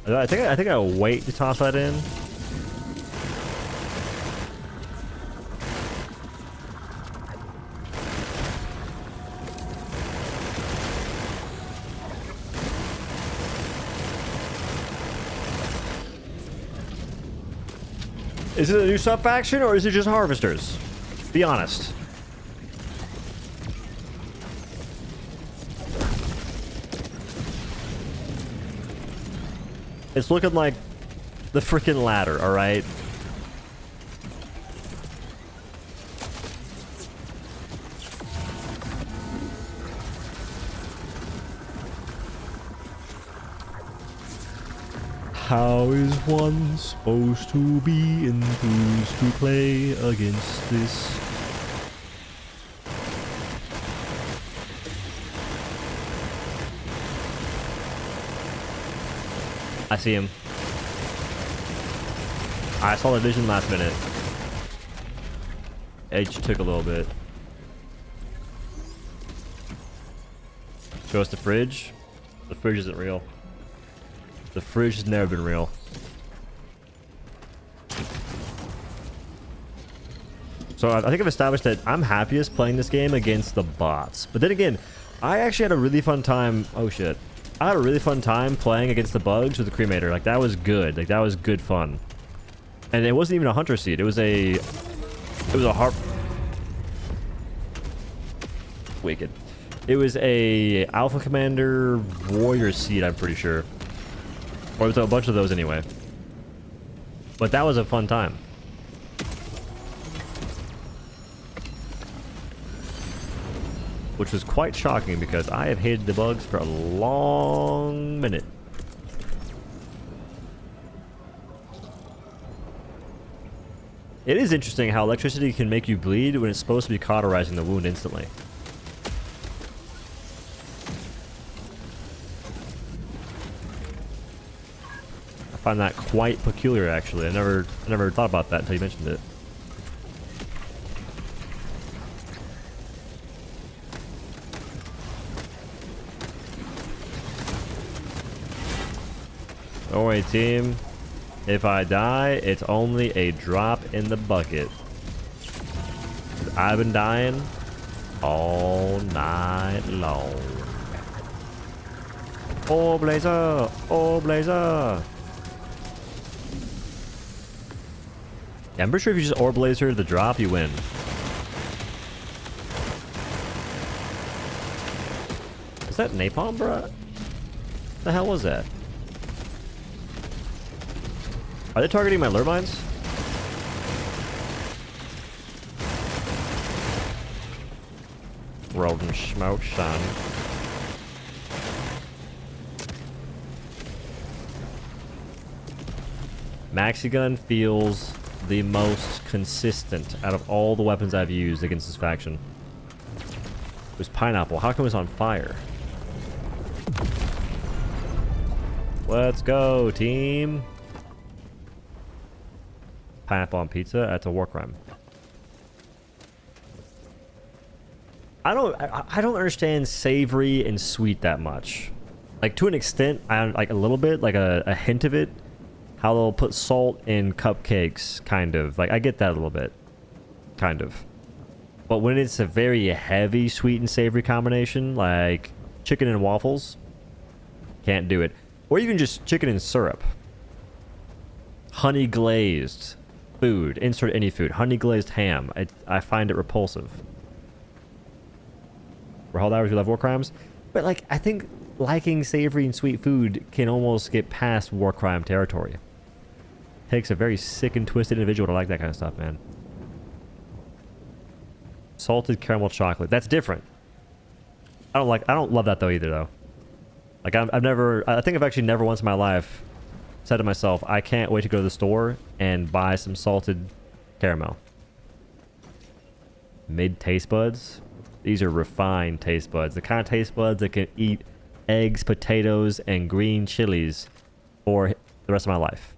I think I'll wait to toss that in. Is it a new sub faction or is it just harvesters? Be honest. It's looking like the freaking ladder, all right? How is one supposed to be enthused to play against this? I see him. I saw the vision last minute. Edge took a little bit. Show us the fridge. The fridge isn't real. The fridge has never been real. So I think I've established that I'm happiest playing this game against the bots. But then again, I actually had a really fun time. Oh shit. I had a really fun time playing against the bugs with the cremator. Like that was good. Like that was good fun. And it wasn't even a hunter seed. It was a harp. Wicked. It was a Alpha Commander Warrior seed, I'm pretty sure. Or it was a bunch of those anyway. But that was a fun time. Which was quite shocking because I have hated the bugs for a long minute. It is interesting how electricity can make you bleed when it's supposed to be cauterizing the wound instantly. I find that quite peculiar, actually. I never thought about that until you mentioned it. Don't worry, team. If I die, it's only a drop in the bucket. I've been dying all night long. Oh, Blazer! Oh, Blazer! Yeah, I'm pretty sure if you just Orb Blazer the drop, you win. Is that napalm, bro? What the hell was that? Are they targeting my lure mines? Rolling smoke, son. Maxi gun feels the most consistent out of all the weapons I've used against this faction. It was pineapple. How come it's on fire? Let's go, team. Pineapple on pizza? That's a war crime. I don't understand savory and sweet that much. Like to an extent, I like a little bit, like a hint of it. How they'll put salt in cupcakes, kind of. Like I get that a little bit, kind of. But when it's a very heavy sweet and savory combination, like chicken and waffles, can't do it. Or even just chicken and syrup. Honey glazed food. Insert any food. Honey glazed ham. I find it repulsive. For Helldivers, we love war crimes. But like, I think liking savory and sweet food can almost get past war crime territory. Takes a very sick and twisted individual to like that kind of stuff, man. Salted caramel chocolate. That's different. I don't love that though either though. Like I think I've actually never once in my life said to myself, I can't wait to go to the store and buy some salted caramel. Mid taste buds. These are refined taste buds. The kind of taste buds that can eat eggs, potatoes, and green chilies for the rest of my life.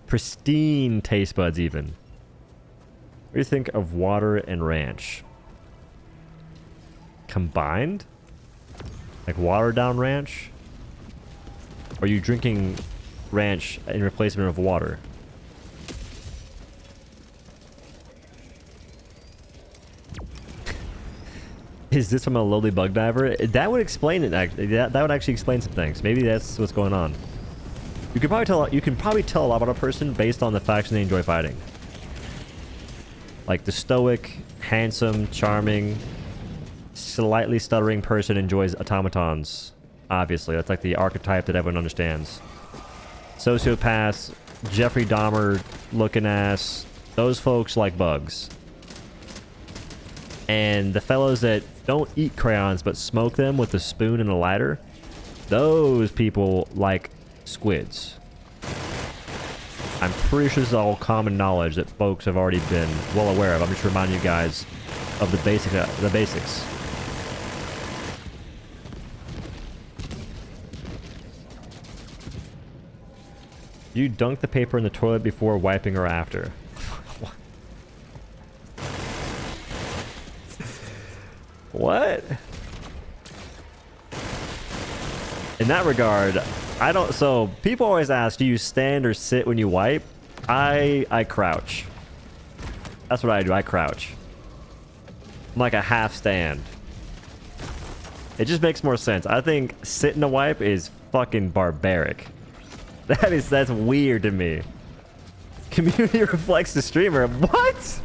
Pristine taste buds even. What do you think of water and ranch? Combined? Like watered down ranch? Or are you drinking ranch in replacement of water? Is this from a lowly bug diver? That would explain it. That would actually explain some things. Maybe that's what's going on. You can probably tell a lot about a person based on the faction they enjoy fighting. Like the stoic, handsome, charming, slightly stuttering person enjoys automatons. Obviously, that's like the archetype that everyone understands. sociopaths, Jeffrey Dahmer looking ass, those folks like bugs. And the fellows that don't eat crayons but smoke them with a spoon and a lighter, those people like squids. I'm pretty sure this is all common knowledge that folks have already been well aware of. I'm just reminding you guys of the basics. You dunk the paper in the toilet before wiping or after? What? In that regard, I don't... So, people always ask, do you stand or sit when you wipe? I crouch. That's what I do. I crouch. I'm like a half stand. It just makes more sense. I think sitting to wipe is fucking barbaric. That's weird to me. Community reflects the streamer. What?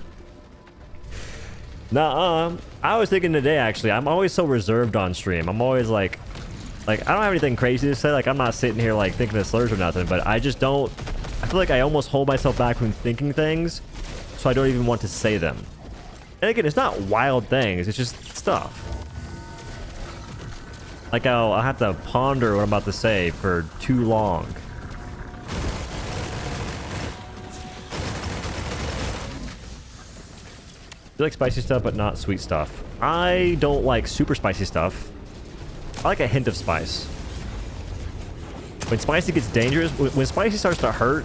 Nuh-uh. I was thinking today, actually. I'm always so reserved on stream. I'm always like, I don't have anything crazy to say. Like, I'm not sitting here, like, thinking of slurs or nothing. But I just don't... I feel like I almost hold myself back from thinking things. So I don't even want to say them. And again, it's not wild things. It's just stuff. Like, I'll have to ponder what I'm about to say for too long. I like spicy stuff, but not sweet stuff. I don't like super spicy stuff. I like a hint of spice. When spicy gets dangerous, when spicy starts to hurt,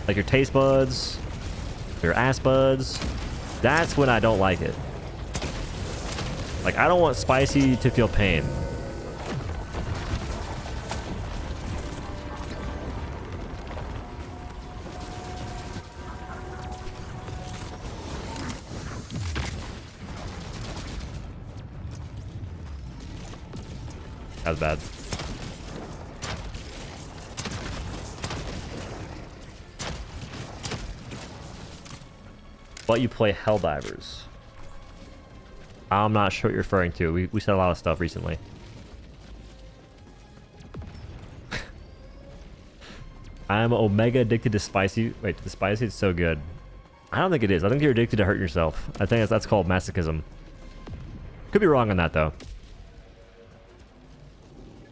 like your taste buds, your ass buds, that's when I don't like it. Like, I don't want spicy to feel pain. That was bad. But you play Helldivers. I'm not sure what you're referring to. We said a lot of stuff recently. I'm omega addicted to spicy. Wait, the spicy is so good. I don't think it is. I think you're addicted to hurting yourself. I think that's called masochism. Could be wrong on that, though.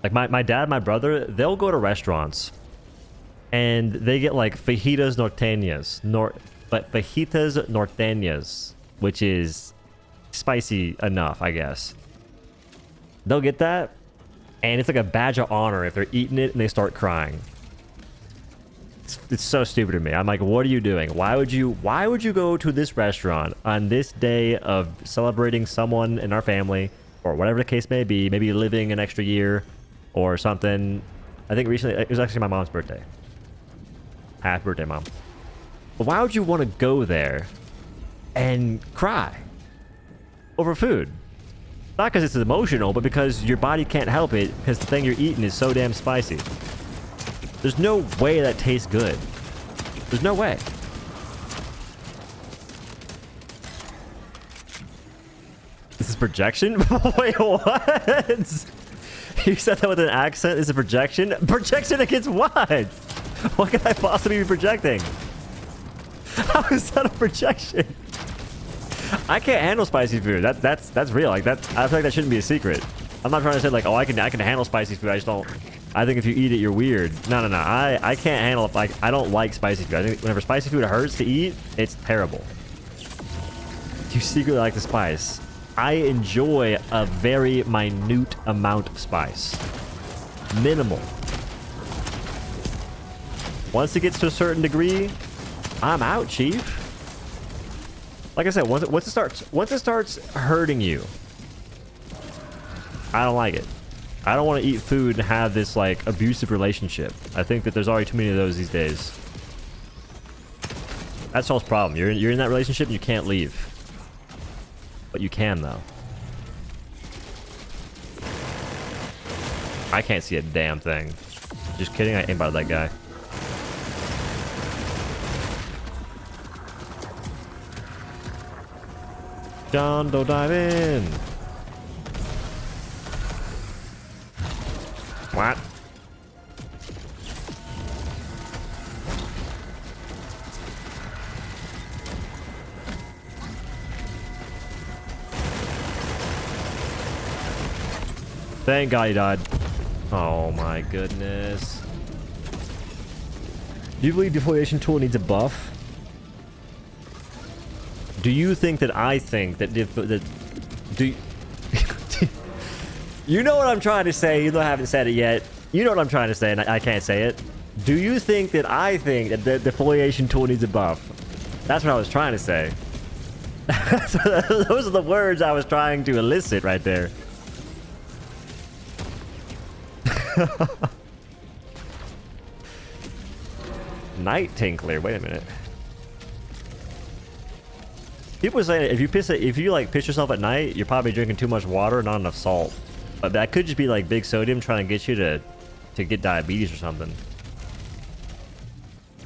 Like, my dad and my brother, they'll go to restaurants and they get like fajitas norteñas, fajitas norteñas, which is spicy enough, I guess. They'll get that, and it's like a badge of honor if they're eating it and they start crying. It's so stupid to me. I'm like, what are you doing? Why would you go to this restaurant on this day of celebrating someone in our family, or whatever the case may be, maybe living an extra year or something? I think recently, it was actually my mom's birthday. Happy birthday, Mom. But why would you want to go there and cry over food? Not because it's emotional, but because your body can't help it because the thing you're eating is so damn spicy. There's no way that tastes good. There's no way. This is projection? Wait, what? You said that with an accent? Is a projection? Projection against what? What could I possibly be projecting? How is that a projection? I can't handle spicy food. That's real. Like, that, I feel like that shouldn't be a secret. I'm not trying to say like, oh, I can handle spicy food. I just don't. I think if you eat it, you're weird. No. I can't handle it. Like, I don't like spicy food. I think whenever spicy food hurts to eat, it's terrible. You secretly like the spice. I enjoy a very minute amount of spice. Minimal. Once it gets to a certain degree, I'm out, chief. Like I said, once it starts hurting you, I don't like it. I don't want to eat food and have this like abusive relationship. I think that there's already too many of those these days. That's Saul's problem. You're in that relationship and you can't leave. But you can, though. I can't see a damn thing. Just kidding, I aimbotted that guy. John Doe, dive in! What? Thank God he died. Oh my goodness. Do you believe defoliation tool needs a buff? Do you think that I think that do you, you know what I'm trying to say, even though I haven't said it yet. You know what I'm trying to say and I can't say it. Do you think that I think that the defoliation tool needs a buff? That's what I was trying to say. Those are the words I was trying to elicit right there. Night Tinkler. Wait a minute. People say if you like piss yourself at night, you're probably drinking too much water, not enough salt. But that could just be like big sodium trying to get you to get diabetes or something.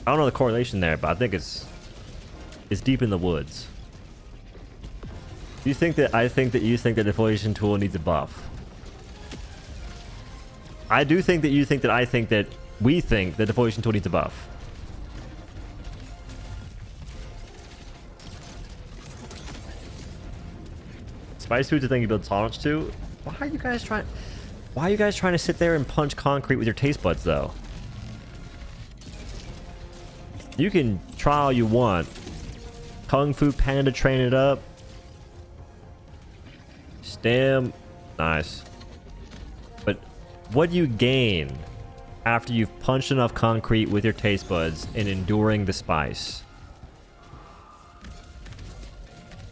I don't know the correlation there, but I think it's deep in the woods. Do you think that I think that you think that the defoliation tool needs a buff? I do think that you think that I think that we think the defoliation tool needs a buff. Spice food's a thing you build tolerance to. Why are you guys trying to sit there and punch concrete with your taste buds though? You can try all you want. Kung Fu Panda train it up. Stem. Nice. But what do you gain after you've punched enough concrete with your taste buds in enduring the spice?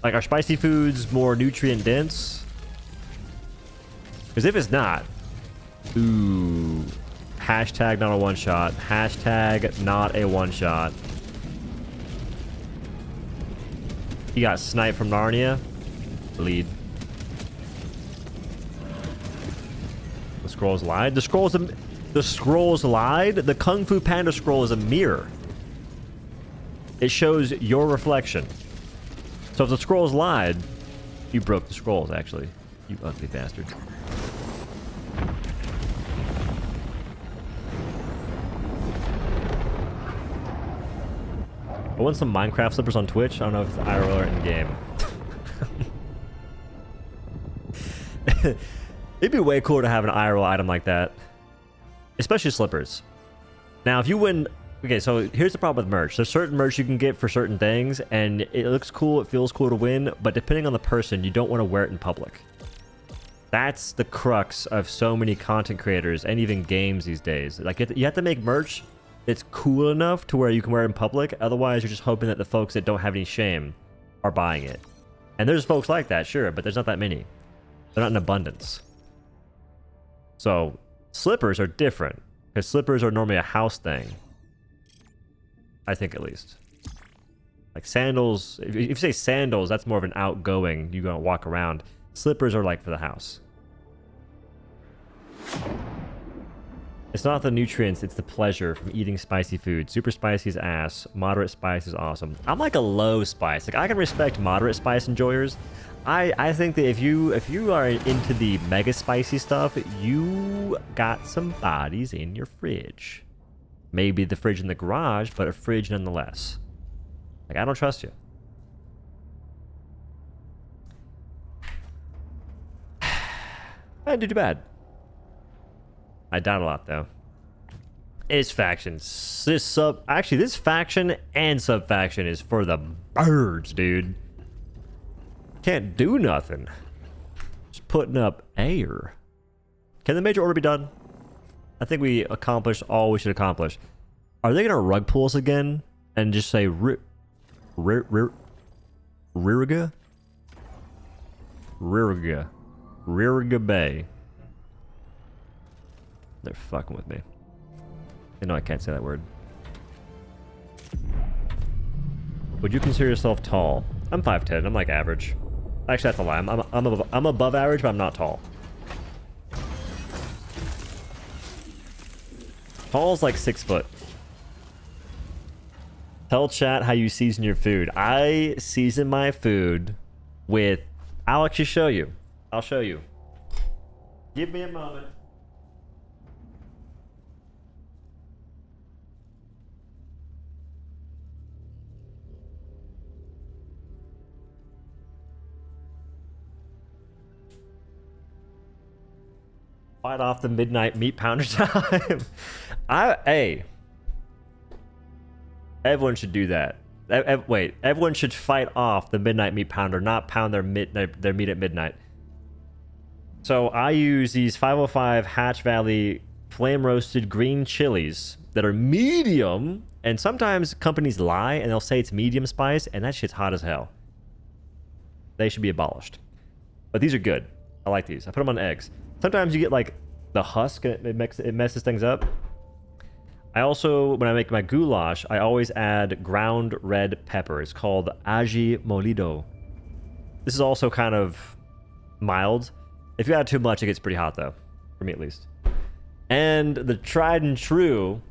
Like, are spicy foods more nutrient dense? Because if it's not, ooh, hashtag not a one shot, hashtag not a one shot. You got sniped from Narnia. Lead. The scrolls lied. The scrolls lied. The Kung Fu Panda scroll is a mirror. It shows your reflection. So if the scrolls lied, you broke the scrolls, actually. You ugly bastard. I want some Minecraft slippers on Twitch. I don't know if it's IRL or in game. It'd be way cooler to have an IRL item like that. Especially slippers. Now, if you win... Okay, so here's the problem with merch. There's certain merch you can get for certain things, and it looks cool, it feels cool to win, but depending on the person, you don't want to wear it in public. That's the crux of so many content creators and even games these days. Like, you have to make merch that's cool enough to where you can wear it in public. Otherwise, you're just hoping that the folks that don't have any shame are buying it. And there's folks like that, sure, but there's not that many. They're not in abundance. So, slippers are different, because slippers are normally a house thing. I think, at least. Like sandals, if you say sandals, that's more of an outgoing, you gonna walk around. Slippers are like for the house. It's not the nutrients, it's the pleasure from eating spicy food. Super spicy is ass, moderate spice is awesome. I'm like a low spice. Like, I can respect moderate spice enjoyers. I think that if you are into the mega spicy stuff, you got some bodies in your fridge. Maybe the fridge in the garage, but a fridge nonetheless. Like, I don't trust you. I didn't do too bad. I died a lot, though. It's factions. Actually, this faction and sub-faction is for the birds, dude. Can't do nothing. Just putting up air. Can the major order be done? I think we accomplished all we should accomplish. Are they gonna rug pull us again and just say Ririga? Ririga Bay. They're fucking with me. They know I can't say that word. Would you consider yourself tall? I'm 5'10". I'm like average. Actually, that's a lie. I'm above average, but I'm not tall. Tall's like 6 foot. Tell chat how you season your food. I season my food with... I'll actually show you. I'll show you. Give me a moment. Fight off the midnight meat pounder time. Hey, everyone should do that. Wait, everyone should fight off the midnight meat pounder, not pound their meat at midnight. So I use these 505 Hatch Valley flame roasted green chilies that are medium, and sometimes companies lie and they'll say it's medium spice, and that shit's hot as hell. They should be abolished. But these are good. I like these. I put them on eggs. Sometimes you get like the husk, and it messes things up. I also, when I make my goulash, I always add ground red pepper. It's called ají molido. This is also kind of mild. If you add too much, it gets pretty hot though, for me at least. And the tried and true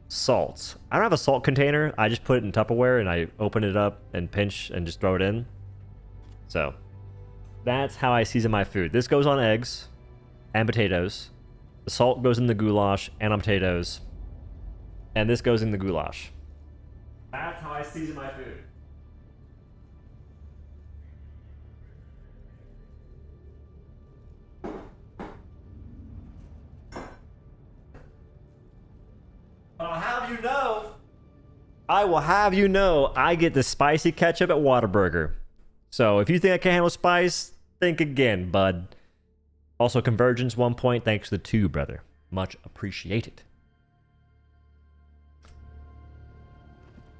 salt. I don't have a salt container. I just put it in Tupperware and I open it up and pinch and just throw it in. So that's how I season my food. This goes on eggs and potatoes. The salt goes in the goulash and on potatoes. And this goes in the goulash. That's how I season my food. I'll have you know, I will have you know, I get the spicy ketchup at Whataburger. So if you think I can't handle spice, think again, bud. Also, Convergence 1 point, thanks to the 2, brother. Much appreciated.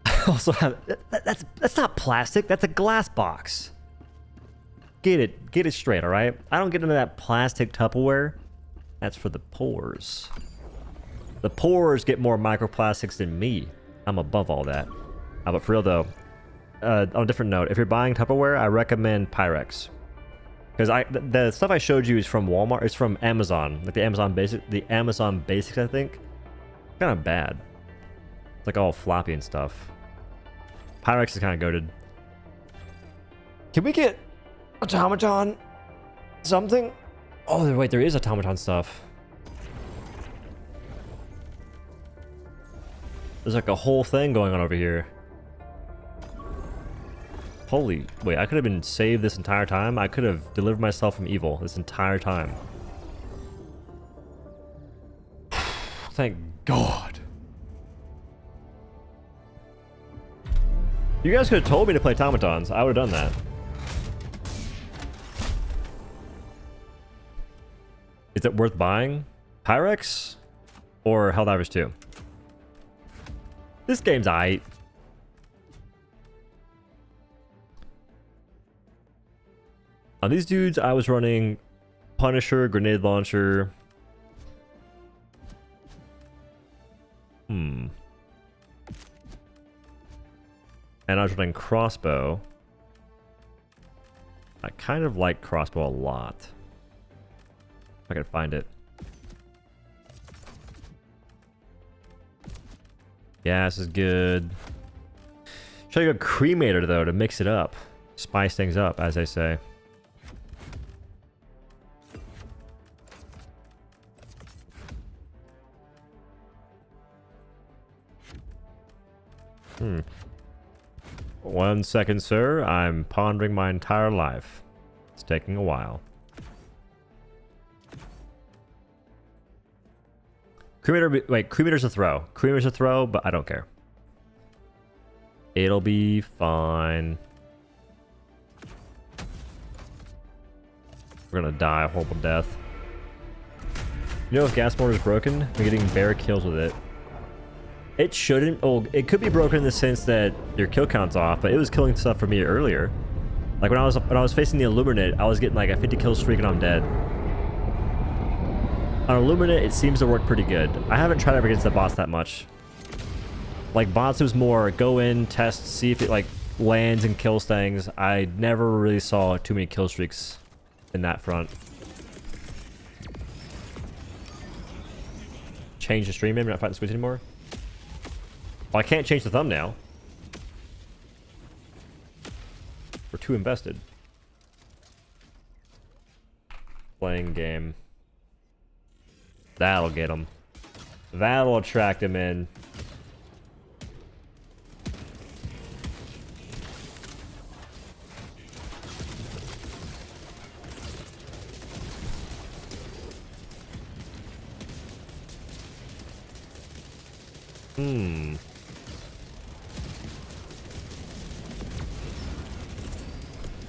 I also have, that's not plastic, that's a glass box. Get it straight, all right? I don't get into that plastic Tupperware. That's for the pores. The pores get more microplastics than me. I'm above all that. But for real though, on a different note, if you're buying Tupperware, I recommend Pyrex. Because the stuff I showed you is from Walmart. It's from Amazon, like the Amazon Basics, I think. Kind of bad. It's like all floppy and stuff. Pyrex is kind of goated. Can we get automaton something? Oh wait, there is automaton stuff. There's like a whole thing going on over here. Holy, wait, I could have been saved this entire time? I could have delivered myself from evil this entire time. Thank God. You guys could have told me to play automatons. I would have done that. Is it worth buying? Pyrex? Or Helldivers 2? This game's aight. On these dudes, I was running Punisher, Grenade Launcher. And I was running Crossbow. I kind of like Crossbow a lot. If I can find it. Yeah, this is good. Should I go Cremator though to mix it up? Spice things up, as they say. One second, sir. I'm pondering my entire life. It's taking a while. Cremator, wait, Cremator's a throw. Cremator's a throw, but I don't care. It'll be fine. We're gonna die a horrible death. You know, if gas mortar's broken, I'm getting bare kills with it. It shouldn't. Oh, it could be broken in the sense that your kill count's off, but it was killing stuff for me earlier. Like when I was facing the Illuminate, I was getting like a 50 kill streak and I'm dead. On Illuminate, it seems to work pretty good. I haven't tried ever against the boss that much. Like bots, it was more go in, test, see if it like lands and kills things. I never really saw too many kill streaks in that front. Change the stream, maybe not fighting squids anymore. Well, I can't change the thumbnail. We're too invested. Playing game. That'll get him. That'll attract him in.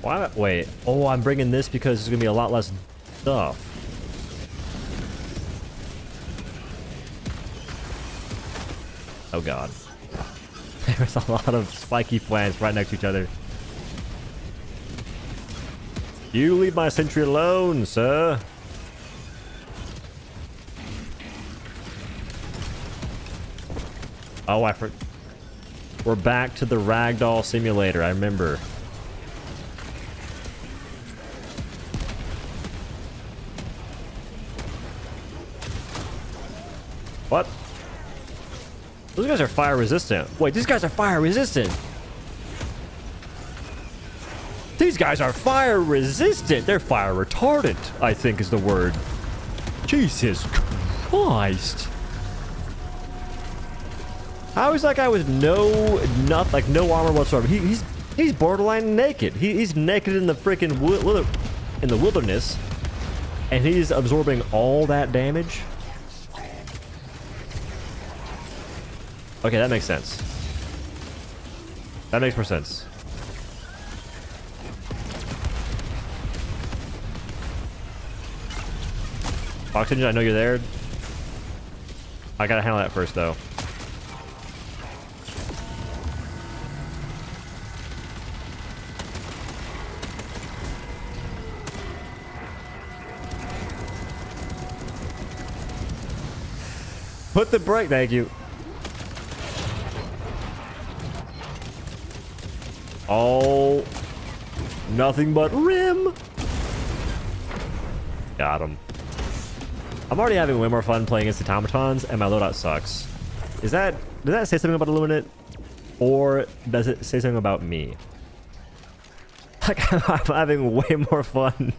Why? Wait. Oh, I'm bringing this because there's gonna be a lot less stuff. Oh god. There's a lot of spiky plants right next to each other. You leave my sentry alone, sir. Oh, we're back to the ragdoll simulator. I remember. What? Those guys are fire resistant. Wait, these guys are fire resistant. These guys are fire resistant. They're fire retardant, I think is the word. Jesus Christ. How is that guy with no armor whatsoever? He's borderline naked. He's naked in the freaking wilderness, and he's absorbing all that damage. Okay, that makes sense. That makes more sense. Oxygen, I know you're there. I gotta handle that first, though. Put the brake, thank you. Oh, nothing but rim. Got him. I'm already having way more fun playing against automatons, and my loadout sucks. Does that say something about Illuminate, or does it say something about me? Like, I'm having way more fun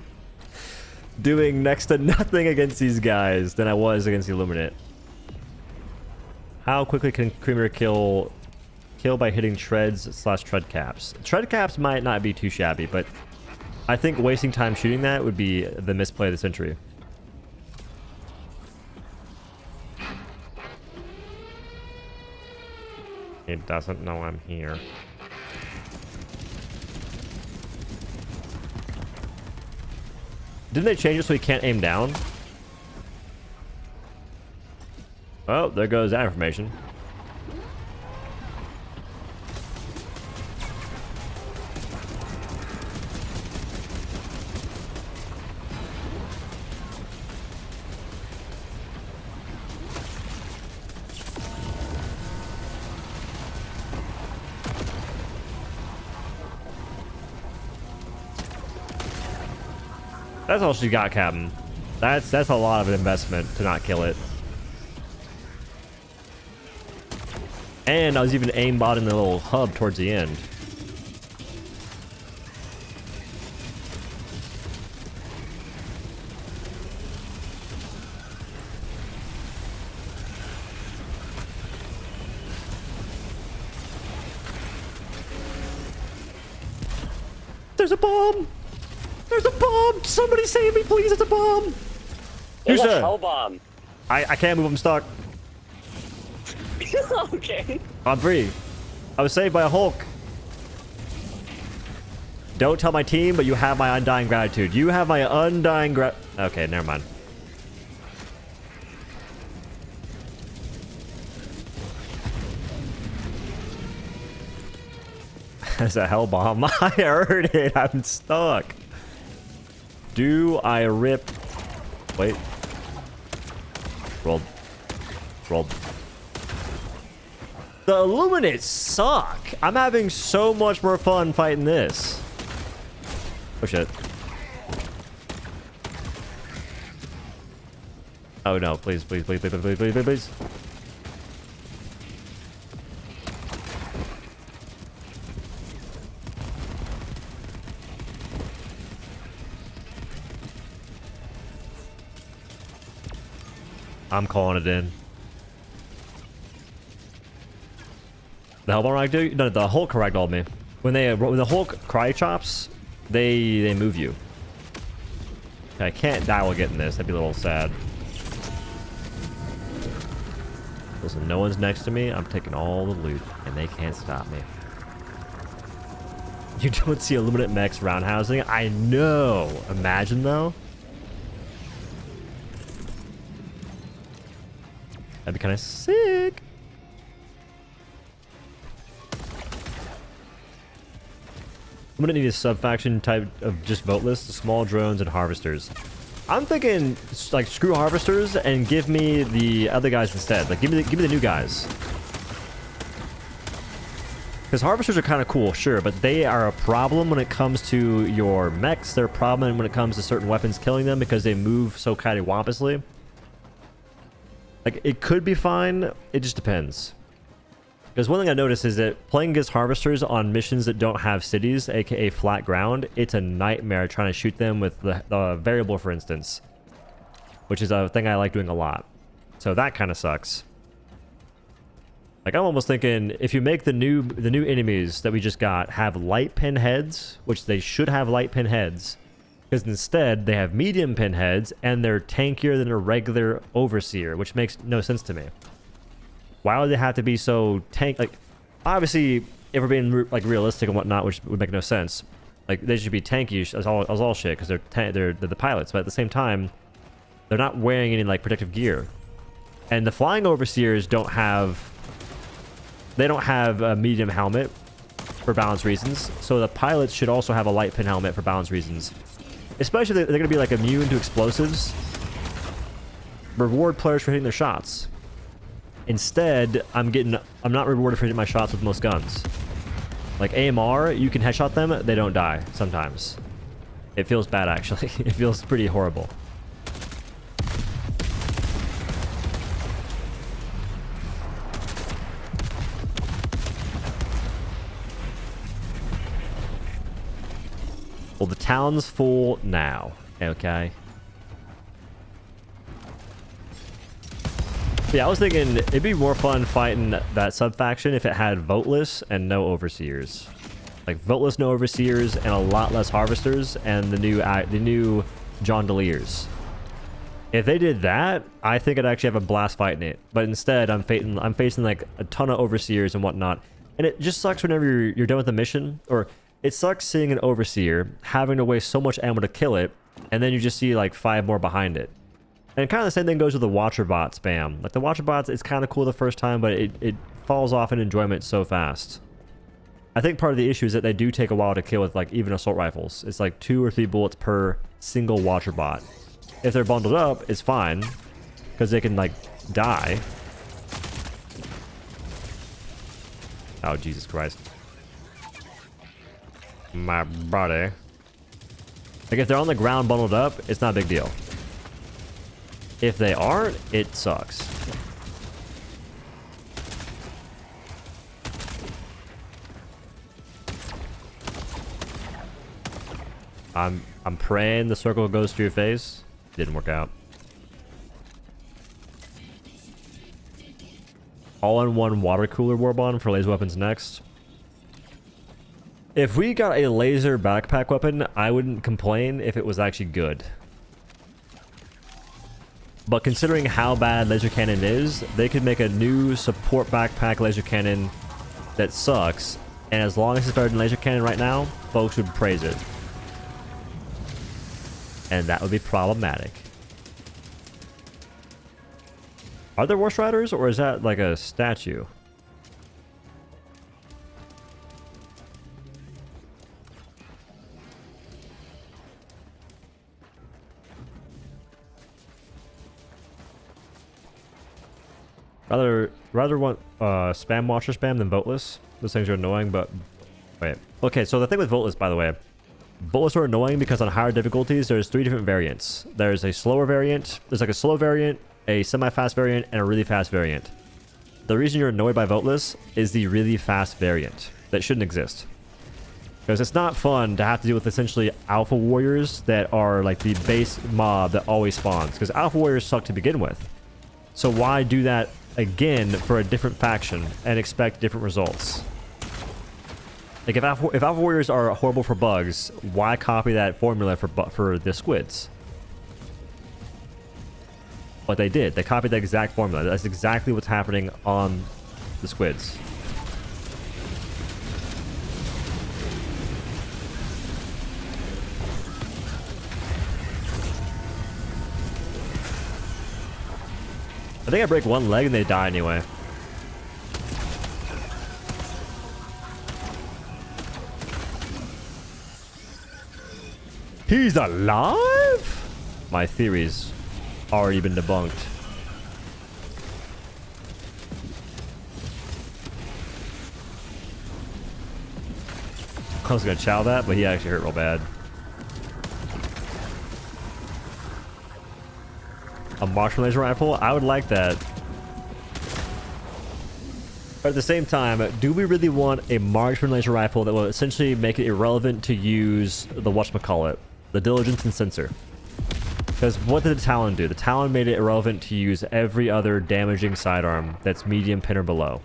doing next to nothing against these guys than I was against the Illuminate. How quickly can Creamer kill by hitting treads/tread caps? Tread caps might not be too shabby, but I think wasting time shooting that would be the misplay of the century. It doesn't know I'm here. Didn't they change it so he can't aim down? Oh, there goes that information. That's all she got, Captain. That's a lot of an investment to not kill it. And I was even aimbotting the little hub towards the end. There's a bomb! There's a bomb! Somebody save me, please! It's a bomb! There's a hell bomb. I can't move. I'm stuck. Okay. I'm free. I was saved by a Hulk. Don't tell my team, but you have my undying gratitude. You have my undying Okay, never mind. There's a hell bomb. I heard it. I'm stuck. Do I rip? Wait. Rolled. Rolled. The Illuminates suck. I'm having so much more fun fighting this. Oh shit. Oh no, please, please, please, please, please, please, please, please. I'm calling it in. The Hellbomb ragdoll? No, the Hulk ragdolled me. When the Hulk cry chops, they move you. I can't die while getting this. That'd be a little sad. Listen, no one's next to me. I'm taking all the loot, and they can't stop me. You don't see Illuminate mechs roundhousing? I know. Imagine, though. That'd be kind of sick. I'm gonna need a sub-faction type of just voteless, small drones and harvesters. I'm thinking like screw harvesters and give me the other guys instead. Like give me the new guys. Because harvesters are kind of cool, sure, but they are a problem when it comes to your mechs. They're a problem when it comes to certain weapons killing them because they move so cattywampusly. Like, it could be fine. It just depends. Because one thing I noticed is that playing against harvesters on missions that don't have cities, aka flat ground, it's a nightmare trying to shoot them with the variable, for instance. Which is a thing I like doing a lot. So that kind of sucks. Like, I'm almost thinking, if you make the new enemies that we just got have light pin heads, which they should have light pin heads, because instead they have medium pin heads and they're tankier than a regular overseer, which makes no sense to me. Why would they have to be so tank? Like, obviously, if we're being like realistic and whatnot, which would make no sense, like they should be tanky as all shit because they're the pilots, but at the same time, they're not wearing any like protective gear, and the flying overseers don't have. They don't have a medium helmet for balance reasons, so the pilots should also have a light pin helmet for balance reasons. Especially if they're going to be like immune to explosives. Reward players for hitting their shots. Instead, I'm not rewarded for hitting my shots with most guns. Like AMR, you can headshot them, they don't die sometimes. It feels bad actually. It feels pretty horrible. Well, the town's full now, okay? Yeah, I was thinking it'd be more fun fighting that sub-faction if it had voteless and no overseers. Like, voteless, no overseers, and a lot less harvesters, and the new Jondaliers. If they did that, I think I'd actually have a blast fighting it. But instead, I'm facing like a ton of overseers and whatnot. And it just sucks whenever you're done with the mission, or... It sucks seeing an overseer, having to waste so much ammo to kill it, and then you just see like 5 more behind it. And kind of the same thing goes with the Watcher bot spam. Like the Watcher bots, it's kind of cool the first time, but it falls off in enjoyment so fast. I think part of the issue is that they do take a while to kill with like even assault rifles. It's like 2 or 3 bullets per single Watcher bot. If they're bundled up, it's fine, because they can like die. Oh, Jesus Christ. My body. Like, if they're on the ground bundled up, it's not a big deal. If they aren't, it sucks. I'm praying the circle goes to your face. Didn't work out. All-in-one water cooler warbond for laser weapons next. If we got a laser backpack weapon, I wouldn't complain if it was actually good. But considering how bad laser cannon is, they could make a new support backpack laser cannon that sucks, and as long as it's better than laser cannon right now, folks would praise it. And that would be problematic. Are there War Striders, or is that like a statue? Rather want spam watcher spam than voteless. Those things are annoying, but wait. Okay, so the thing with voteless, by the way, voteless are annoying because on higher difficulties, there's 3 different variants. There's a slower variant, there's like a slow variant, a semi-fast variant, and a really fast variant. The reason you're annoyed by voteless is the really fast variant that shouldn't exist. Because it's not fun to have to deal with essentially alpha warriors that are like the base mob that always spawns. Because alpha warriors suck to begin with. So why do that again for a different faction and expect different results? Like if alpha warriors are horrible for bugs, why copy that formula for the squids? But they did. They copied the exact formula. That's exactly what's happening on the squids. I think I break one leg and they die anyway. He's alive? My theory's already been debunked. I was gonna chow that, but he actually hurt real bad. A marksman laser rifle? I would like that. But at the same time, do we really want a marksman laser rifle that will essentially make it irrelevant to use the whatchamacallit, the diligence and sensor? Because what did the Talon do? The Talon made it irrelevant to use every other damaging sidearm that's medium pin or below.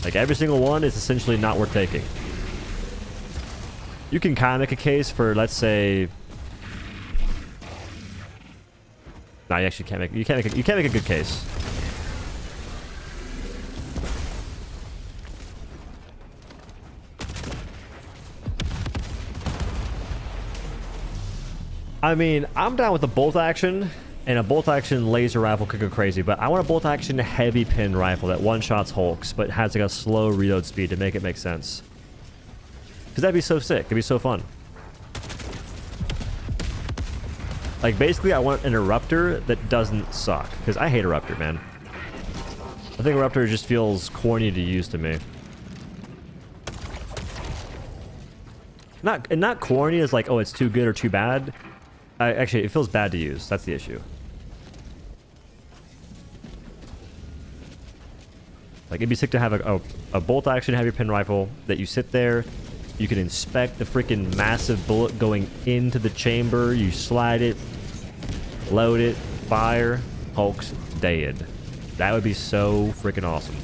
Like every single one is essentially not worth taking. You can kind of make a case for, let's say. No, you actually can't make. You can't make a good case. I mean, I'm down with the bolt action, and a bolt action laser rifle could go crazy, but I want a bolt action heavy pin rifle that one-shots Hulks, but has like a slow reload speed to make it make sense. Because that'd be so sick. It'd be so fun. Like, basically, I want an Eruptor that doesn't suck. Because I hate Eruptor, man. I think Eruptor just feels corny to use to me. Not corny as like, oh, it's too good or too bad. Actually, it feels bad to use. That's the issue. Like, it'd be sick to have a bolt-action heavy pin rifle that you sit there. You can inspect the freaking massive bullet going into the chamber. You slide it, load it, fire, Hulk's dead. That would be so freaking awesome.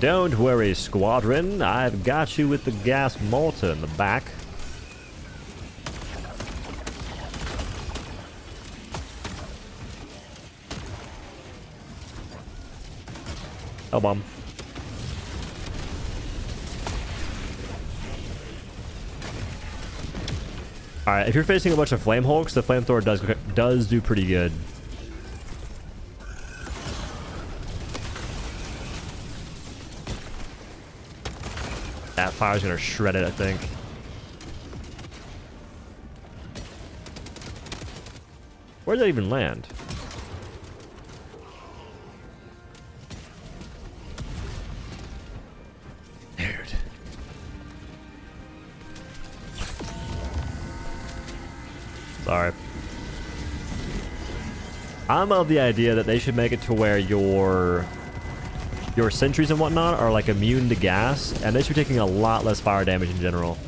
Don't worry, Squadron. I've got you with the gas mortar in the back. Oh, bomb. Alright, if you're facing a bunch of Flame Hulks, the Flamethrower does do pretty good. That fire's gonna shred it, I think. Where did that even land? Sorry. I'm of the idea that they should make it to where your sentries and whatnot are like immune to gas, and they should be taking a lot less fire damage in general.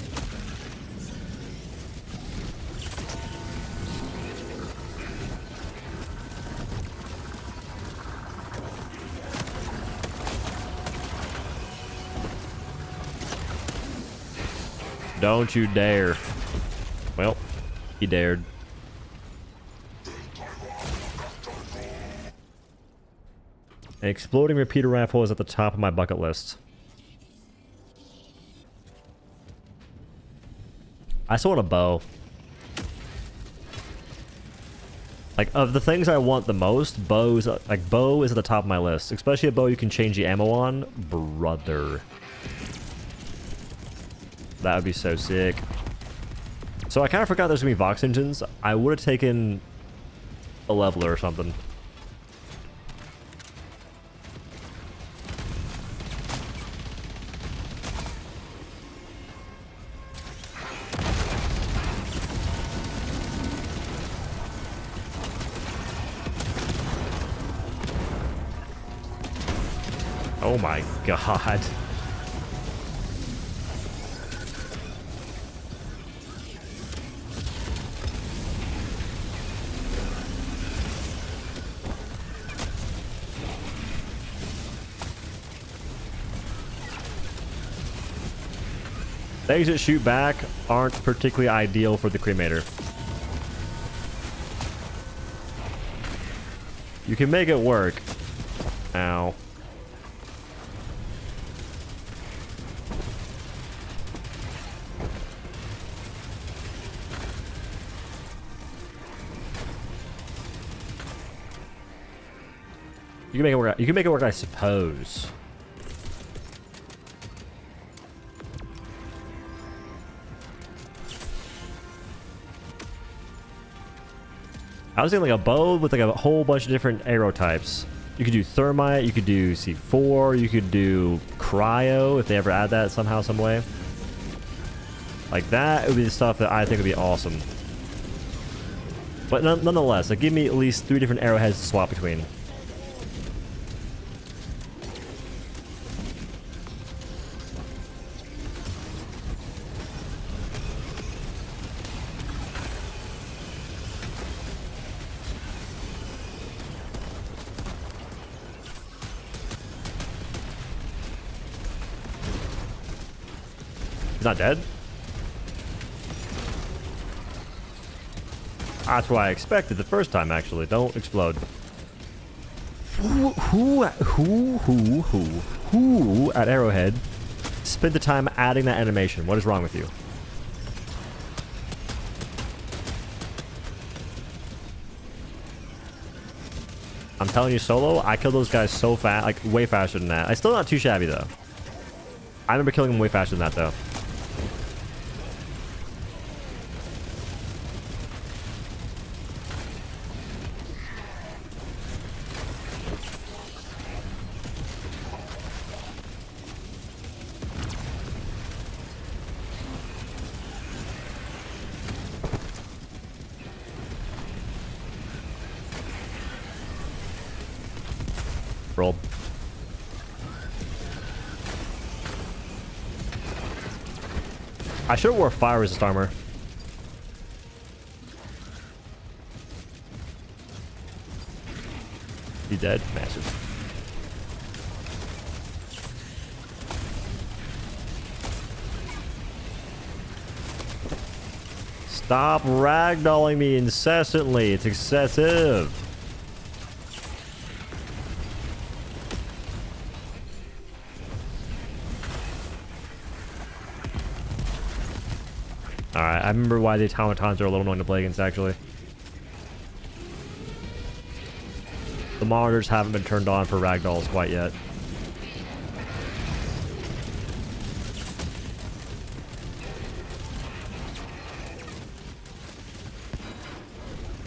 Don't you dare. Well, he dared. An exploding repeater rifle is at the top of my bucket list. I still want a bow. Like, of the things I want the most, bows, like, bow is at the top of my list. Especially a bow you can change the ammo on. Brother. That would be so sick. So I kind of forgot there's going to be Vox engines. I would have taken a leveler or something. Oh my god. Things that shoot back aren't particularly ideal for the cremator. You can make it work. Ow. You can make it work. You can make it work, I suppose. I was thinking like a bow with like a whole bunch of different arrow types. You could do thermite, you could do C4, you could do cryo if they ever add that somehow, some way. Like that would be the stuff that I think would be awesome. But nonetheless, like give me at least 3 different arrowheads to swap between. He's not dead? That's what I expected the first time, actually. Don't explode. Who at Arrowhead spent the time adding that animation? What is wrong with you? I'm telling you, Solo, I killed those guys so fast, like way faster than that. I'm still not too shabby, though. I remember killing them way faster than that, though. Roll. I should have wore fire resist armor. He dead? Massive. Stop ragdolling me incessantly. It's excessive. Alright, I remember why the automatons are a little annoying to play against, actually. The monitors haven't been turned on for ragdolls quite yet.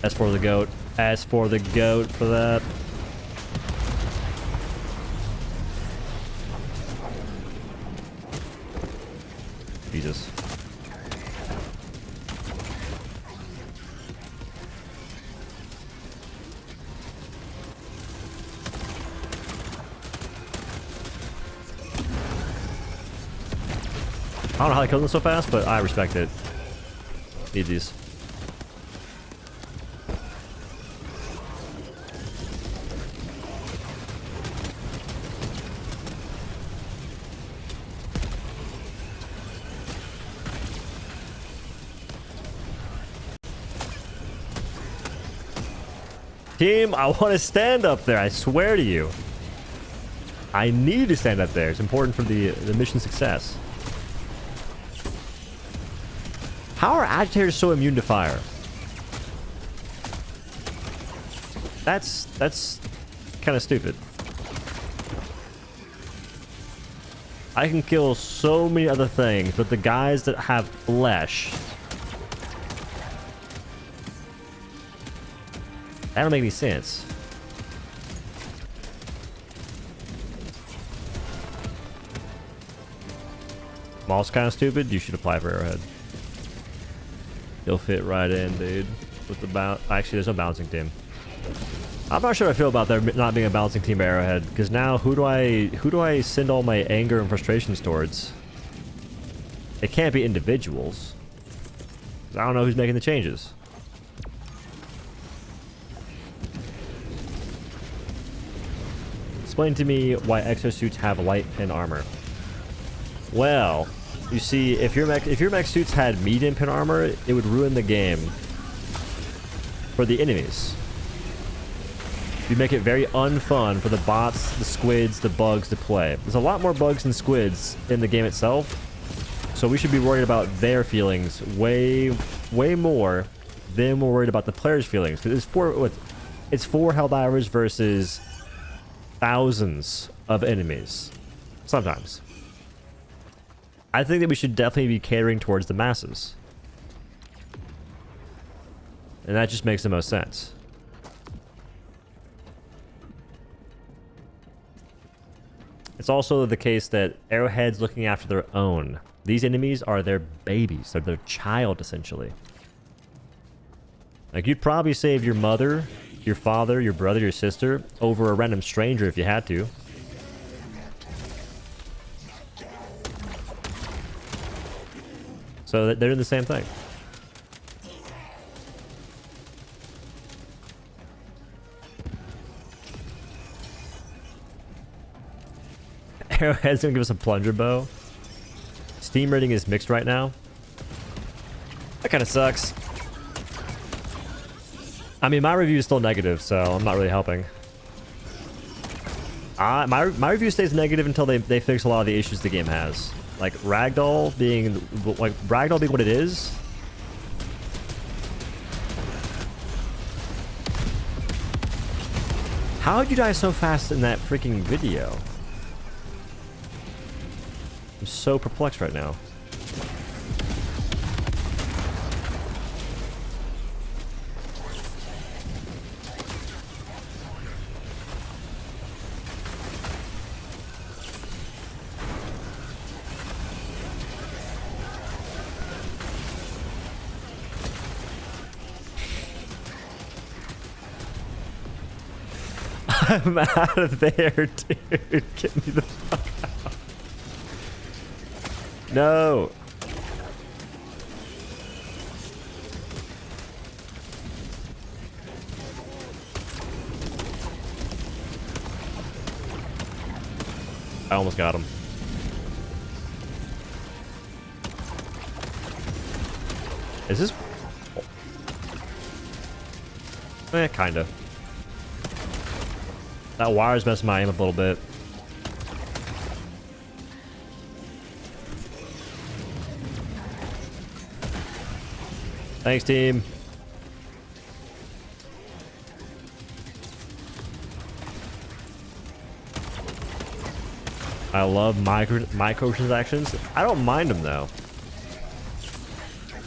As for the goat. As for the goat for that. Jesus. I don't know how I killed them so fast, but I respect it. Need these. Team, I want to stand up there. I swear to you. I need to stand up there. It's important for the mission success. How are agitators so immune to fire? That's kind of stupid. I can kill so many other things, but the guys that have flesh, that don't make any sense. Mall's kind of stupid. You should apply for Arrowhead. You'll fit right in, dude. With the bounce. Actually, there's no bouncing team. I'm not sure how I feel about there not being a bouncing team at Arrowhead, because now who do I send all my anger and frustrations towards? It can't be individuals. I don't know who's making the changes. Explain to me why exosuits have light and armor. Well, You see, if your mech suits had medium pin armor, it would ruin the game for the enemies. You make it very unfun for the bots, the squids, the bugs to play. There's a lot more bugs and squids in the game itself, so we should be worried about their feelings way more than we're worried about the players' feelings. Because it's four Helldivers versus thousands of enemies. Sometimes. I think that we should definitely be catering towards the masses. And that just makes the most sense. It's also the case that Arrowhead's looking after their own. These enemies are their babies. They're their child, essentially. Like, you'd probably save your mother, your father, your brother, your sister over a random stranger if you had to. So they're doing the same thing. Arrowhead's gonna give us a plunger bow. Steam rating is mixed right now. That kind of sucks. I mean, my review is still negative, so I'm not really helping. My review stays negative until they fix a lot of the issues the game has. Like Ragdoll being what it is. How did you die so fast in that freaking video? I'm so perplexed right now. I'm out of there, dude. Get me the fuck out. No. I almost got him. Is this... kinda. That wire's messing my aim up a little bit. Thanks, team. I love microtransactions. I don't mind them, though.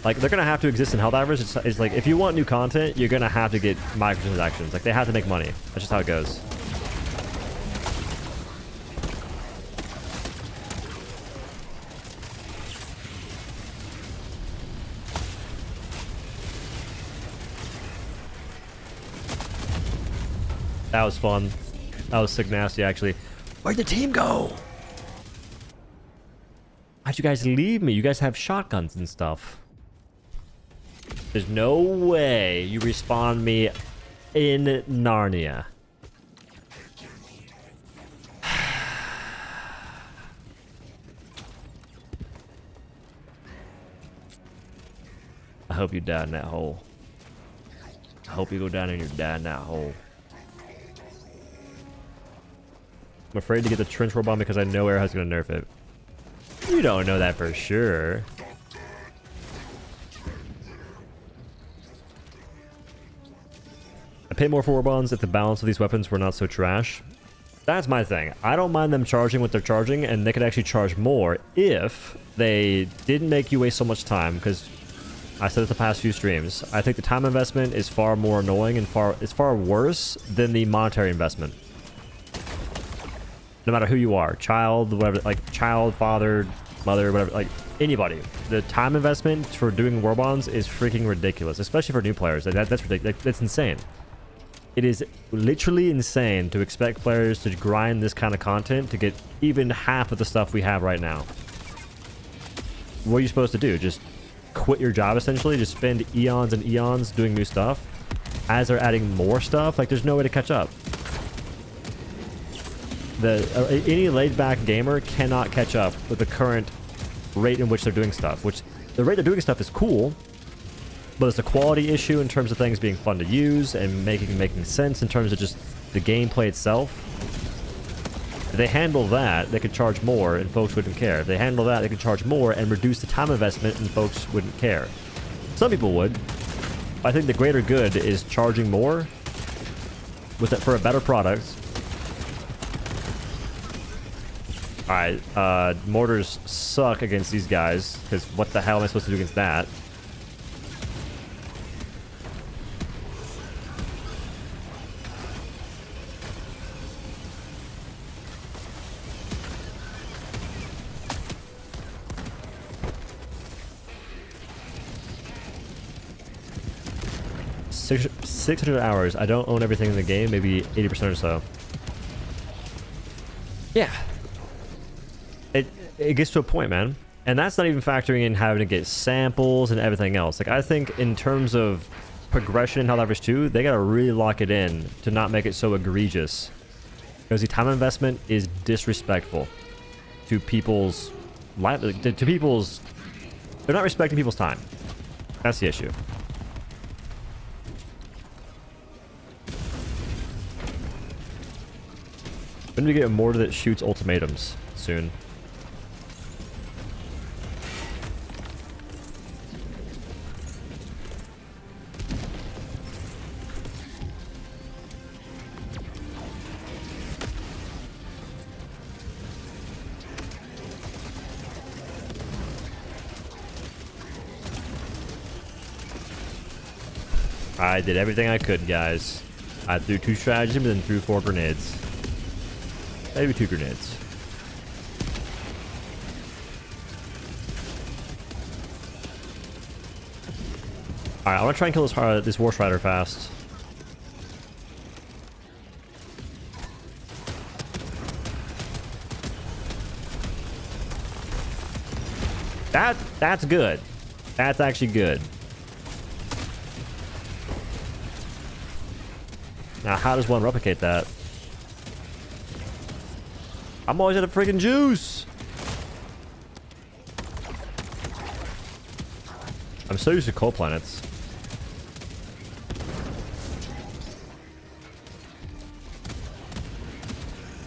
Like, they're gonna have to exist in Helldivers. It's like, if you want new content, you're gonna have to get microtransactions. Like, they have to make money. That's just how it goes. That was fun. That was sick nasty, actually. Where'd the team go? Why'd you guys leave me? You guys have shotguns and stuff. There's no way you respawn me in Narnia. I hope you die in that hole. I hope you go down and you die in that hole. I'm afraid to get the trench war bomb because I know Arrowhead's gonna nerf it. You don't know that for sure. I pay more for war bombs if the balance of these weapons were not so trash. That's my thing. I don't mind them charging what they're charging, and they could actually charge more if they didn't make you waste so much time, because I said it the past few streams. I think the time investment is far more annoying and it's far worse than the monetary investment. No matter who you are, child, whatever, like child, father, mother, whatever, like anybody. The time investment for doing war bonds is freaking ridiculous, especially for new players. That's ridiculous. That's insane. It is literally insane to expect players to grind this kind of content to get even half of the stuff we have right now. What are you supposed to do? Just quit your job, essentially? Just spend eons and eons doing new stuff as they're adding more stuff? Like, there's no way to catch up. Any laid-back gamer cannot catch up with the current rate in which they're doing stuff, which the rate they're doing stuff is cool, but it's a quality issue in terms of things being fun to use and making sense in terms of just the gameplay itself. If they handle that, they could charge more and folks wouldn't care. If they handle that, they could charge more and reduce the time investment and folks wouldn't care. Some people would. I think the greater good is charging more with it for a better product. Alright, mortars suck against these guys, because what the hell am I supposed to do against that? Six 600 hours. I don't own everything in the game, maybe 80% or so. Yeah. It gets to a point, man. And that's not even factoring in having to get samples and everything else. Like, I think in terms of progression in Helldivers 2, they gotta really lock it in to not make it so egregious. Because the time investment is disrespectful to people's life, to people's... They're not respecting people's time. That's the issue. When do we get a mortar that shoots ultimatums? Soon. I did everything I could, guys. I threw 2 stratagems and then threw 4 grenades. Maybe 2 grenades. Alright, I want to try and kill this War Strider fast. That's good. That's actually good. Now, how does one replicate that? I'm always out of freaking juice. I'm so used to coal planets.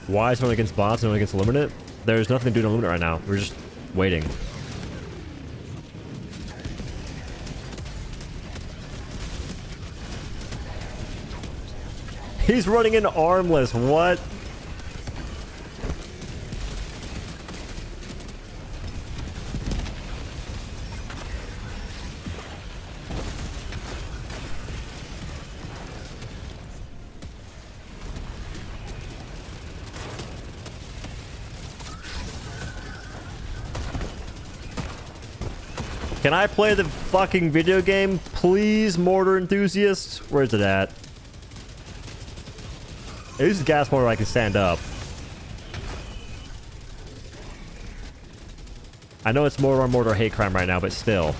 Why is someone against bots and one against Illuminate? There's nothing to do in Illuminate right now. We're just waiting. He's running in armless. What? Can I play the fucking video game, please, mortar enthusiasts? Where's it at? This is gas mortar. I can stand up. I know it's mortar hate crime right now, but still.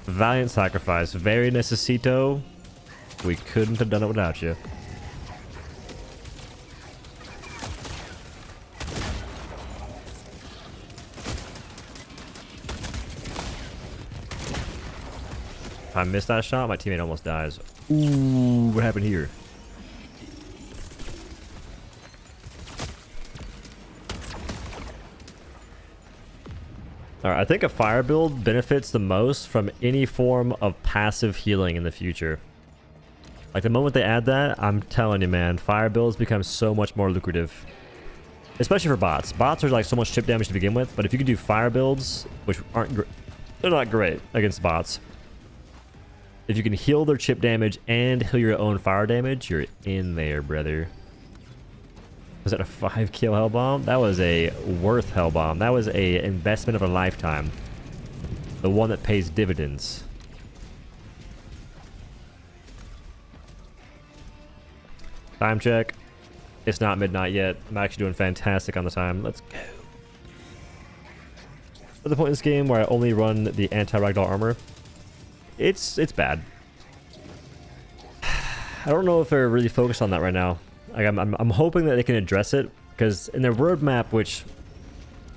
Valiant sacrifice. Very necesito. We couldn't have done it without you. If I miss that shot, my teammate almost dies. Ooh, what happened here? Alright, I think a fire build benefits the most from any form of passive healing in the future. Like, the moment they add that, I'm telling you, man, fire builds become so much more lucrative. Especially for bots. Bots are like so much chip damage to begin with, but if you can do fire builds, which aren't they're not great against bots. If you can heal their chip damage and heal your own fire damage, you're in there, brother. Was that a 5 kill hell bomb? That was a worth hell bomb. That was a investment of a lifetime. The one that pays dividends. Time check. It's not midnight yet. I'm actually doing fantastic on the time. Let's go. At the point in this game where I only run the anti-ragdoll armor, it's bad. I don't know if they're really focused on that right now. Like, I'm hoping that they can address it, because in their roadmap, which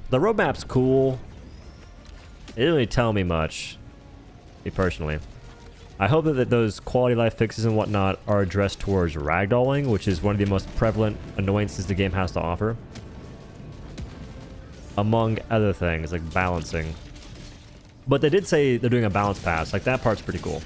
the roadmap's cool, it didn't really tell me much, me personally. I hope that those quality of life fixes and whatnot are addressed towards ragdolling, which is one of the most prevalent annoyances the game has to offer. Among other things, like balancing. But they did say they're doing a balance pass. Like, that part's pretty cool.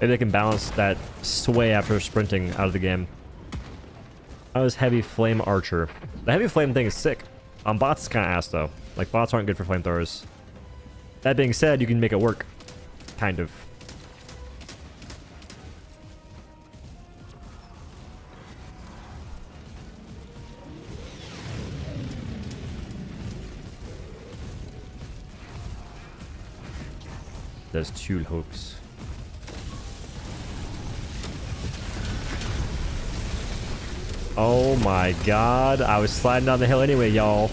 Maybe they can balance that sway after sprinting out of the game. I was heavy flame archer. The heavy flame thing is sick. On bots, it's kind of ass though. Like, bots aren't good for flamethrowers. That being said, you can make it work. Kind of. There's two hooks. Oh my god, I was sliding down the hill anyway, y'all.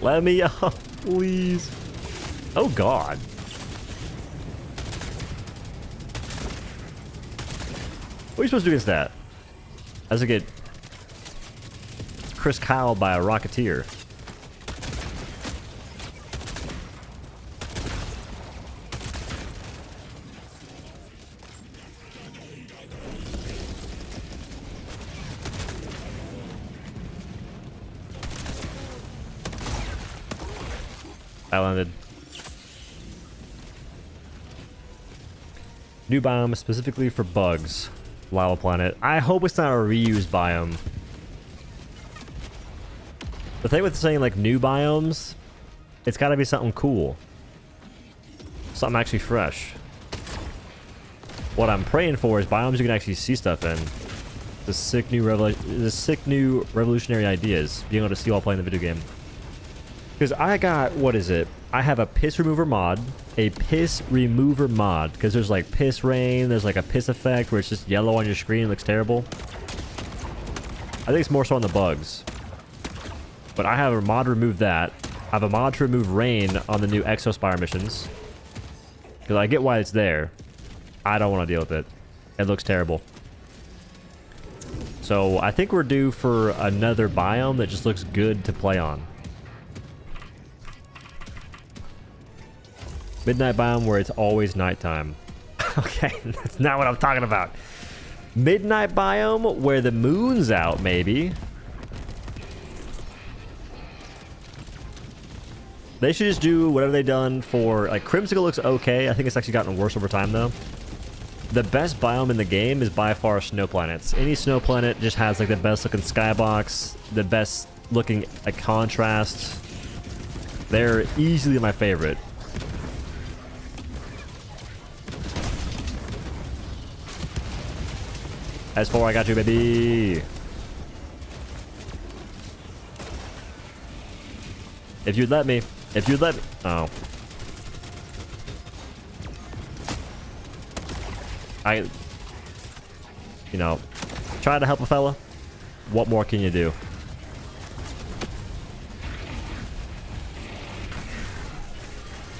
Let me up, please. Oh god. What are you supposed to do against that? As I get Chris Kyle by a Rocketeer. I landed. New biome specifically for bugs. Lava planet. I hope it's not a reused biome. The thing with saying like new biomes, it's gotta be something cool. Something actually fresh. What I'm praying for is biomes you can actually see stuff in. The sick new revolutionary ideas. Being able to see while playing the video game. Because I got, what is it? I have a piss remover mod. Because there's like piss rain, there's like a piss effect where it's just yellow on your screen, it looks terrible. I think it's more so on the bugs. But I have a mod to remove that. I have a mod to remove rain on the new Exospire missions. Because I get why it's there. I don't want to deal with it. It looks terrible. So I think we're due for another biome that just looks good to play on. Midnight biome where it's always nighttime. Okay, that's not what I'm talking about. Midnight biome where the moon's out, maybe. They should just do whatever they've done for... Like, Crimsicle looks okay. I think it's actually gotten worse over time, though. The best biome in the game is by far snow planets. Any snow planet just has, like, the best looking skybox, the best looking contrast. They're easily my favorite. S4, I got you, baby. If you'd let me. If you'd let me. Oh. You know, try to help a fella. What more can you do?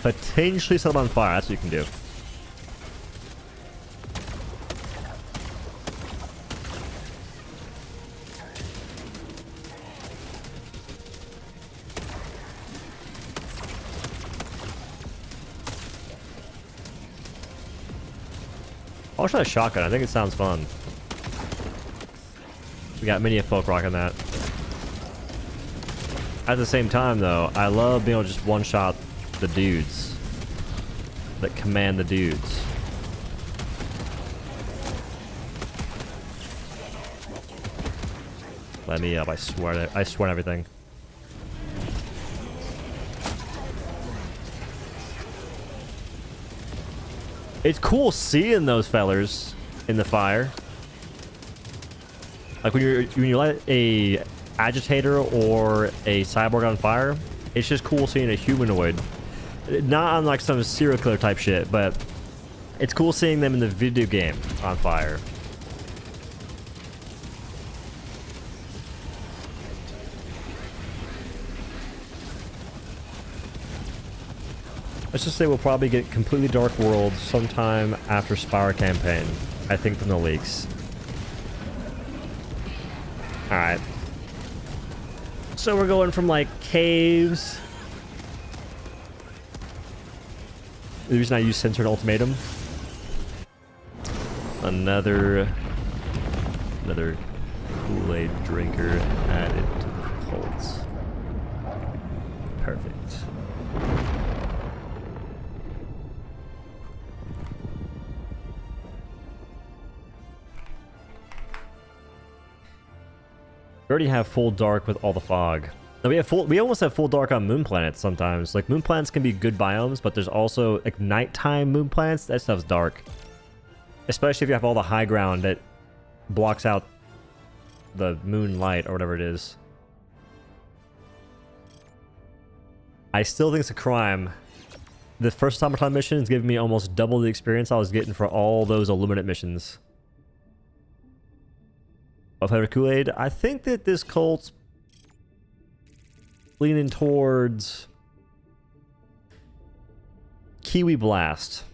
Potentially set them on fire. That's what you can do. I'll try a shotgun. I think it sounds fun. We got many a folk rocking that. At the same time, though, I love being able to just one-shot the dudes that command the dudes. Let me up. I swear on everything. It's cool seeing those fellers in the fire. Like when you light a agitator or a cyborg on fire, it's just cool seeing a humanoid. Not on like some serial killer type shit, but it's cool seeing them in the video game on fire. Let's just say we'll probably get Completely Dark World sometime after Spire campaign. I think from the leaks. Alright. So we're going from like caves. The reason I use Censored Ultimatum. Another Kool-Aid drinker added to the cults. Perfect. We already have full dark with all the fog. Now we almost have full dark on moon planets sometimes. Like moon planets can be good biomes, but there's also like nighttime moon planets. That stuff's dark. Especially if you have all the high ground that blocks out the moonlight or whatever it is. I still think it's a crime. The first automaton mission is giving me almost double the experience I was getting for all those Illuminate missions. Of Flavor Kool-Aid, I think that this cult's leaning towards Kiwi Blast.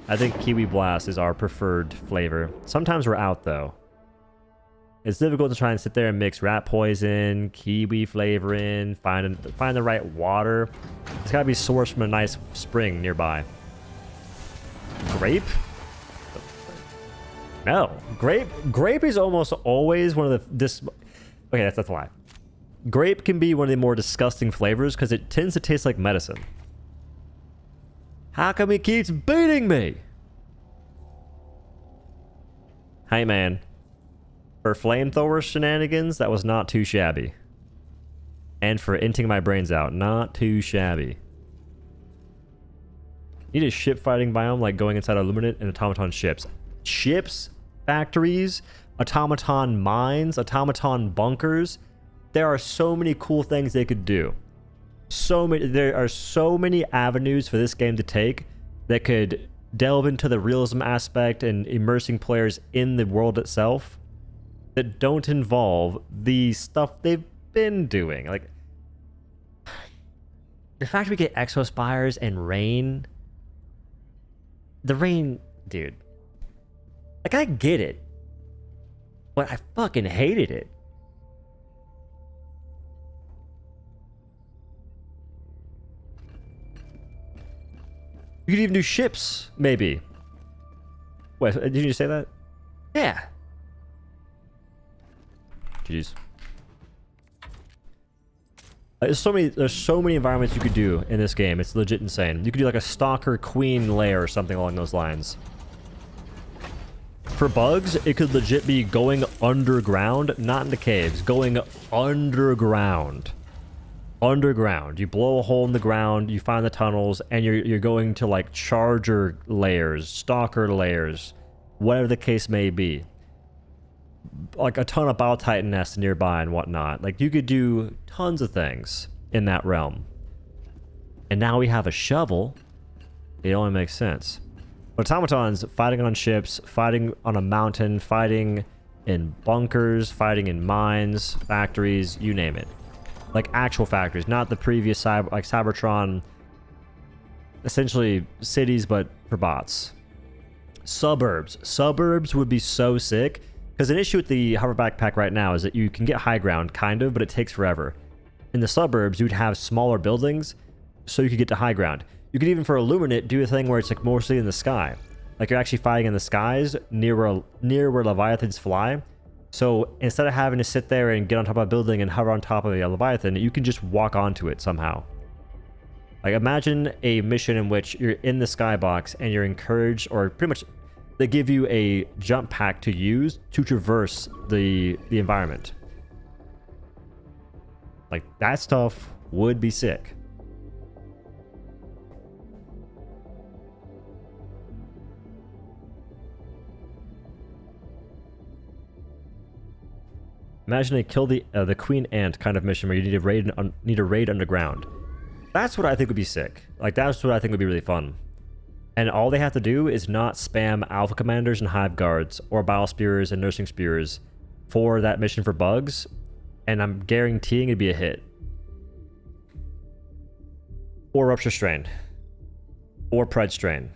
I think Kiwi Blast is our preferred flavor. Sometimes we're out though. It's difficult to try and sit there and mix rat poison, kiwi flavor in, find the right water. It's gotta be sourced from a nice spring nearby. Grape? No, grape is almost always one of the okay, that's a lie. Grape can be one of the more disgusting flavors because it tends to taste like medicine. How come he keeps beating me? Hey man, for flamethrower shenanigans, that was not too shabby. And for inting my brains out, not too shabby. Need a ship fighting biome like going inside Illuminate and automaton ships. Ships, factories, automaton mines, automaton bunkers. There are so many cool things they could do. There are so many avenues for this game to take that could delve into the realism aspect and immersing players in the world itself that don't involve the stuff they've been doing. Like the fact we get Exospires and rain. The rain, dude. Like I get it, but I fucking hated it. You could even do ships, maybe. Wait, did you just say that? Yeah. Jeez. There's so many environments you could do in this game. It's legit insane. You could do like a Stalker Queen lair or something along those lines. For bugs, it could legit be going underground, not into caves, going underground. Underground. You blow a hole in the ground, you find the tunnels, and you're going to like charger layers, stalker layers, whatever the case may be. Like a ton of Bile Titan nests nearby and whatnot. Like you could do tons of things in that realm. And now we have a shovel. It only makes sense. Automatons fighting on ships, fighting on a mountain, fighting in bunkers, fighting in mines, factories, you name it. Like actual factories, not the previous Cybertron, essentially cities, but for bots. Suburbs. Suburbs would be so sick, because an issue with the hover backpack right now is that you can get high ground, kind of, but it takes forever. In the suburbs, you'd have smaller buildings, so you could get to high ground. You could even, for Illuminate, do a thing where it's like mostly in the sky. Like you're actually fighting in the skies near where Leviathans fly. So instead of having to sit there and get on top of a building and hover on top of a Leviathan, you can just walk onto it somehow. Like imagine a mission in which you're in the skybox and you're encouraged, or pretty much they give you a jump pack to use to traverse the environment. Like, that stuff would be sick. Imagine a kill the queen ant kind of mission where you need to raid underground. That's what I think would be sick. Like, that's what I think would be really fun. And all they have to do is not spam alpha commanders and hive guards or bile spears and nursing spears for that mission for bugs, and I'm guaranteeing it'd be a hit. Or rupture strain. Or pred strain.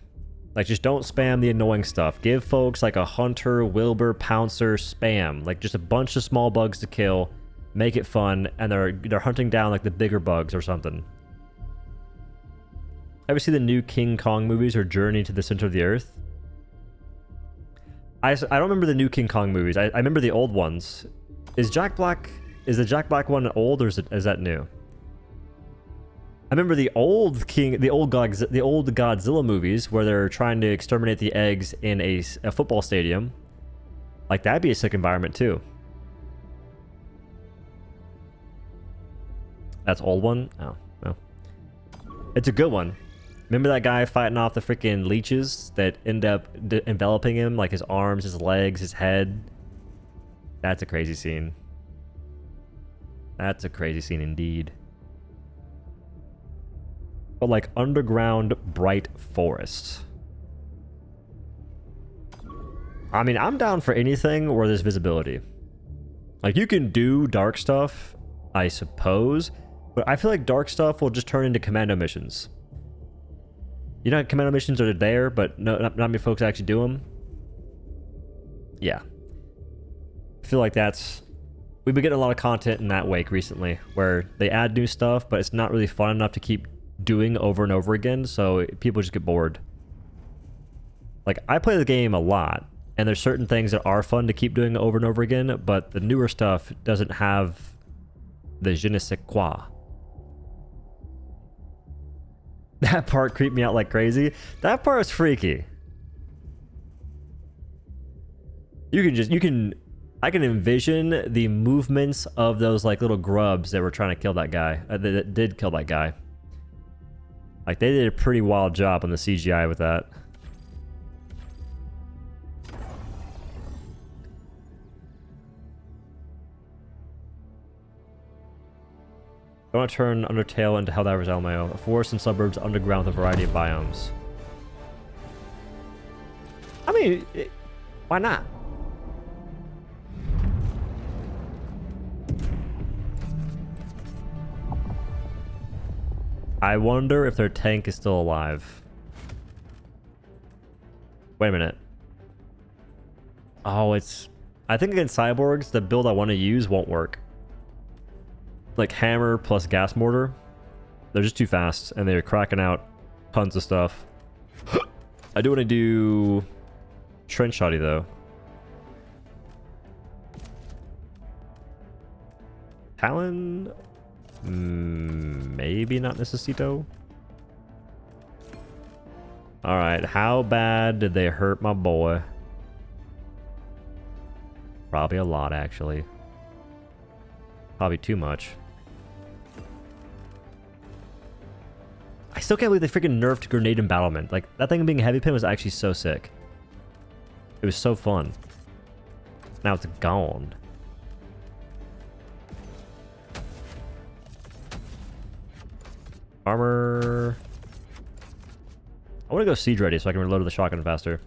Like, just don't spam the annoying stuff. Give folks like a hunter, wilbur, pouncer, spam. Like, just a bunch of small bugs to kill. Make it fun, and they're hunting down like the bigger bugs or something. Ever see the new King Kong movies or Journey to the Center of the Earth? I don't remember the new King Kong movies. I remember the old ones. Is the Jack Black one old, or is that new? I remember the old Godzilla movies where they're trying to exterminate the eggs in a football stadium. Like, that'd be a sick environment too. That's old one? Oh, no. It's a good one. Remember that guy fighting off the freaking leeches that end up enveloping him, like his arms, his legs, his head? That's a crazy scene. That's a crazy scene indeed. But like underground bright forest. I mean, I'm down for anything where there's visibility. Like, you can do dark stuff, I suppose, but I feel like dark stuff will just turn into commando missions. You know, commando missions are there, but not many folks actually do them. Yeah. I feel like we've been getting a lot of content in that wake recently, where they add new stuff, but it's not really fun enough to keep doing over and over again, so people just get bored. Like, I play the game a lot, and there's certain things that are fun to keep doing over and over again, but the newer stuff doesn't have the je ne sais quoi. That part creeped me out like crazy. That part was freaky. I can envision the movements of those like little grubs that were trying to kill that guy. That did kill that guy. Like, they did a pretty wild job on the CGI with that. I want to turn Undertale into Helldivers LMAO. A forest and suburbs underground with a variety of biomes. I mean, why not? I wonder if their tank is still alive. Wait a minute. Oh, I think against cyborgs, the build I want to use won't work. Like, hammer plus gas mortar. They're just too fast, and they're cracking out tons of stuff. I do want to do trench shotty, though. Talon? Maybe not necesito. Alright, how bad did they hurt my boy? Probably a lot, actually. Probably too much. I still can't believe they freaking nerfed grenade embattlement. Like, that thing being a heavy pin was actually so sick. It was so fun. Now it's gone. Armor. I want to go siege ready so I can reload the shotgun faster.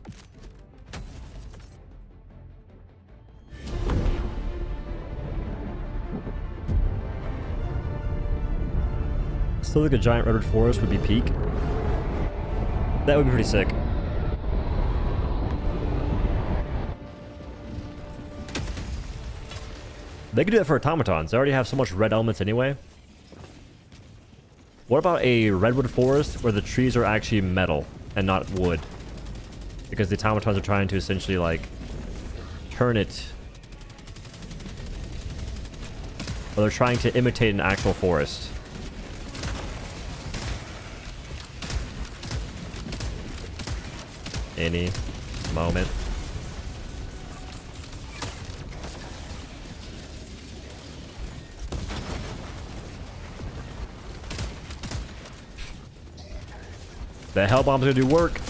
Still think a giant redwood forest would be peak. That would be pretty sick. They could do that for automatons. They already have so much red elements anyway. What about a redwood forest where the trees are actually metal and not wood? Because the automatons are trying to essentially, like, turn it. Or they're trying to imitate an actual forest. Any moment. The hell bomb's gonna do work.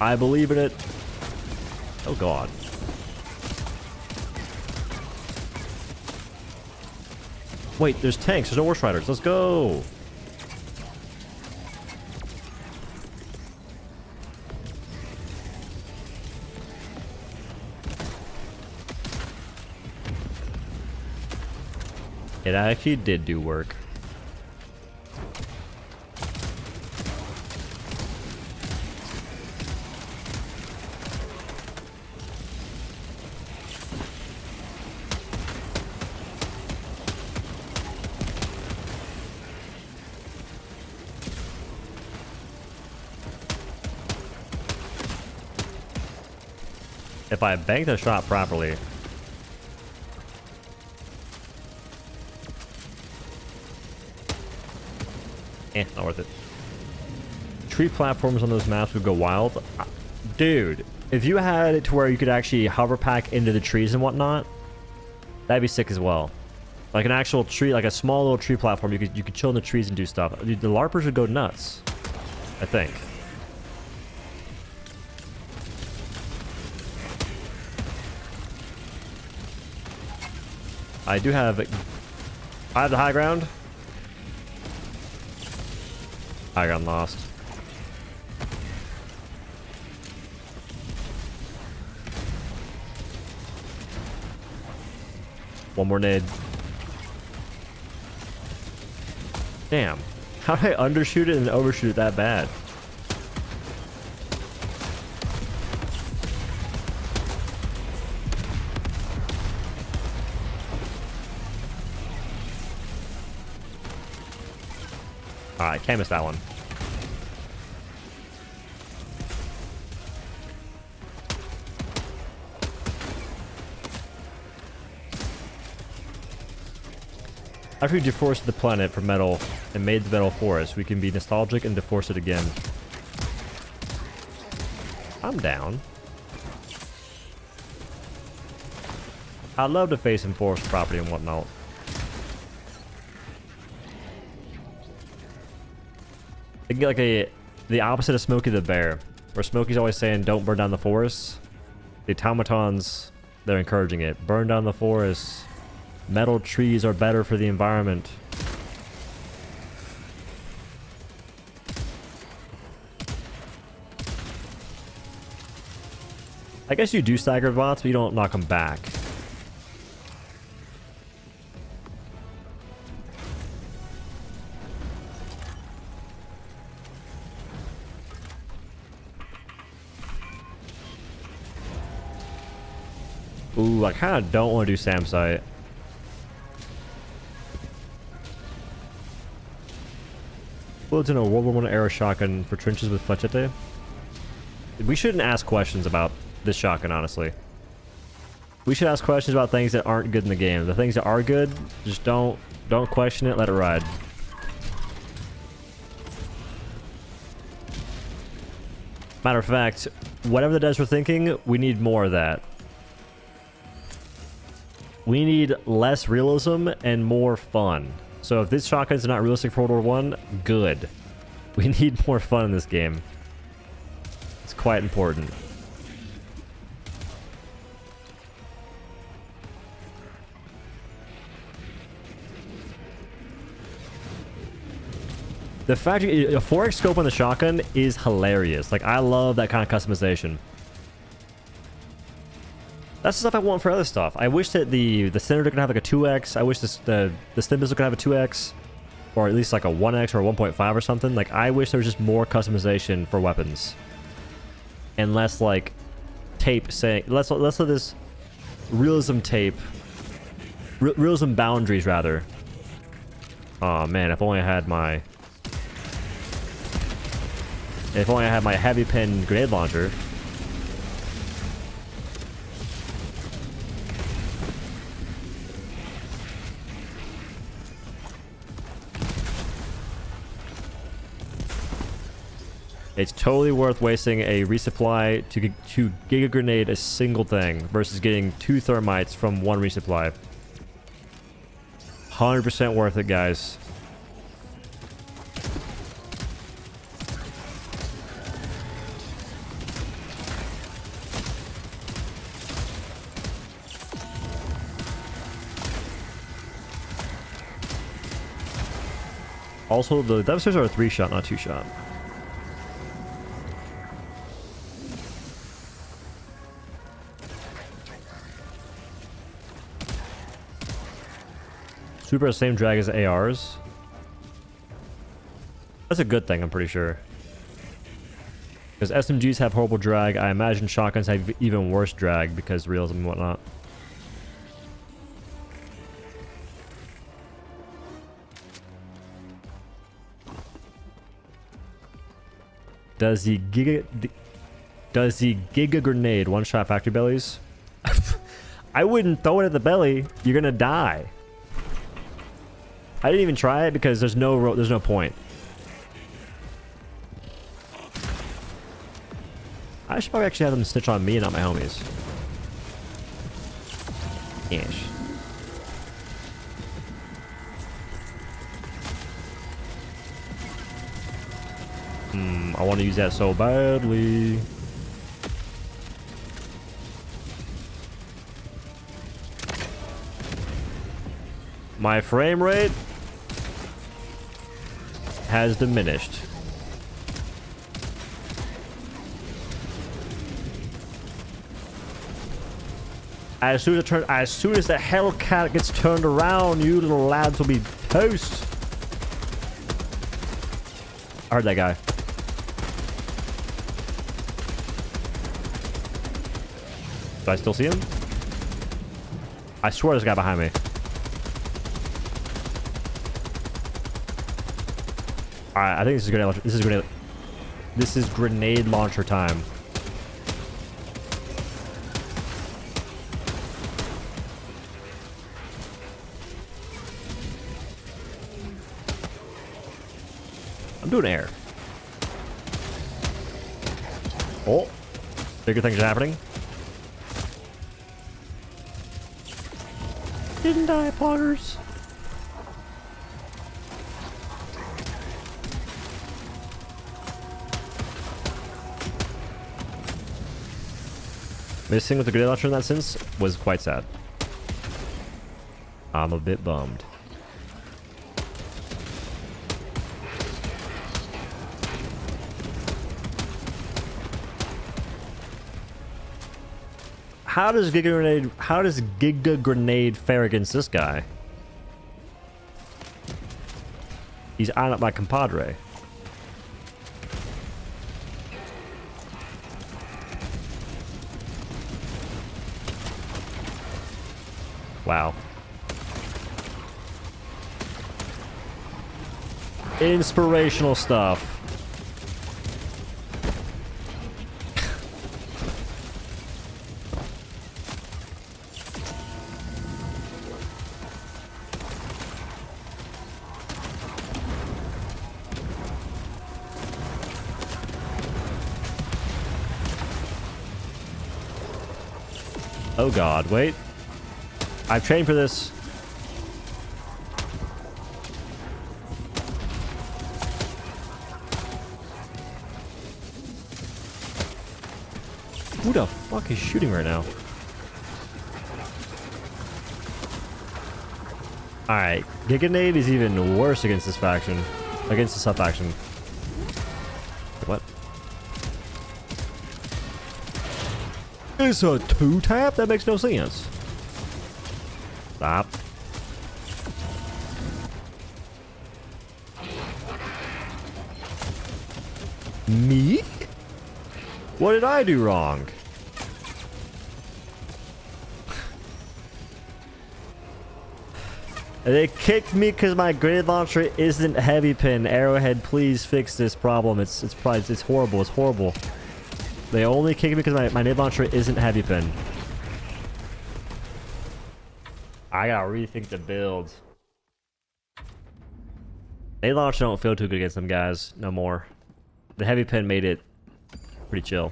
I believe in it. Oh god. Wait, there's tanks. There's no horse riders. Let's go. It actually did do work. If I bank the shot properly. Not worth it. Tree platforms on those maps would go wild. Dude, if you had it to where you could actually hover pack into the trees and whatnot, that'd be sick as well. Like an actual tree, like a small little tree platform, you could chill in the trees and do stuff. Dude, the LARPers would go nuts, I think. I have the high ground. I got lost. One more nade. Damn. How did I undershoot it and overshoot it that bad? Alright, can't miss that one. After we deforested the planet for metal and made the metal forest, we can be nostalgic and deforest it again. I'm down. I'd love to face some forest property and whatnot. I can get like the opposite of Smokey the Bear, where Smokey's always saying don't burn down the forests. The automatons, they're encouraging it. Burn down the forests. Metal trees are better for the environment. I guess you do stagger bots, but you don't knock them back. Ooh, I kind of don't want to do SAM site. Bullets in a World War I era shotgun for trenches with flechette. We shouldn't ask questions about this shotgun, honestly. We should ask questions about things that aren't good in the game. The things that are good, just don't question it, let it ride. Matter of fact, whatever the devs were thinking, we need more of that. We need less realism and more fun. So if this shotgun's not realistic for World War I, good. We need more fun in this game. It's quite important. The fact a 4x scope on the shotgun is hilarious. Like, I love that kind of customization. That's the stuff I want for other stuff. I wish that the Senator could have like a 2x. I wish the Stim Pistol could have a 2x. Or at least like a 1x or a 1.5 or something. Like, I wish there was just more customization for weapons. And less like tape saying... Less of this realism tape. Realism boundaries, rather. Oh man, if only I had my... If only I had my heavy pin grenade launcher. It's totally worth wasting a resupply to Giga Grenade a single thing versus getting 2 thermites from 1 resupply. 100% worth it, guys. Also, the Devastators are a 3-shot, not 2-shot. Super has the same drag as ARs. That's a good thing, I'm pretty sure. Because SMGs have horrible drag, I imagine shotguns have even worse drag because realism and whatnot. Does the Giga Grenade one-shot factory bellies? I wouldn't throw it at the belly. You're gonna die. I didn't even try it because there's no point. I should probably actually have them snitch on me and not my homies. Yes. I want to use that so badly. My frame rate has diminished. As soon as the Hellcat gets turned around, you little lads will be toast. I heard that guy. Do I still see him? I swear there's a guy behind me. Alright, I think this is grenade. This is grenade launcher time. I'm doing air. Oh, bigger things are happening. Didn't die, poggers. Missing with the grenade launcher in that sense was quite sad. I'm a bit bummed. How does Giga Grenade fare against this guy? He's eyeing up my compadre. Wow. Inspirational stuff. Oh god, wait. I've trained for this. Who the fuck is shooting right now? Alright, Giganade is even worse against this faction. Against the sub-faction. What? It's a 2-tap? That makes no sense. Stop. Me? What did I do wrong? They kicked me because my grenade launcher isn't heavy pin. Arrowhead, please fix this problem. It's horrible. It's horrible. They only kicked me because my grenade launcher isn't heavy pin. I gotta rethink the build. Grenade launcher don't feel too good against them guys no more. The heavy pin made it pretty chill.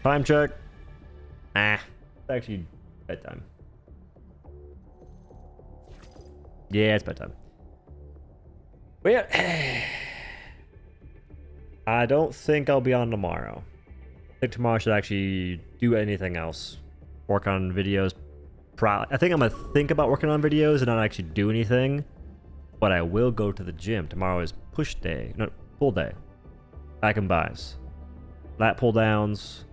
Time check. It's actually bedtime. Yeah, it's bedtime. Well, I don't think I'll be on tomorrow. I think tomorrow I should actually do anything else. Work on videos. I think I'm gonna think about working on videos and not actually do anything. But I will go to the gym. Tomorrow is push day. No, pull day. Back and buys. Lat pull downs.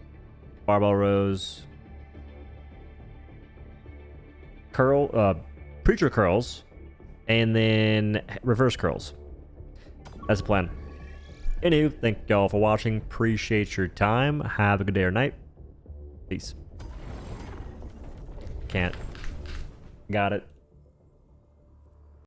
Barbell rows. Preacher curls. And then reverse curls. That's the plan. Anywho, thank y'all for watching. Appreciate your time. Have a good day or night. Peace. Can't. Got it.